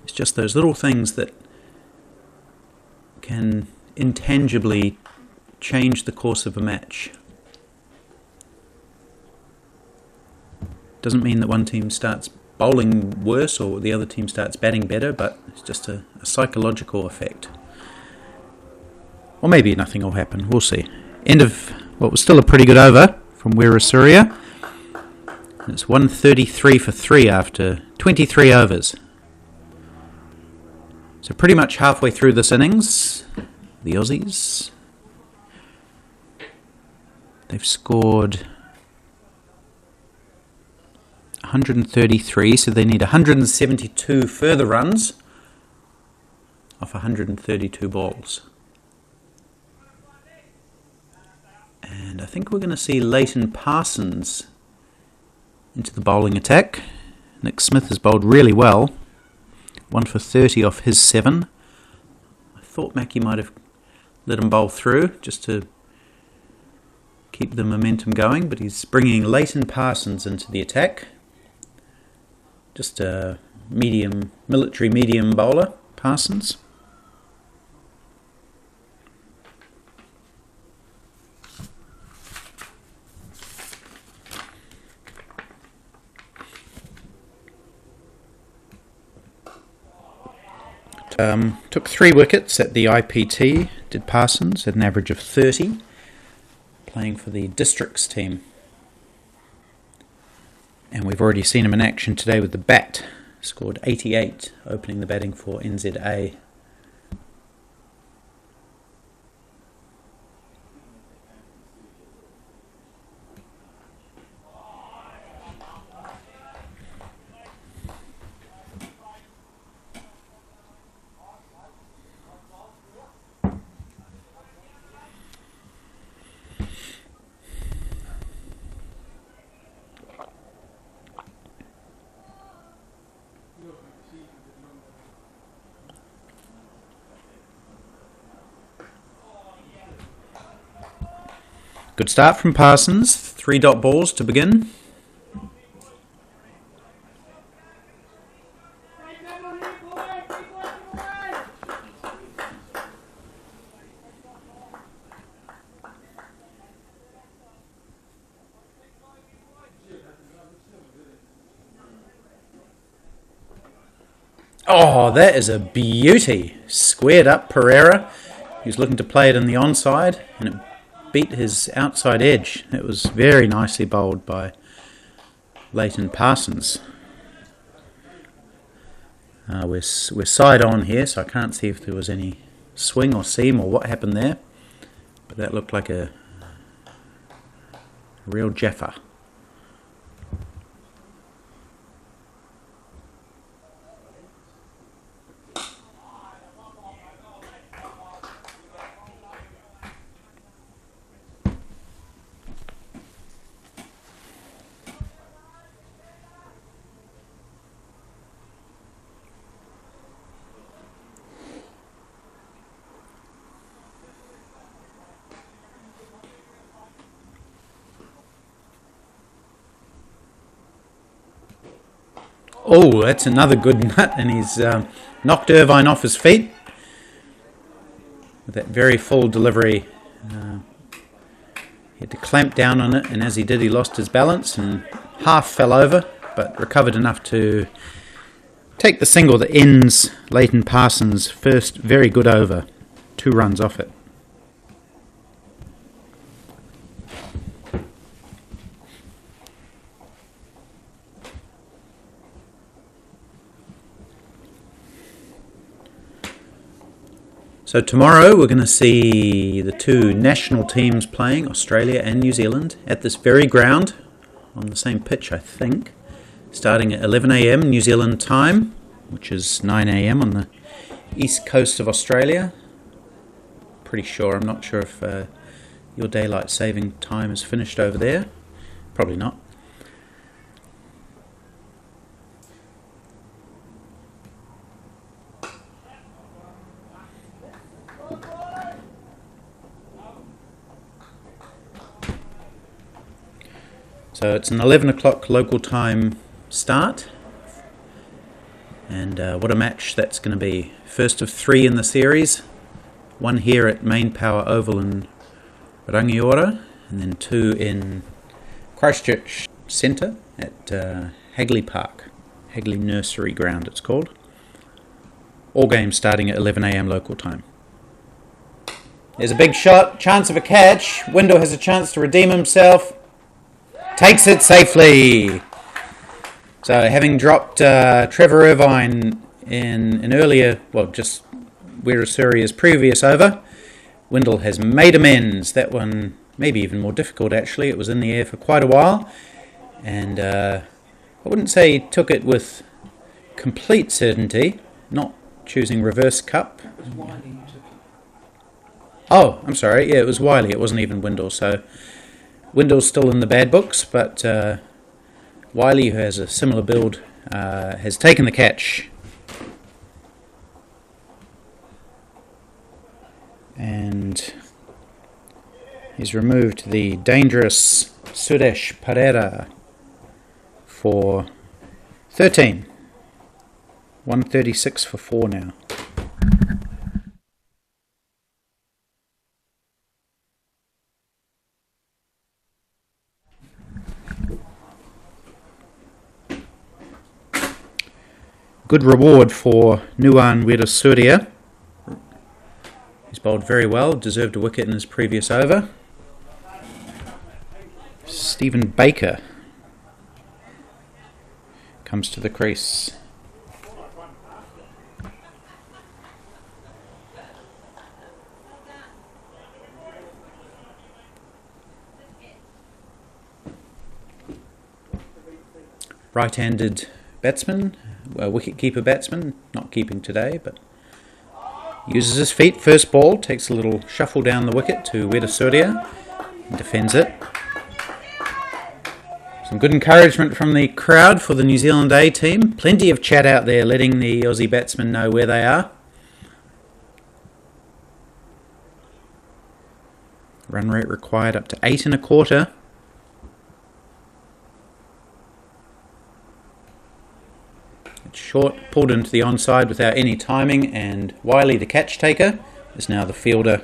It's just those little things that can intangibly change the course of a match. Doesn't mean that one team starts bowling worse or the other team starts batting better, but it's just a psychological effect. Or maybe nothing will happen, we'll see. End of what was still a pretty good over from Weerasuriya. It's 133 for 3 after 23 overs. So pretty much halfway through this innings, the Aussies, they've scored 133, so they need 172 further runs off 132 balls. And I think we're going to see Leighton Parsons into the bowling attack. Nick Smith has bowled really well. 1 for 30 off his 7. I thought Mackie might have let him bowl through just to keep the momentum going, but he's bringing Leighton Parsons into the attack. Just a military medium bowler, Parsons. Took 3 wickets at the IPT, did Parsons, at an average of 30, playing for the Districts team. And we've already seen him in action today with the bat. Scored 88, opening the batting for NZA. Good start from Parsons. 3 dot balls to begin. Oh, that is a beauty. Squared up Pereira. He was looking to play it in the onside, and it beat his outside edge. It was very nicely bowled by Leighton Parsons. We're side on here, so I can't see if there was any swing or seam or what happened there, but that looked like a real jaffer. Oh, that's another good nut, and he's knocked Irvine off his feet with that very full delivery. He had to clamp down on it, and as he did, he lost his balance and half fell over, but recovered enough to take the single that ends Leighton Parsons' first very good over. 2 runs off it. So tomorrow we're going to see the 2 national teams playing, Australia and New Zealand, at this very ground, on the same pitch I think, starting at 11 a.m. New Zealand time, which is 9 a.m. on the east coast of Australia. Pretty sure, I'm not sure if your daylight saving time is finished over there. Probably not. So it's an 11 o'clock local time start. And what a match that's going to be. First of 3 in the series. 1 here at Main Power Oval in Rangiora, and then 2 in Christchurch Centre at Hagley Park. Hagley Nursery Ground it's called. All games starting at 11 a.m. local time. There's a big shot, chance of a catch. Windle has a chance to redeem himself. Takes it safely. So having dropped Trevor Irvine in an earlier, well, just Wirasuria's previous over, Windle has made amends. That one maybe even more difficult actually. It was in the air for quite a while, and I wouldn't say he took it with complete certainty, not choosing reverse cup. It was Wiley who took it. Oh, I'm sorry, yeah, it was Wiley, it wasn't even Windle, so Windle's still in the bad books, but Wiley, who has a similar build, has taken the catch. And he's removed the dangerous Suresh Pereira for 13. 136 for 4 now. Good reward for Nuan Wirasuria. He's bowled very well, deserved a wicket in his previous over. Stephen Baker comes to the crease. Right-handed batsman, wicket-keeper batsman, not keeping today, but uses his feet. First ball, takes a little shuffle down the wicket to Wirasuria and defends it. Some good encouragement from the crowd for the New Zealand A team. Plenty of chat out there, letting the Aussie batsmen know where they are. Run rate required up to 8 1/4. It's short, pulled into the onside without any timing, and Wiley, the catch taker, is now the fielder.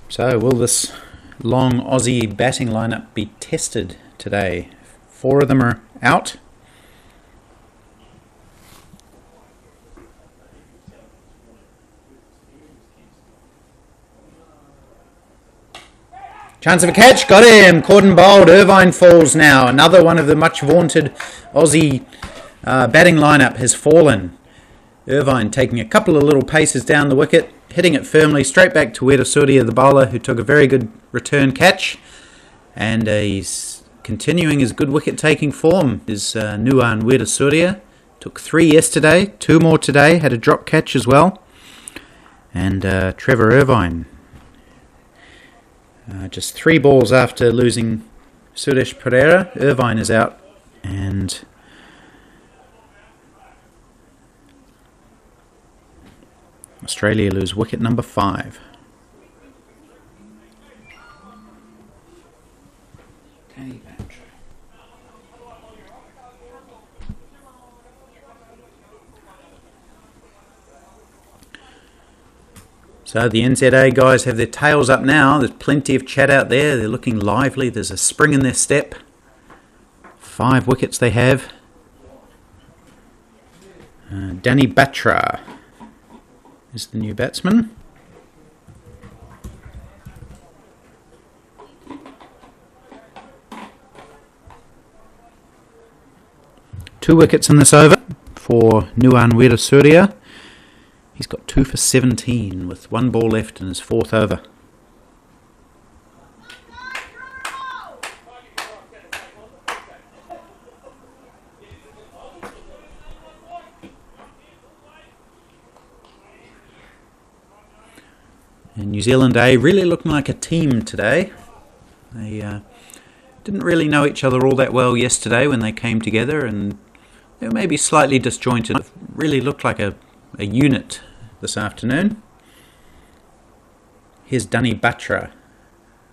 So will this long Aussie batting lineup be tested today? 4 of them are out. Chance of a catch, got him, caught and bowled. Irvine falls now. Another one of the much vaunted Aussie batting lineup has fallen. Irvine taking a couple of little paces down the wicket, hitting it firmly straight back to Wirasuria, the bowler, who took a very good return catch. And he's continuing his good wicket-taking form, is Nuan Wirasuria. Took 3 yesterday, 2 more today, had a drop catch as well. And Trevor Irvine, just 3 balls after losing Suresh Pereira, Irvine is out, and Australia lose wicket number 5. Danny Batra. So the NZA guys have their tails up now. There's plenty of chat out there. They're looking lively. There's a spring in their step. 5 wickets they have. Danny Batra is the new batsman. Two wickets in this over for Nuan Wirasuria. He's got 2 for 17 with 1 ball left in his 4th over. And New Zealand A really looking like a team today. They didn't really know each other all that well yesterday when they came together, and they were maybe slightly disjointed. It really looked like a unit this afternoon. Here's Danny Batra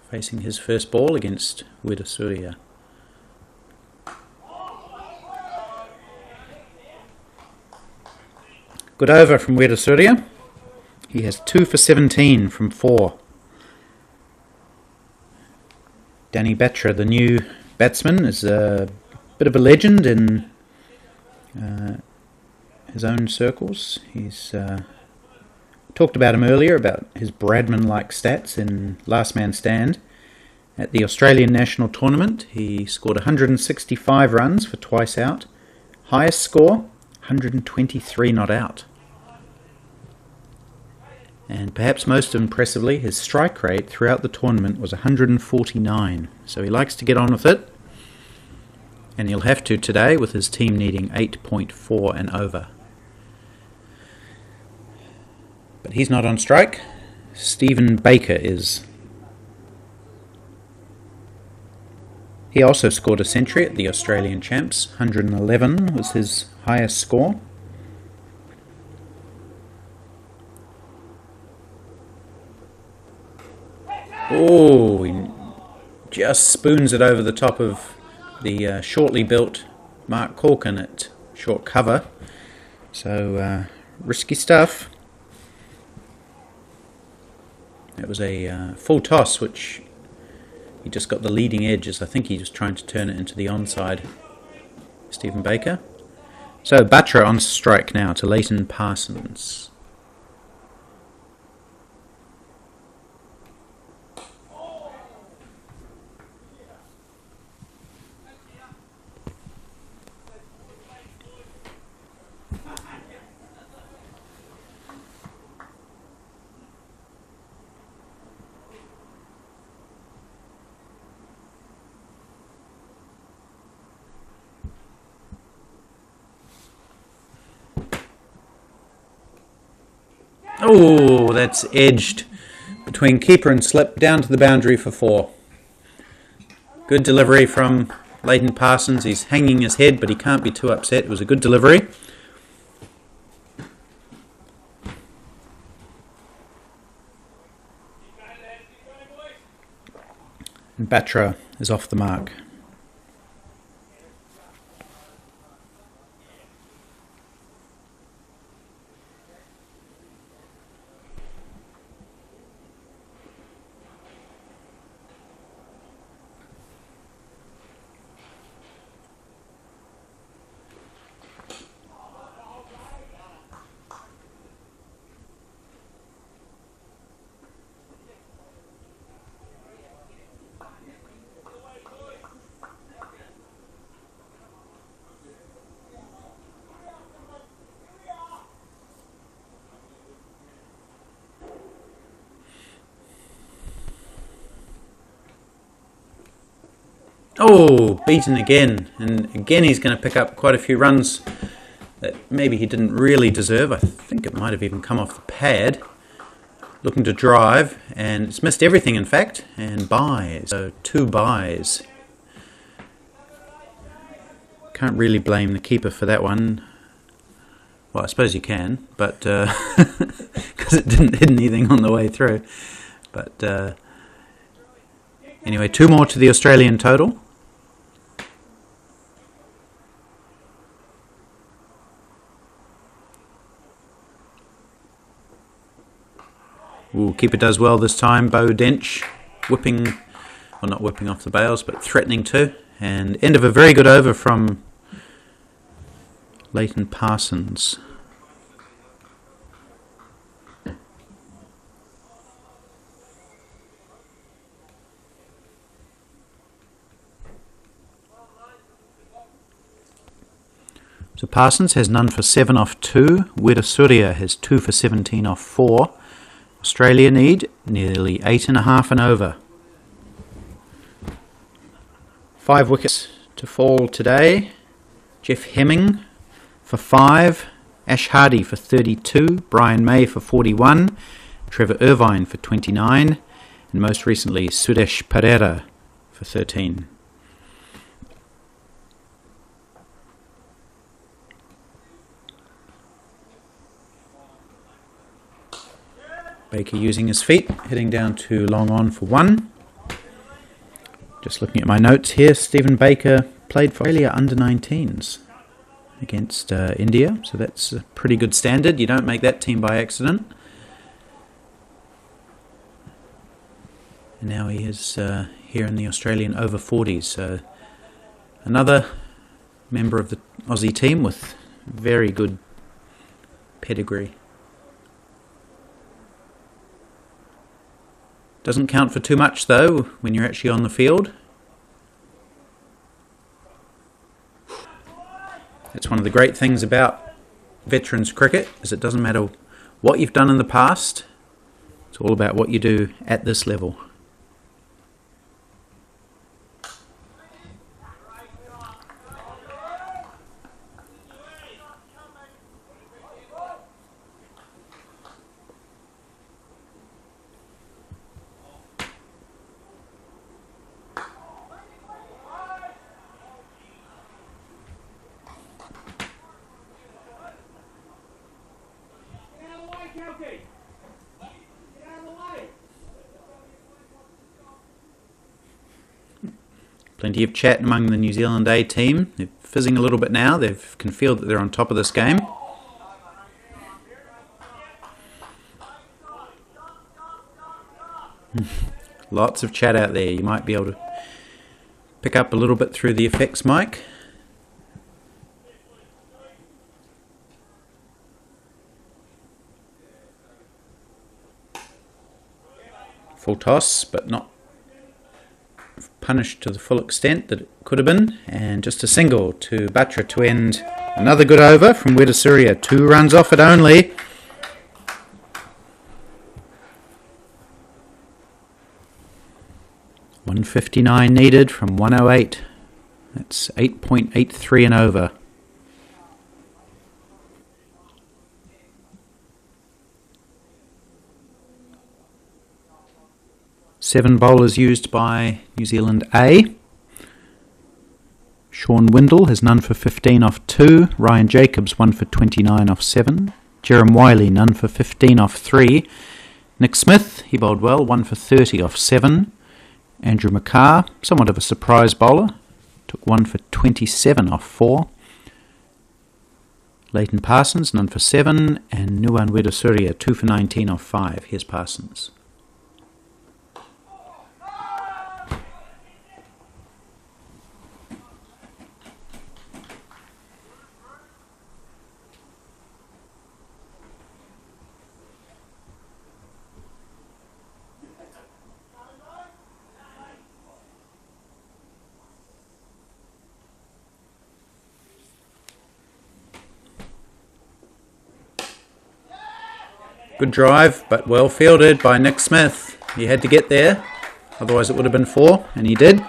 facing his first ball against Weerasurya. Good over from Weerasurya. He has 2 for 17 from 4. Danny Batra, the new batsman, is a bit of a legend in his own circles. He's talked about him earlier, about his Bradman-like stats in last man stand. At the Australian National Tournament, he scored 165 runs for twice out. Highest score, 123 not out. And perhaps most impressively, his strike rate throughout the tournament was 149. So he likes to get on with it. And he'll have to today, with his team needing 8.4 and over. But he's not on strike. Stephen Baker is. He also scored a century at the Australian Champs. 111 was his highest score. Oh, he just spoons it over the top of the shortly built Mark Corkin at short cover. So risky stuff. It was a full toss, which he just got the leading edge, as I think he was trying to turn it into the onside. Stephen Baker. So Batra on strike now to Leighton Parsons. Oh, that's edged between keeper and slip down to the boundary for 4. Good delivery from Leighton Parsons. He's hanging his head, but he can't be too upset. It was a good delivery. And Batra is off the mark. Oh, beaten again, and again he's going to pick up quite a few runs that maybe he didn't really deserve. I think it might have even come off the pad. Looking to drive, and it's missed everything in fact, and buys, so 2 buys. Can't really blame the keeper for that one. Well, I suppose you can, but because it didn't hit anything on the way through. But anyway, 2 more to the Australian total. Ooh, keeper does well this time. Bo Dench whipping, well, not whipping off the bails, but threatening to. And end of a very good over from Leighton Parsons. So Parsons has none for 7 off 2. Weerasurya has 2 for 17 off 4. Australia need nearly 8.5 and over. 5 wickets to fall today. Jeff Hemming for 5. Ash Hardy for 32. Brian May for 41. Trevor Irvine for 29, and most recently Sudesh Pereira for 13. Baker using his feet, heading down to long on for 1. Just looking at my notes here, Stephen Baker played for Australia under-19s against India, so that's a pretty good standard. You don't make that team by accident. And now he is here in the Australian Over-40s, so another member of the Aussie team with very good pedigree. Doesn't count for too much though when you're actually on the field. That's one of the great things about veterans cricket, is it doesn't matter what you've done in the past, it's all about what you do at this level. Plenty of chat among the New Zealand A team. They're fizzing a little bit now. They can feel that they're on top of this game. Lots of chat out there. You might be able to pick up a little bit through the effects mic. Full toss, but not punished to the full extent that it could have been, and just a single to Batra to end another good over from Wedasuria. 2 runs off it only. .159 needed from 108. That's 8.83 and over. Seven bowlers used by New Zealand A. Sean Windle has none for 15 off 2. Ryan Jacobs 1 for 29 off 7. Jerem Wiley none for 15 off 3. Nick Smith, he bowled well, 1 for 30 off 7. Andrew McCarr, somewhat of a surprise bowler, took 1 for 27 off 4. Leighton Parsons none for 7. And Nuwan Wedasuria 2 for 19 off 5. Here's Parsons. Good drive, but well fielded by Nick Smith. He had to get there, otherwise it would have been 4, and he did.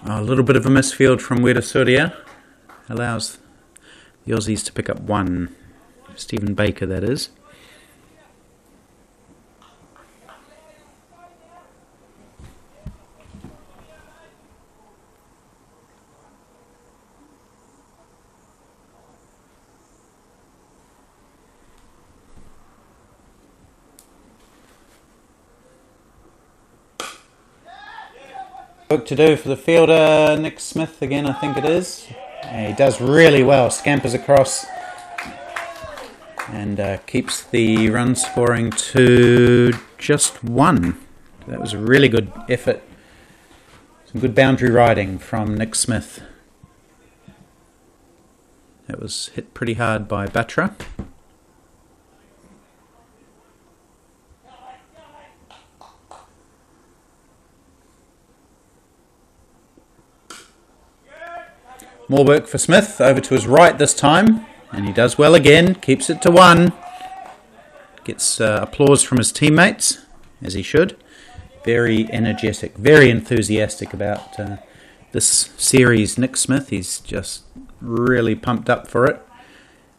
A little bit of a misfield from Wedasuria allows the Aussies to pick up 1. Stephen Baker, that is. Work to do for the fielder, Nick Smith again, I think it is. He does really well, scampers across and keeps the run scoring to just 1. That was a really good effort. Some good boundary riding from Nick Smith. That was hit pretty hard by Batra. More work for Smith, over to his right this time, and he does well again, keeps it to 1. Gets applause from his teammates, as he should. Very energetic, very enthusiastic about this series, Nick Smith. He's just really pumped up for it.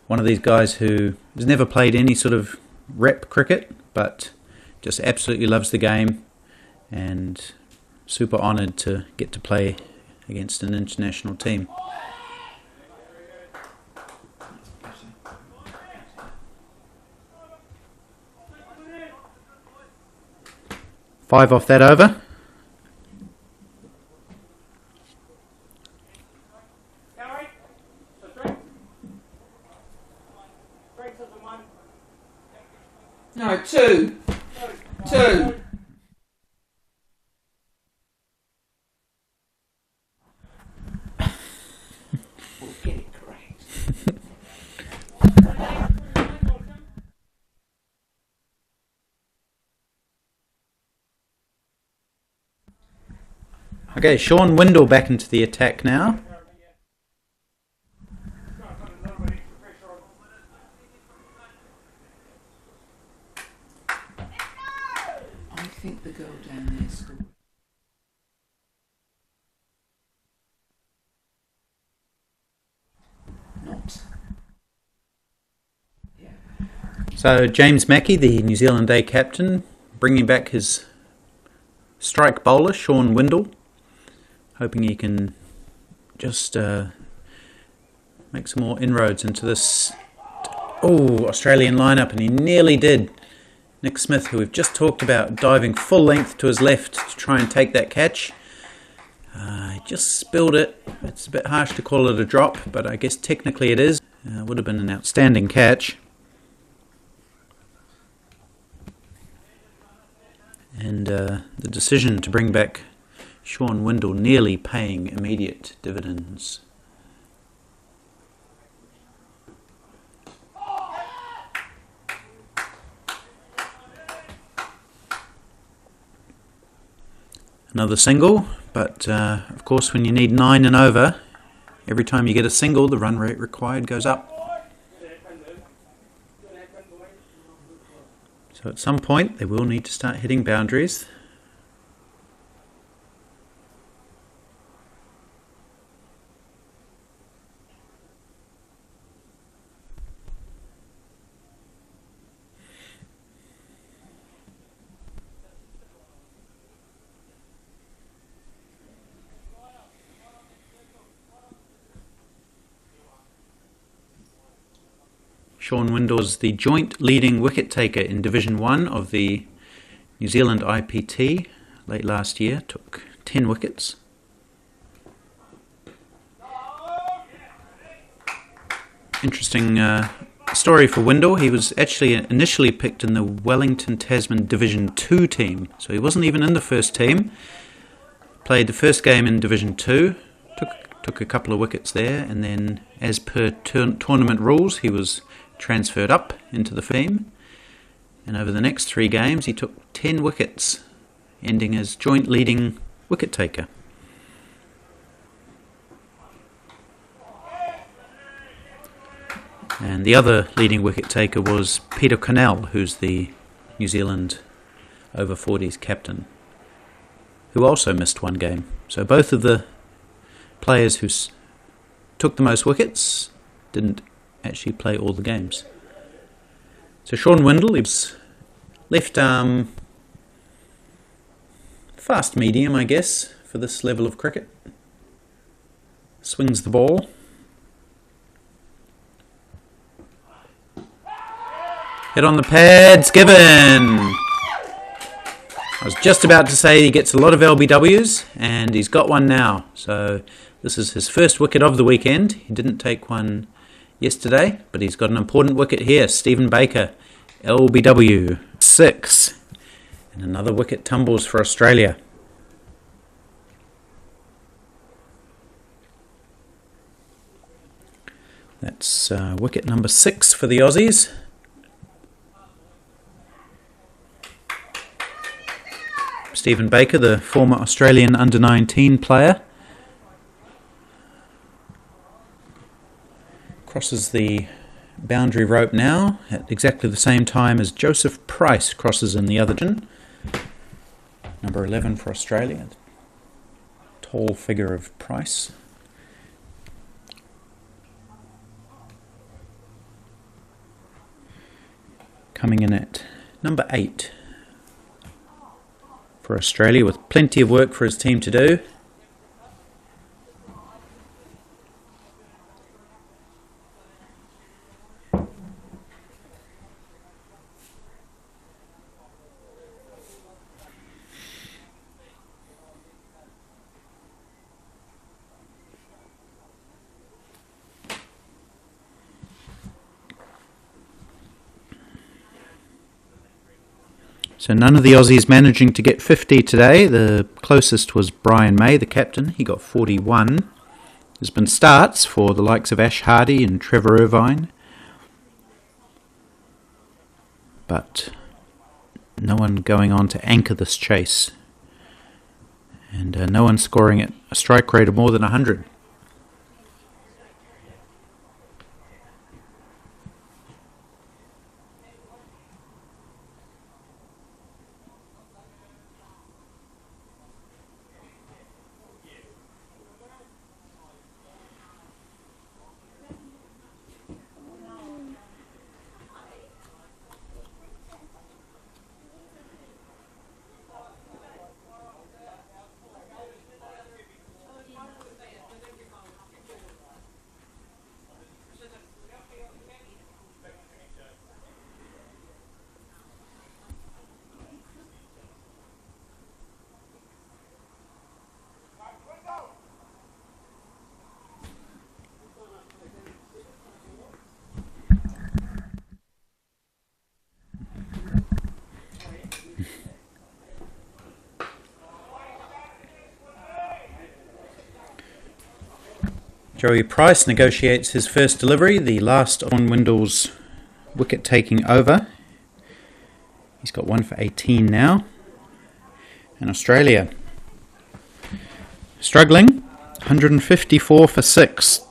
One of these guys who has never played any sort of rep cricket, but just absolutely loves the game, and super honoured to get to play against an international team. Five off that over. No, 2. 2. We'll get it correct. Okay, Sean Windle back into the attack now. I think the girl down there scored. Not. Yeah. So James Mackey, the New Zealand A captain, bringing back his strike bowler, Sean Windle, hoping he can just make some more inroads into this Australian lineup, and he nearly did. Nick Smith, who we've just talked about, diving full length to his left to try and take that catch. He just spilled it. It's a bit harsh to call it a drop, but I guess technically it is. Would have been an outstanding catch. And the decision to bring back Sean Windle nearly paying immediate dividends. Another single, but of course when you need 9 and over, every time you get a single, the run rate required goes up. So at some point, they will need to start hitting boundaries. Sean Windle is the joint leading wicket taker in Division 1 of the New Zealand IPT late last year. Took 10 wickets. Interesting story for Windle. He was actually initially picked in the Wellington Tasman Division 2 team. So he wasn't even in the first team. Played the first game in Division 2. Took a couple of wickets there, and then as per tournament rules, he was transferred up into the team, and over the next 3 games he took 10 wickets, ending as joint leading wicket taker. And the other leading wicket taker was Peter Connell, who's the New Zealand Over-40s captain, who also missed 1 game. So both of the players who took the most wickets didn't actually play all the games. So Sean Windle, he was left arm fast medium, I guess, for this level of cricket. Swings the ball. Hit on the pads, given! I was just about to say he gets a lot of LBWs, and he's got one now. So this is his first wicket of the weekend. He didn't take one yesterday, but he's got an important wicket here. Stephen Baker, LBW 6, and another wicket tumbles for Australia. That's wicket number 6 for the Aussies. Stephen Baker, the former Australian under-19 player. crosses the boundary rope now at exactly the same time as Joseph Price crosses in the other gin. Number 11 for Australia. Tall figure of Price. Coming in at number 8 for Australia, with plenty of work for his team to do. So none of the Aussies managing to get 50 today. The closest was Brian May, the captain. He got 41. There's been starts for the likes of Ash Hardy and Trevor Irvine, but no one going on to anchor this chase. And no one scoring at a strike rate of more than 100. Joey Price negotiates his first delivery, the last on Windle's wicket-taking over. He's got 1 for 18 now. And Australia struggling, 154 for 6,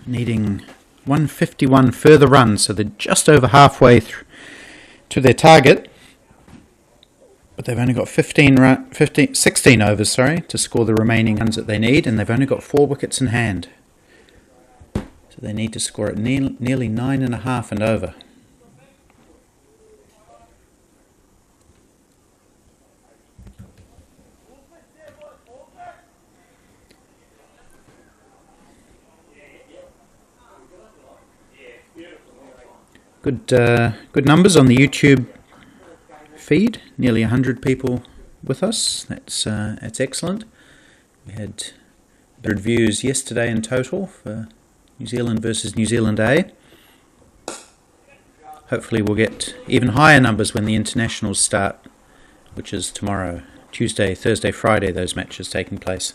needing 151 further runs, so they're just over halfway to their target. But they've only got 16 overs, to score the remaining runs that they need, and they've only got 4 wickets in hand. So they need to score at nearly 9.5 and over. Good numbers on the YouTube feed. Nearly 100 people with us. That's excellent. We had 100 views yesterday in total for New Zealand versus New Zealand A. Hopefully we'll get even higher numbers when the internationals start, which is tomorrow, Tuesday, Thursday, Friday, those matches taking place.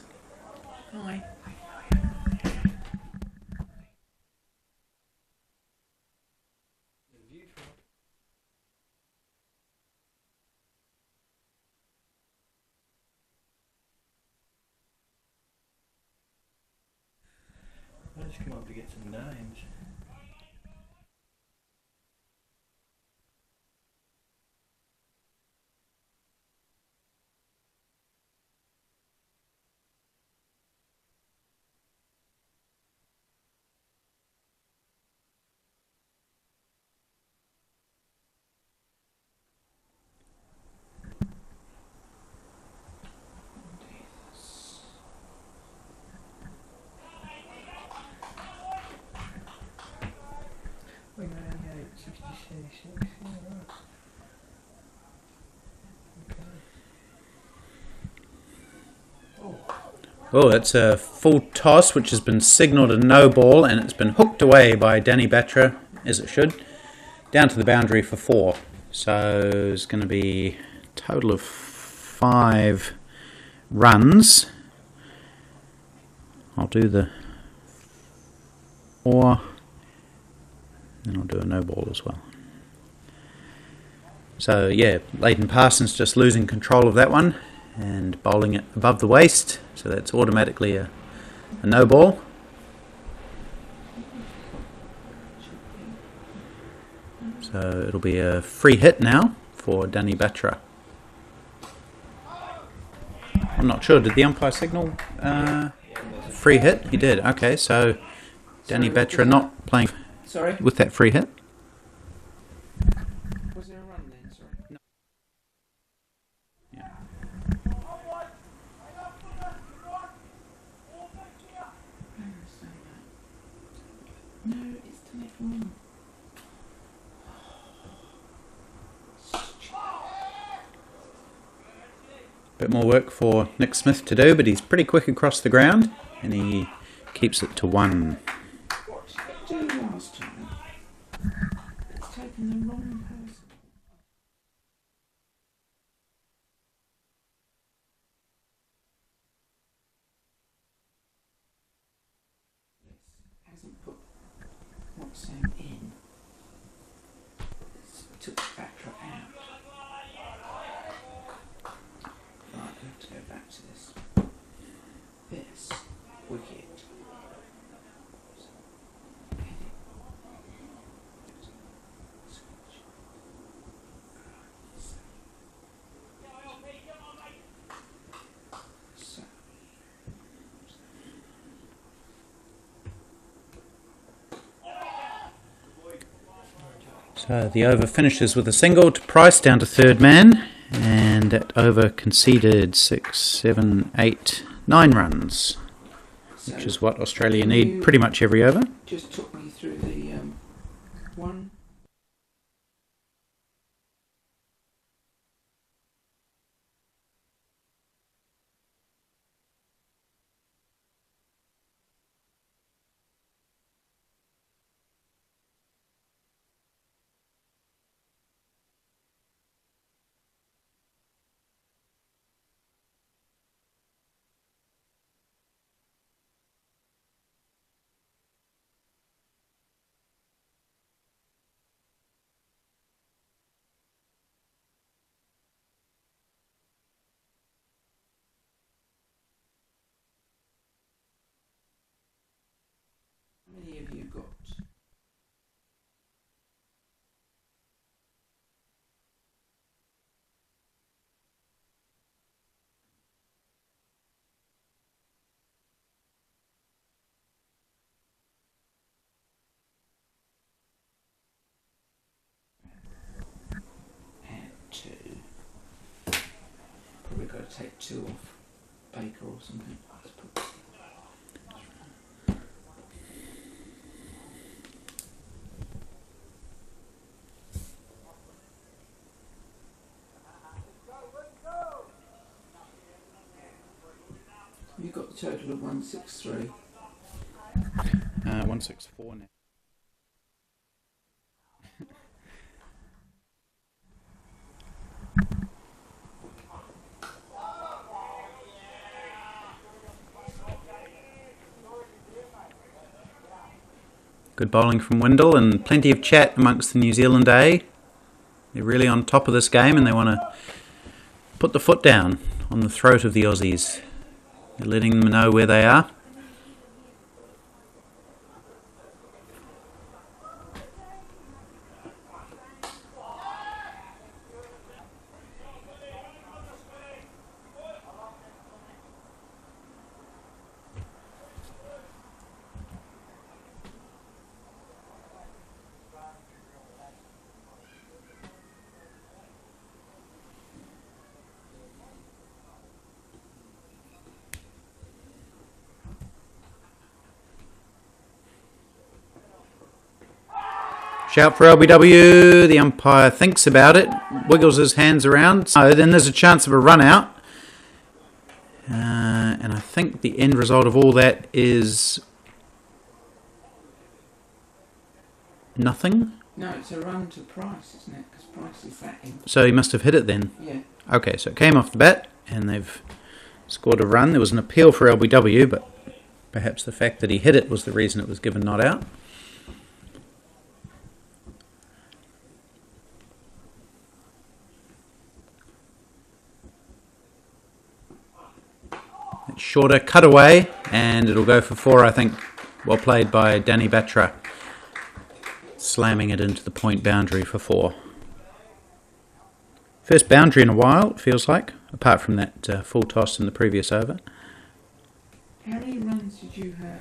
Hi. Let's come up to get some names. Oh, that's a full toss, which has been signalled a no ball, and it's been hooked away by Danny Batra, as it should, down to the boundary for 4. So it's going to be a total of 5 runs. I'll do the 4, and I'll do a no ball as well. So yeah, Leighton Parsons just losing control of that one and bowling it above the waist, so that's automatically a no ball. So it'll be a free hit now for Danny Batra. I'm not sure, did the umpire signal free hit? He did, okay, so Danny Batra not playing with that free hit. Was there a run then? Sorry. No. Yeah. No, it's done it wrong. Bit more work for Nick Smith to do, but he's pretty quick across the ground, and he keeps it to 1. What did it do last time? It's taken the wrong person. Yes, hasn't put what's saying in. It's took Batra out. Right, we have to go back to this. This wicket. So the over finishes with a single to Price down to third man, and that over conceded 6, 7, 8, 9 runs, which is what Australia need pretty much every over. Just took me through the one. How many have you got? And 2. Probably got to take 2 off Baker or something. Let's put you've got the total of 163. 164 now. Good bowling from Windle and plenty of chat amongst the New Zealand A. They're really on top of this game and they want to put the foot down on the throat of the Aussies. They're letting them know where they are. Shout for LBW, the umpire thinks about it, wiggles his hands around, so then there's a chance of a run out. And I think the end result of all that is nothing. No, it's a run to Price, isn't it? Because Price is batting. So he must have hit it then. Yeah. Okay, so it came off the bat and they've scored a run. There was an appeal for LBW, but perhaps the fact that he hit it was the reason it was given not out. Shorter cutaway, and it'll go for 4, I think. Well played by Danny Batra. slamming it into the point boundary for 4. First boundary in a while, it feels like, apart from that full toss in the previous over. How many runs did you have?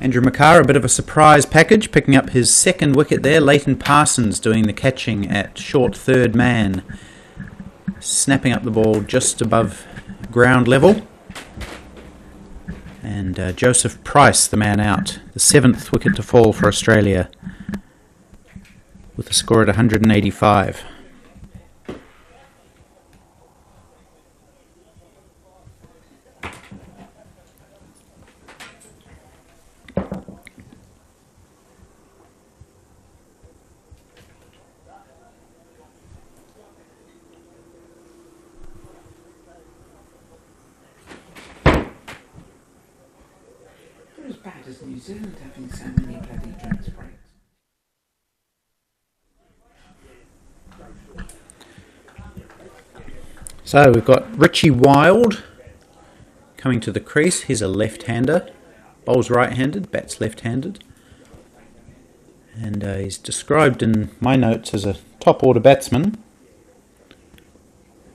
Andrew McCarr, a bit of a surprise package, picking up his second wicket there. Leighton Parsons doing the catching at short third man, snapping up the ball just above ground level. And Joseph Price, the man out, the 7th wicket to fall for Australia, with a score at 185. Not as bad as New Zealand having so many bloody drinks breaks. So we've got Richie Wild coming to the crease. He's a left-hander. Bowls right-handed, bats left-handed. And he's described in my notes as a top-order batsman.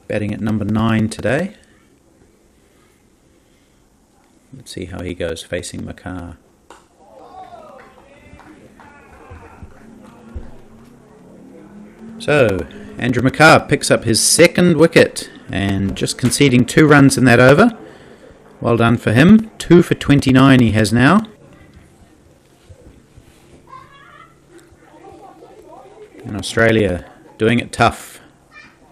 Batting at number 9 today. Let's see how he goes facing McCarr. So, Andrew McCarr picks up his second wicket and just conceding 2 runs in that over. Well done for him. 2 for 29 he has now. And Australia doing it tough.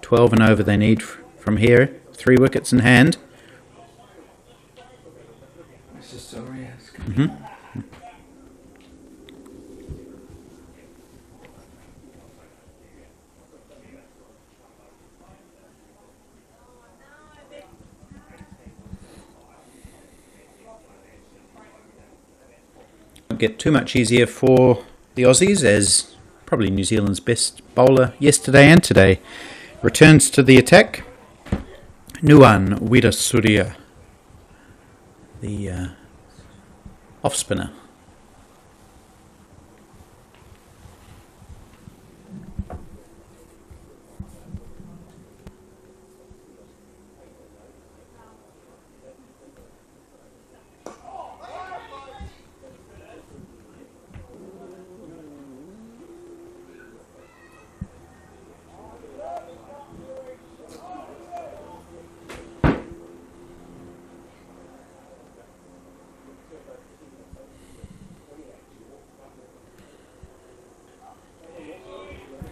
12 and over they need from here. 3 wickets in hand. Mm-hmm. Won't get too much easier for the Aussies, as probably New Zealand's best bowler yesterday and today returns to the attack. Nuwan Wirasuria, the off spinner.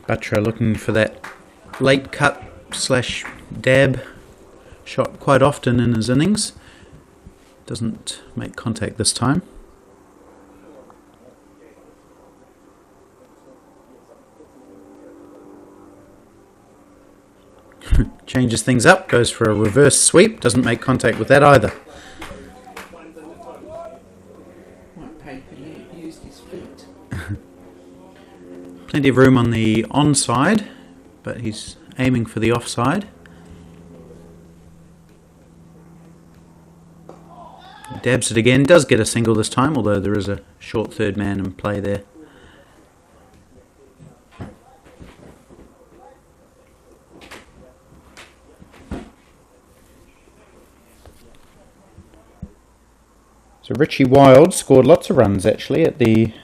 Butcher looking for that late cut / dab shot quite often in his innings. Doesn't make contact this time. Changes things up, goes for a reverse sweep, doesn't make contact with that either. Plenty of room on the onside, but he's aiming for the offside. Dabs it again, does get a single this time, although there is a short third man in play there. So Richie Wild scored lots of runs actually at the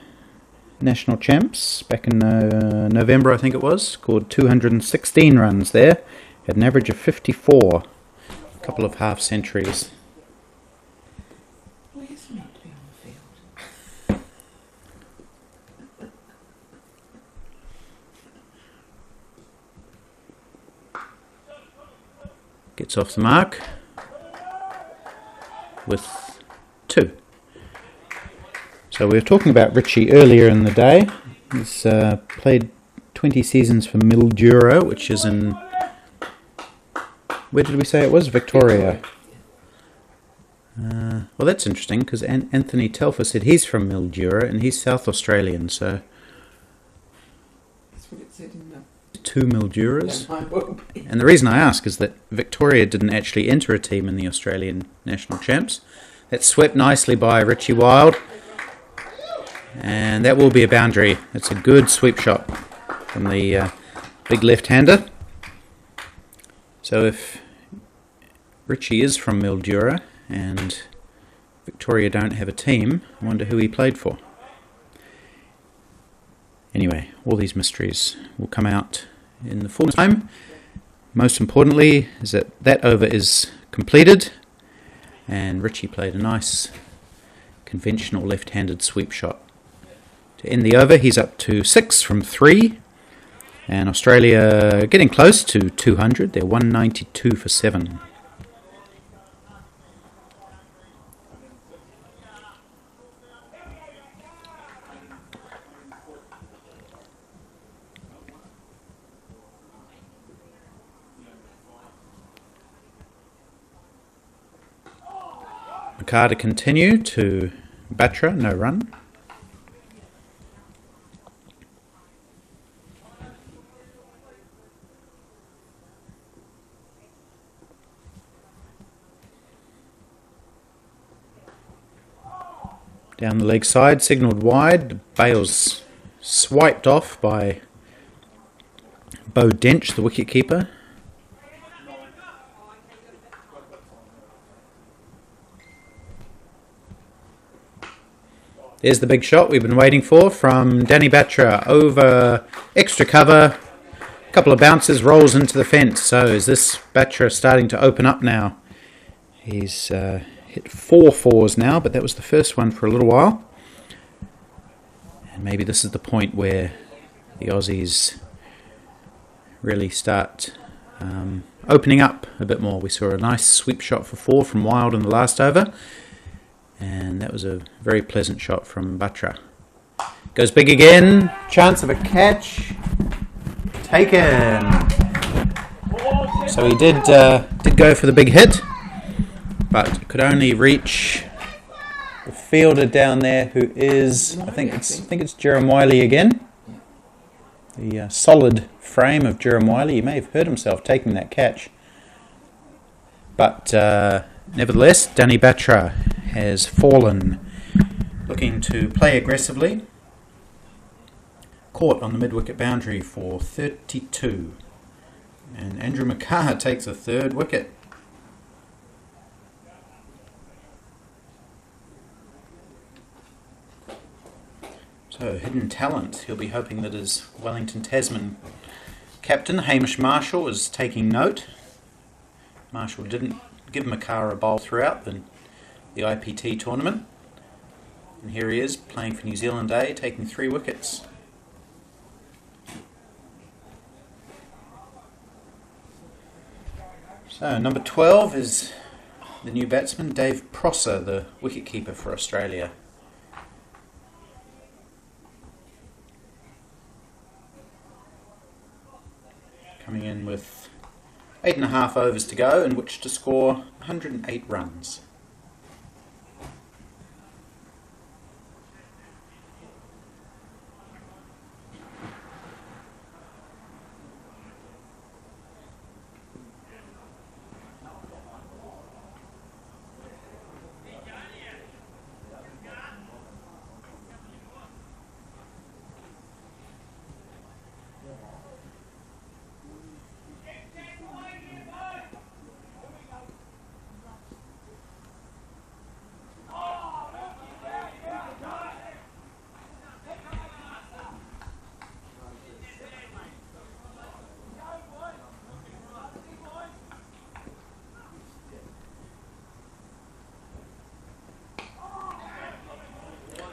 National Champs back in November, I think it was. Scored 216 runs there, had an average of 54, a couple of half centuries. Where's meant to be on the field? Gets off the mark with 2. So we were talking about Richie earlier in the day. He's played 20 seasons for Mildura, which is in... Where did we say it was? Victoria. Well, that's interesting, because Anthony Telfer said he's from Mildura, and he's South Australian, so... That's what it said in the... 2 Milduras. And the reason I ask is that Victoria didn't actually enter a team in the Australian National Champs. That's swept nicely by Richie Wild. And that will be a boundary. It's a good sweep shot from the big left-hander. So if Richie is from Mildura and Victoria don't have a team. I wonder who he played for. Anyway, all these mysteries will come out in the fullness of time. Most importantly is that over is completed, and Richie played a nice conventional left-handed sweep shot. To end the over, he's up to 6 from 3, and Australia getting close to 200. They're 192 for 7. Makar to continue to Batra, no run. Down the leg side, signalled wide. Bale's swiped off by Bo Dench, the wicketkeeper. There's the big shot we've been waiting for from Danny Batra over extra cover. A couple of bounces, rolls into the fence. So is this Batra starting to open up now? He's hit 4 fours now, but that was the first one for a little while. And maybe this is the point where the Aussies really start opening up a bit more. We saw a nice sweep shot for 4 from Wild in the last over. And that was a very pleasant shot from Batra. Goes big again. Chance of a catch. Taken. So he did go for the big hit, but could only reach the fielder down there, who is I think it's Jerem Wiley again. The solid frame of Jerem Wiley. He may have hurt himself taking that catch, but nevertheless, Danny Batra has fallen, looking to play aggressively. Caught on the mid-wicket boundary for 32. And Andrew Makar takes a 3rd wicket. So, hidden talent. He'll be hoping that his Wellington Tasman captain, Hamish Marshall, is taking note. Marshall didn't give Makar a bowl throughout the IPT tournament, and here he is playing for New Zealand A, taking 3 wickets. So number 12 is the new batsman, Dave Prosser, the wicketkeeper for Australia. Coming in with 8.5 overs to go, in which to score 108 runs.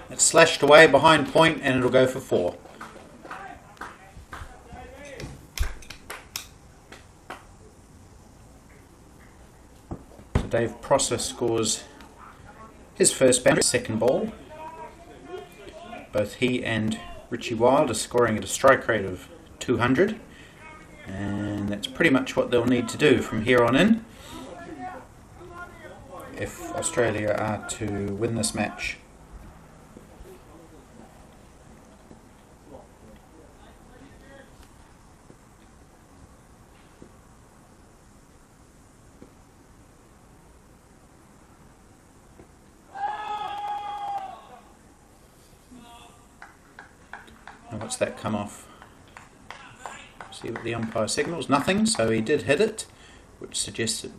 It's slashed away behind point, and it'll go for 4. So Dave Prosser scores his first boundary, second ball. Both he and Richie Wild are scoring at a strike rate of 200, and that's pretty much what they'll need to do from here on in if Australia are to win this match. What's that come off? See what the umpire signals? Nothing, so he did hit it, which suggests it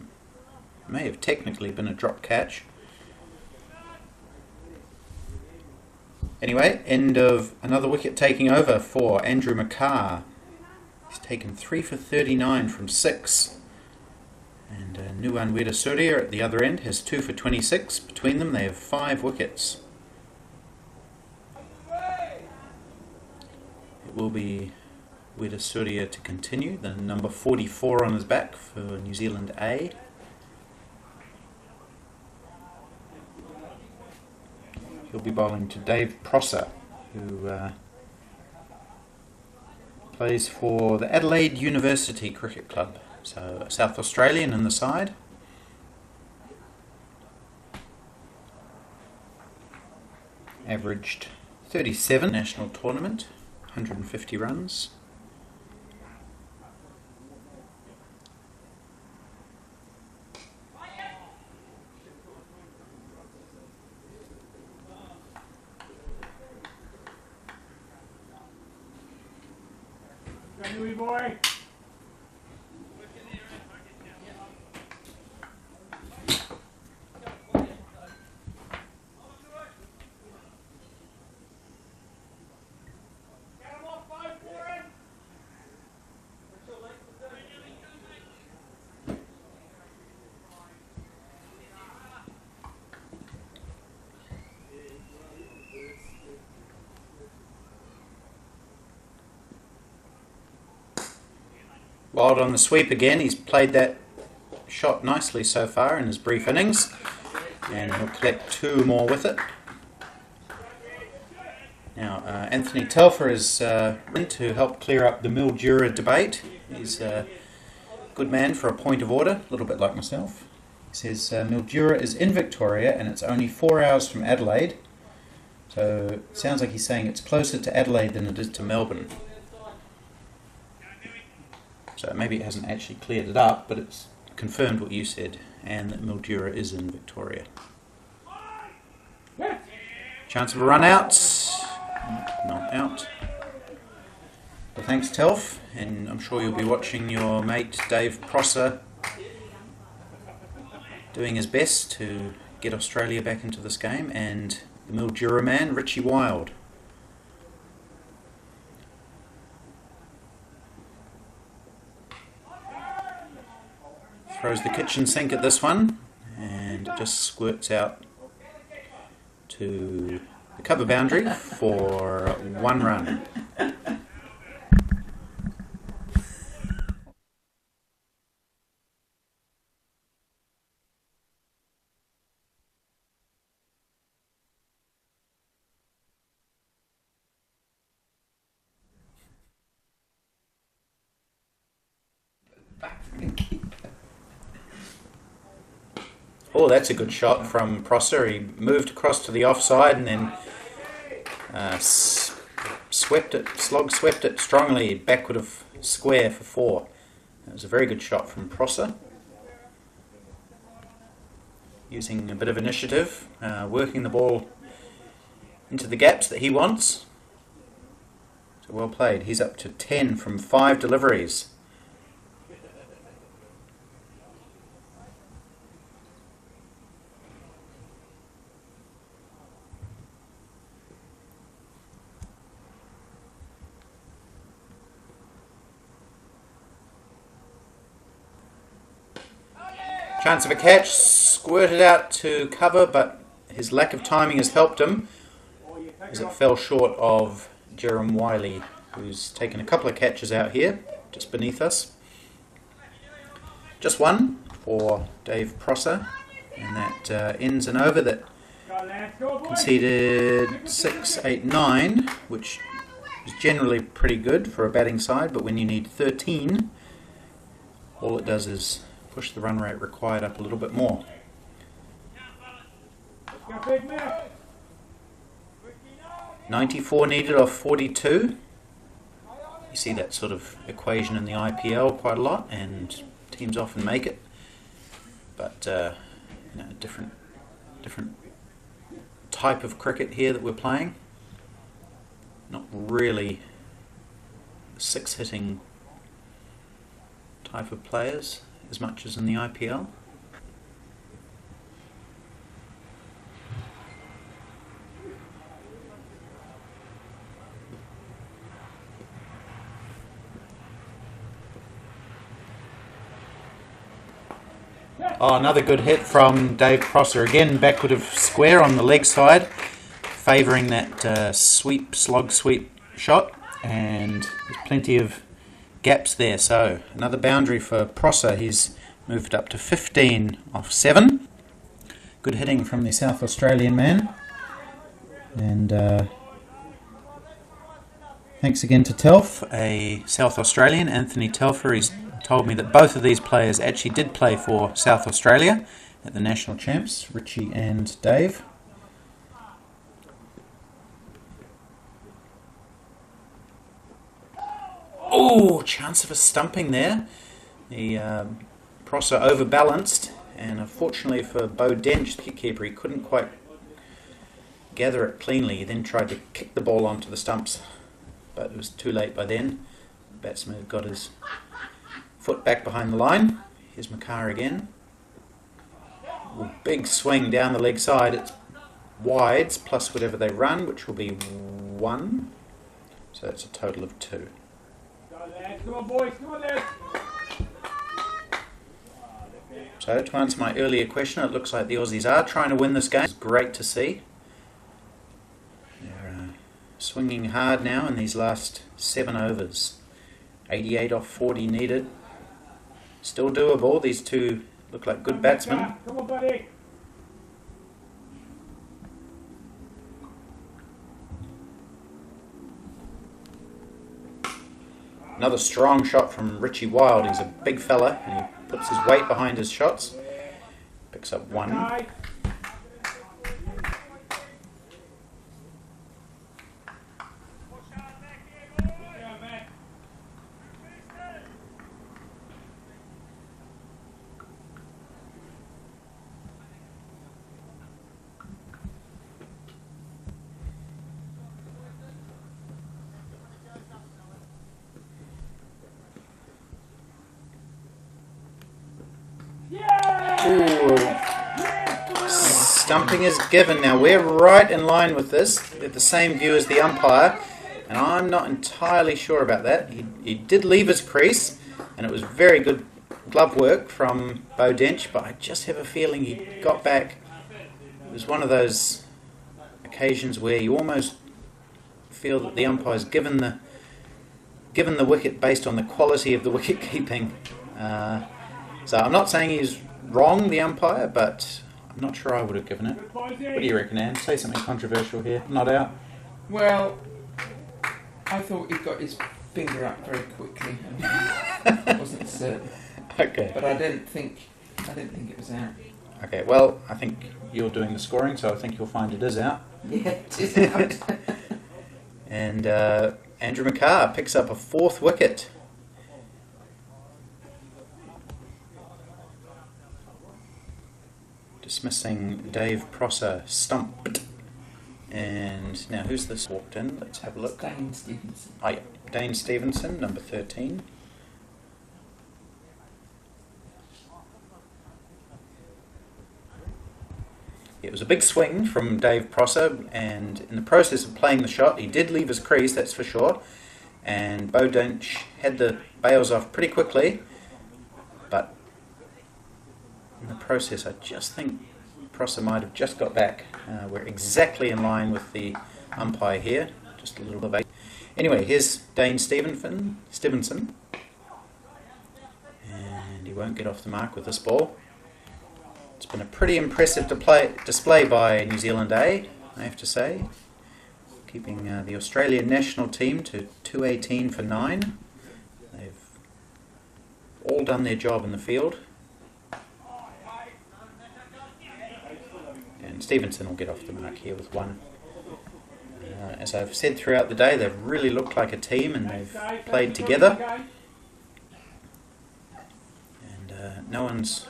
may have technically been a drop catch. Anyway, end of another wicket taking over for Andrew McCarr. He's taken 3 for 39 from 6. And Nuwan Wedasuria at the other end has 2 for 26. Between them they have 5 wickets. It will be Wedasuria to continue, the number 44 on his back for New Zealand A. He'll be bowling to Dave Prosser, who plays for the Adelaide University Cricket Club, so a South Australian in the side. Averaged 37 national tournament, 150 runs. Boy. Wild on the sweep again. He's played that shot nicely so far in his brief innings, and he'll collect 2 more with it. Now Anthony Telfer is in to help clear up the Mildura debate. He's a good man for a point of order, a little bit like myself. He says Mildura is in Victoria and it's only 4 hours from Adelaide, so it sounds like he's saying it's closer to Adelaide than it is to Melbourne. So maybe it hasn't actually cleared it up, but it's confirmed what you said, and that Mildura is in Victoria. Chance of a run out. Not out. Well, thanks, Telf, and I'm sure you'll be watching your mate Dave Prosser doing his best to get Australia back into this game, and the Mildura man, Richie Wild. Throws the kitchen sink at this one, and it just squirts out to the cover boundary for 1 run. Oh, that's a good shot from Prosser. He moved across to the offside and then swept it strongly backward of square for 4. That was a very good shot from Prosser. Using a bit of initiative, working the ball into the gaps that he wants. So well played. He's up to 10 from 5 deliveries. Chance of a catch, squirted out to cover, but his lack of timing has helped him as it fell short of Jerem Wiley, who's taken a couple of catches out here, just beneath us. Just 1 for Dave Prosser, and that ends an over that conceded 6, 8, 9, which is generally pretty good for a batting side, but when you need 13, all it does is push the run rate required up a little bit more. 94 needed off 42. You see that sort of equation in the IPL quite a lot, and teams often make it. But different type of cricket here that we're playing. Not really 6-hitting type of players as much as in the IPL. Oh, another good hit from Dave Prosser. Again, backward of square on the leg side, favouring that slog sweep shot, and there's plenty of gaps there. So another boundary for Prosser. He's moved up to 15 off 7. Good hitting from the South Australian man. And thanks again to Telf, a South Australian, Anthony Telfer. He's told me that both of these players actually did play for South Australia at the national champs, Richie and Dave. Oh, chance of a stumping there. The Prosser overbalanced, and unfortunately for Bo Dench, the kickkeeper, he couldn't quite gather it cleanly. He then tried to kick the ball onto the stumps, but it was too late by then. The batsman had got his foot back behind the line. Here's Makar again. Ooh, big swing down the leg side. It's wides plus whatever they run, which will be 1. So that's a total of 2. Come on, boys. Come on, lads. So to answer my earlier question, it looks like the Aussies are trying to win this game. It's great to see. They're swinging hard now in these last 7 overs. 88 off 40 needed. Still doable. These two look like good batsmen. Come on, buddy. Another strong shot from Richie Wild. He's a big fella and he puts his weight behind his shots. Picks up 1. Ooh. Stumping is given. Now we're right in line with this, at the same view as the umpire, and I'm not entirely sure about that. He did leave his crease, and it was very good glove work from Bo Dench, but I just have a feeling he got back. It was one of those occasions where you almost feel that the umpire's given the wicket based on the quality of the wicket keeping. So I'm not saying he's wrong, the umpire, but I'm not sure I would have given it. What do you reckon, Anne? Say something controversial here. Not out. Well, I thought he got his finger up very quickly. I wasn't certain. Okay. But I didn't think it was out. Okay, well, I think you're doing the scoring, so I think you'll find it is out. Yeah, it is out. And Andrew Makar picks up a 4th wicket. Dismissing Dave Prosser, stumped. And now who's this walked in? Let's have a look. Dane Stevenson. Oh yeah, Dane Stevenson, number 13. It was a big swing from Dave Prosser, and in the process of playing the shot, he did leave his crease, that's for sure. And Bo Dench had the bails off pretty quickly, but in the process, I just think Prosser might have just got back. We're exactly in line with the umpire here, just a little bit. Anyway, here's Dane Stevenson, and he won't get off the mark with this ball. It's been a pretty impressive display by New Zealand A, I have to say, keeping the Australian national team to 218 for 9. They've all done their job in the field. And Stevenson will get off the mark here with 1. As I've said throughout the day, they've really looked like a team and they've played together. And no one's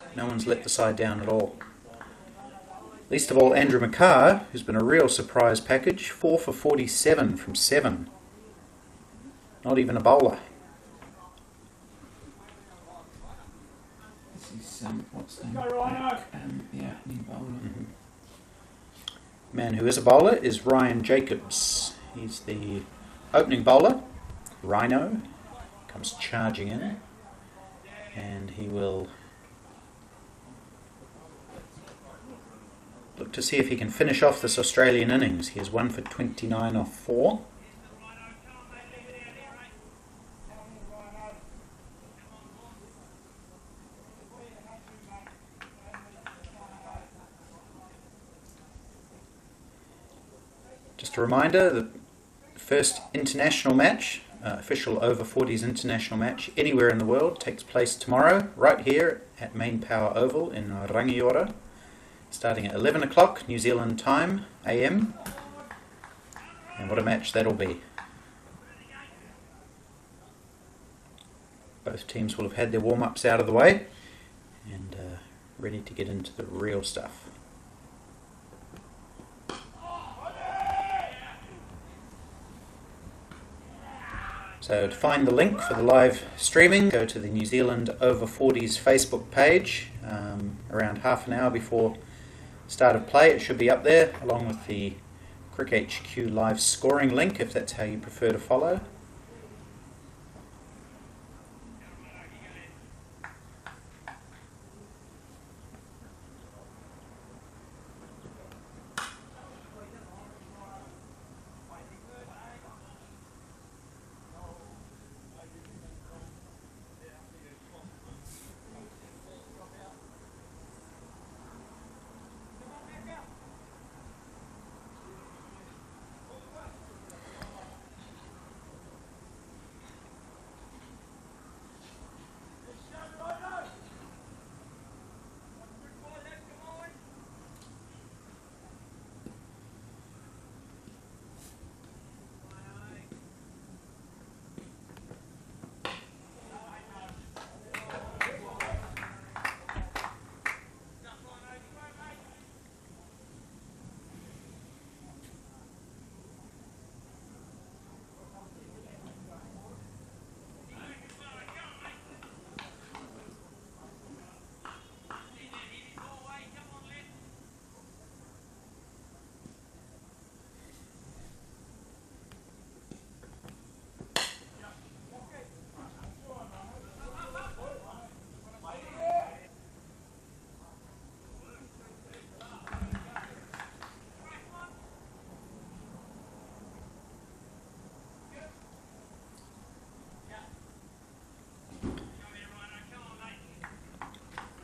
let the side down at all. Least of all Andrew Makar, who's been a real surprise package. 4 for 47 from 7. Not even a bowler. This is what's the name? Yeah, new bowler. Mm-hmm. Man who is a bowler is Ryan Jacobs. He's the opening bowler. Rhino comes charging in, and he will look to see if he can finish off this Australian innings. He has 1 for 29 off 4. Just a reminder, the first international match, official over-40s international match anywhere in the world, takes place tomorrow, right here at Main Power Oval in Rangiora, starting at 11 o'clock New Zealand time, AM. And what a match that'll be. Both teams will have had their warm-ups out of the way and ready to get into the real stuff. So to find the link for the live streaming, go to the New Zealand Over-40s Facebook page around half an hour before start of play. It should be up there, along with the Crick HQ live scoring link, if that's how you prefer to follow.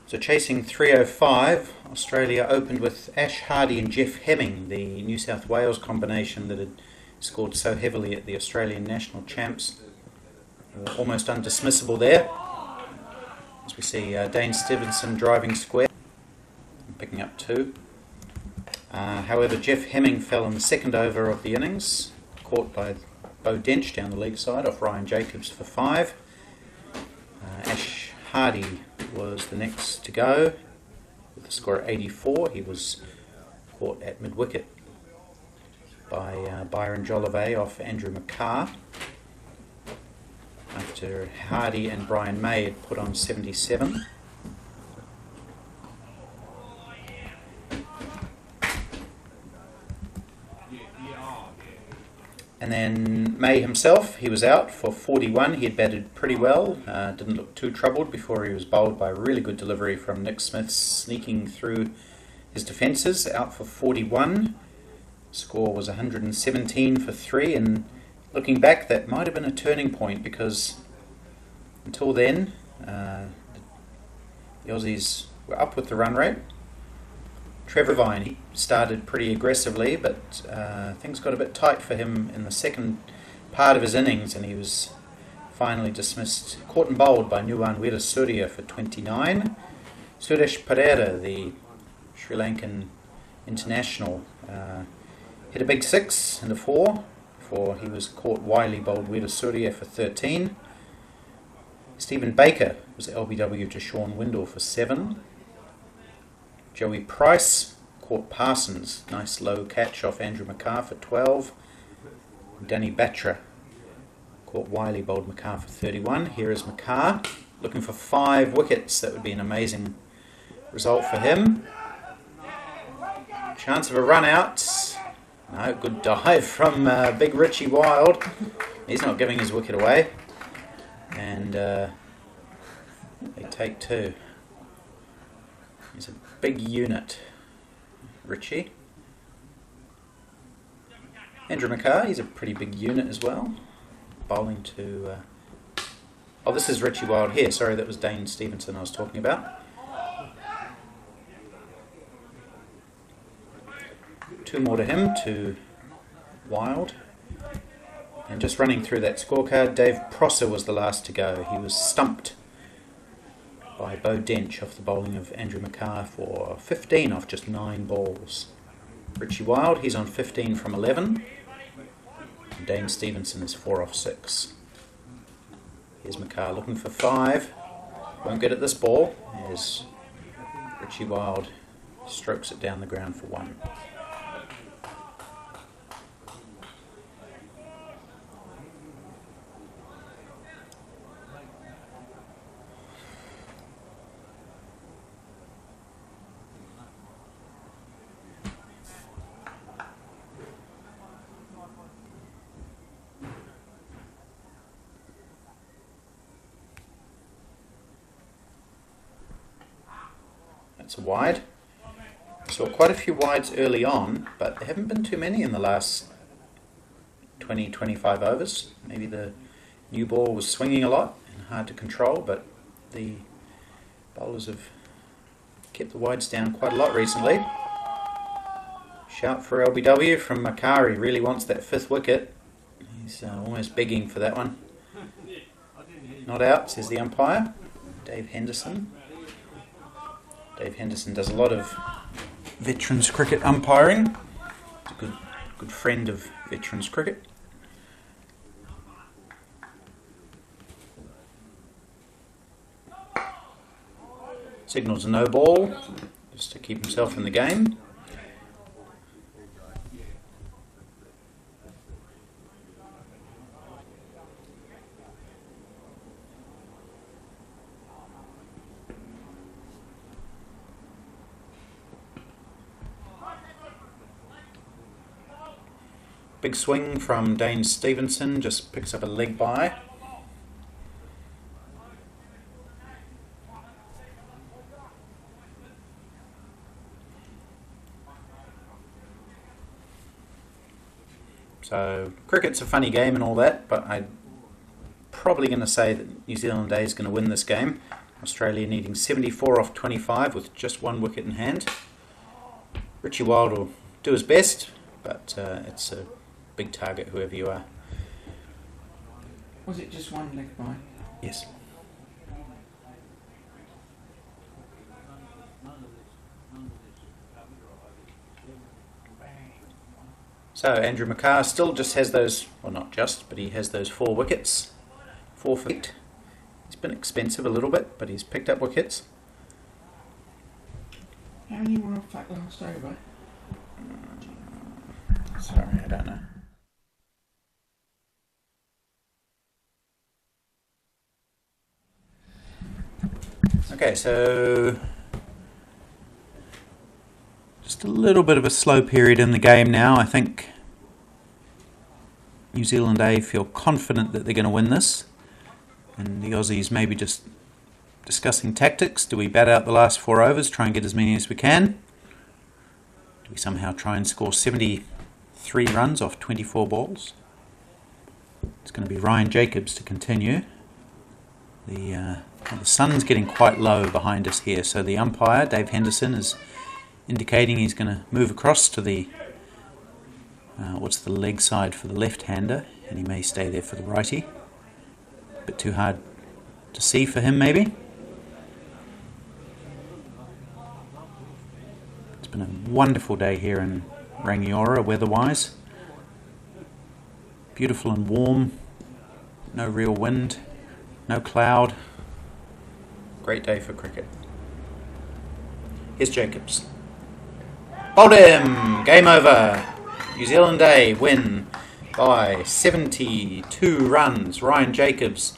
So chasing 305, Australia opened with Ash Hardy and Jeff Hemming, the New South Wales combination that had scored so heavily at the Australian National Champs. Almost undismissible there. As we see Dane Stevenson driving square, picking up 2. However, Jeff Hemming fell in the second over of the innings, caught by Bo Dench down the leg side off Ryan Jacobs for 5. Ash Hardy was the next to go with a score of 84. He was caught at mid-wicket by Byron Jolivet off Andrew McCarr after Hardy and Brian May had put on 77. And then May himself, he was out for 41. He had batted pretty well, didn't look too troubled before he was bowled by a really good delivery from Nick Smith, sneaking through his defences, out for 41. Score was 117 for 3, and looking back, that might have been a turning point, because until then, the Aussies were up with the run rate. Trevor Vine, he started pretty aggressively, but things got a bit tight for him in the second part of his innings, and he was finally dismissed, caught and bowled by Nuwan Weerasurya for 29. Suresh Pereira, the Sri Lankan international, hit a big 6 and a 4 before he was caught widely bowled Weerasurya for 13. Stephen Baker was LBW to Sean Windle for 7. Joey Price caught Parsons, nice low catch off Andrew McCarr for 12. Danny Batra caught Wiley, bowled McCarr for 31. Here is McCarr looking for 5 wickets. That would be an amazing result for him. Chance of a run out. No, good dive from Big Richie Wild. He's not giving his wicket away. And they take 2. He's a big unit. Richie. Andrew McCarr, he's a pretty big unit as well. Bowling to... oh, this is Richie Wild here. Sorry, that was Dane Stevenson I was talking about. Two more to him, to Wild. And just running through that scorecard, Dave Prosser was the last to go. He was stumped by Bo Dench off the bowling of Andrew McCarr for 15 off just 9 balls. Richie Wild, he's on 15 from 11. And Dane Stevenson is 4 off 6. Here's McCarr looking for 5. Won't get at this ball as Richie Wild strokes it down the ground for 1. That's a wide. Saw quite a few wides early on, but there haven't been too many in the last 20-25 overs. Maybe the new ball was swinging a lot and hard to control, but the bowlers have kept the wides down quite a lot recently. Shout for LBW from McCarr. He really wants that 5th wicket. He's almost begging for that one. Not out, says the umpire, Dave Henderson. Dave Henderson does a lot of veterans cricket umpiring. He's a good friend of veterans cricket. Signals a no ball, just to keep himself in the game. Big swing from Dane Stevenson, just picks up a leg by. So, cricket's a funny game and all that, but I'm probably going to say that New Zealand A is going to win this game. Australia needing 74 off 25 with just 1 wicket in hand. Richie Wild will do his best, but it's a big target, whoever you are. Was it just 1 leg by? Yes. So Andrew McCarr still just has those, well not just, but he has those 4 wickets. 4 feet. He's been expensive a little bit, but he's picked up wickets. How many were off that last over? Sorry, I don't know. Okay, so just a little bit of a slow period in the game now. I think New Zealand A feel confident that they're going to win this, and the Aussies maybe just discussing tactics. Do we bat out the last 4 overs, try and get as many as we can? Do we somehow try and score 73 runs off 24 balls? It's going to be Ryan Jacobs to continue. The sun's getting quite low behind us here, so the umpire, Dave Henderson, is indicating he's going to move across to the what's the leg side for the left-hander, and he may stay there for the righty. A bit too hard to see for him, maybe. It's been a wonderful day here in Rangiora, weather-wise. Beautiful and warm, no real wind, no cloud. Great day for cricket. Here's Jacobs. Bowled him! Game over. New Zealand A win by 72 runs. Ryan Jacobs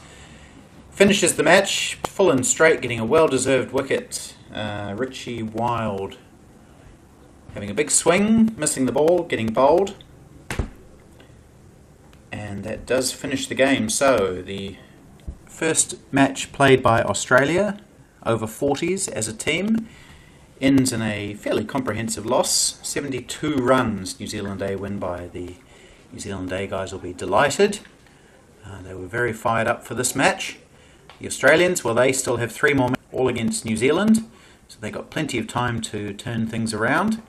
finishes the match full and straight, getting a well-deserved wicket. Richie Wild having a big swing, missing the ball, getting bowled. And that does finish the game. So the first match played by Australia, over 40s as a team, ends in a fairly comprehensive loss. 72 runs New Zealand A win by. The New Zealand A guys will be delighted. They were very fired up for this match. The Australians, well, they still have 3 more matches, all against New Zealand, so they got plenty of time to turn things around.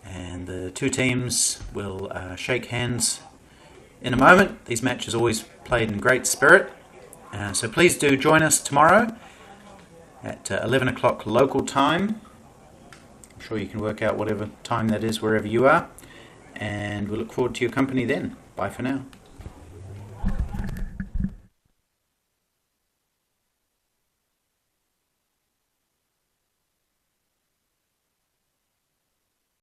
And the two teams will shake hands in a moment. These matches are always played in great spirit. So please do join us tomorrow at 11 o'clock local time. I'm sure you can work out whatever time that is wherever you are. And we look forward to your company then. Bye for now.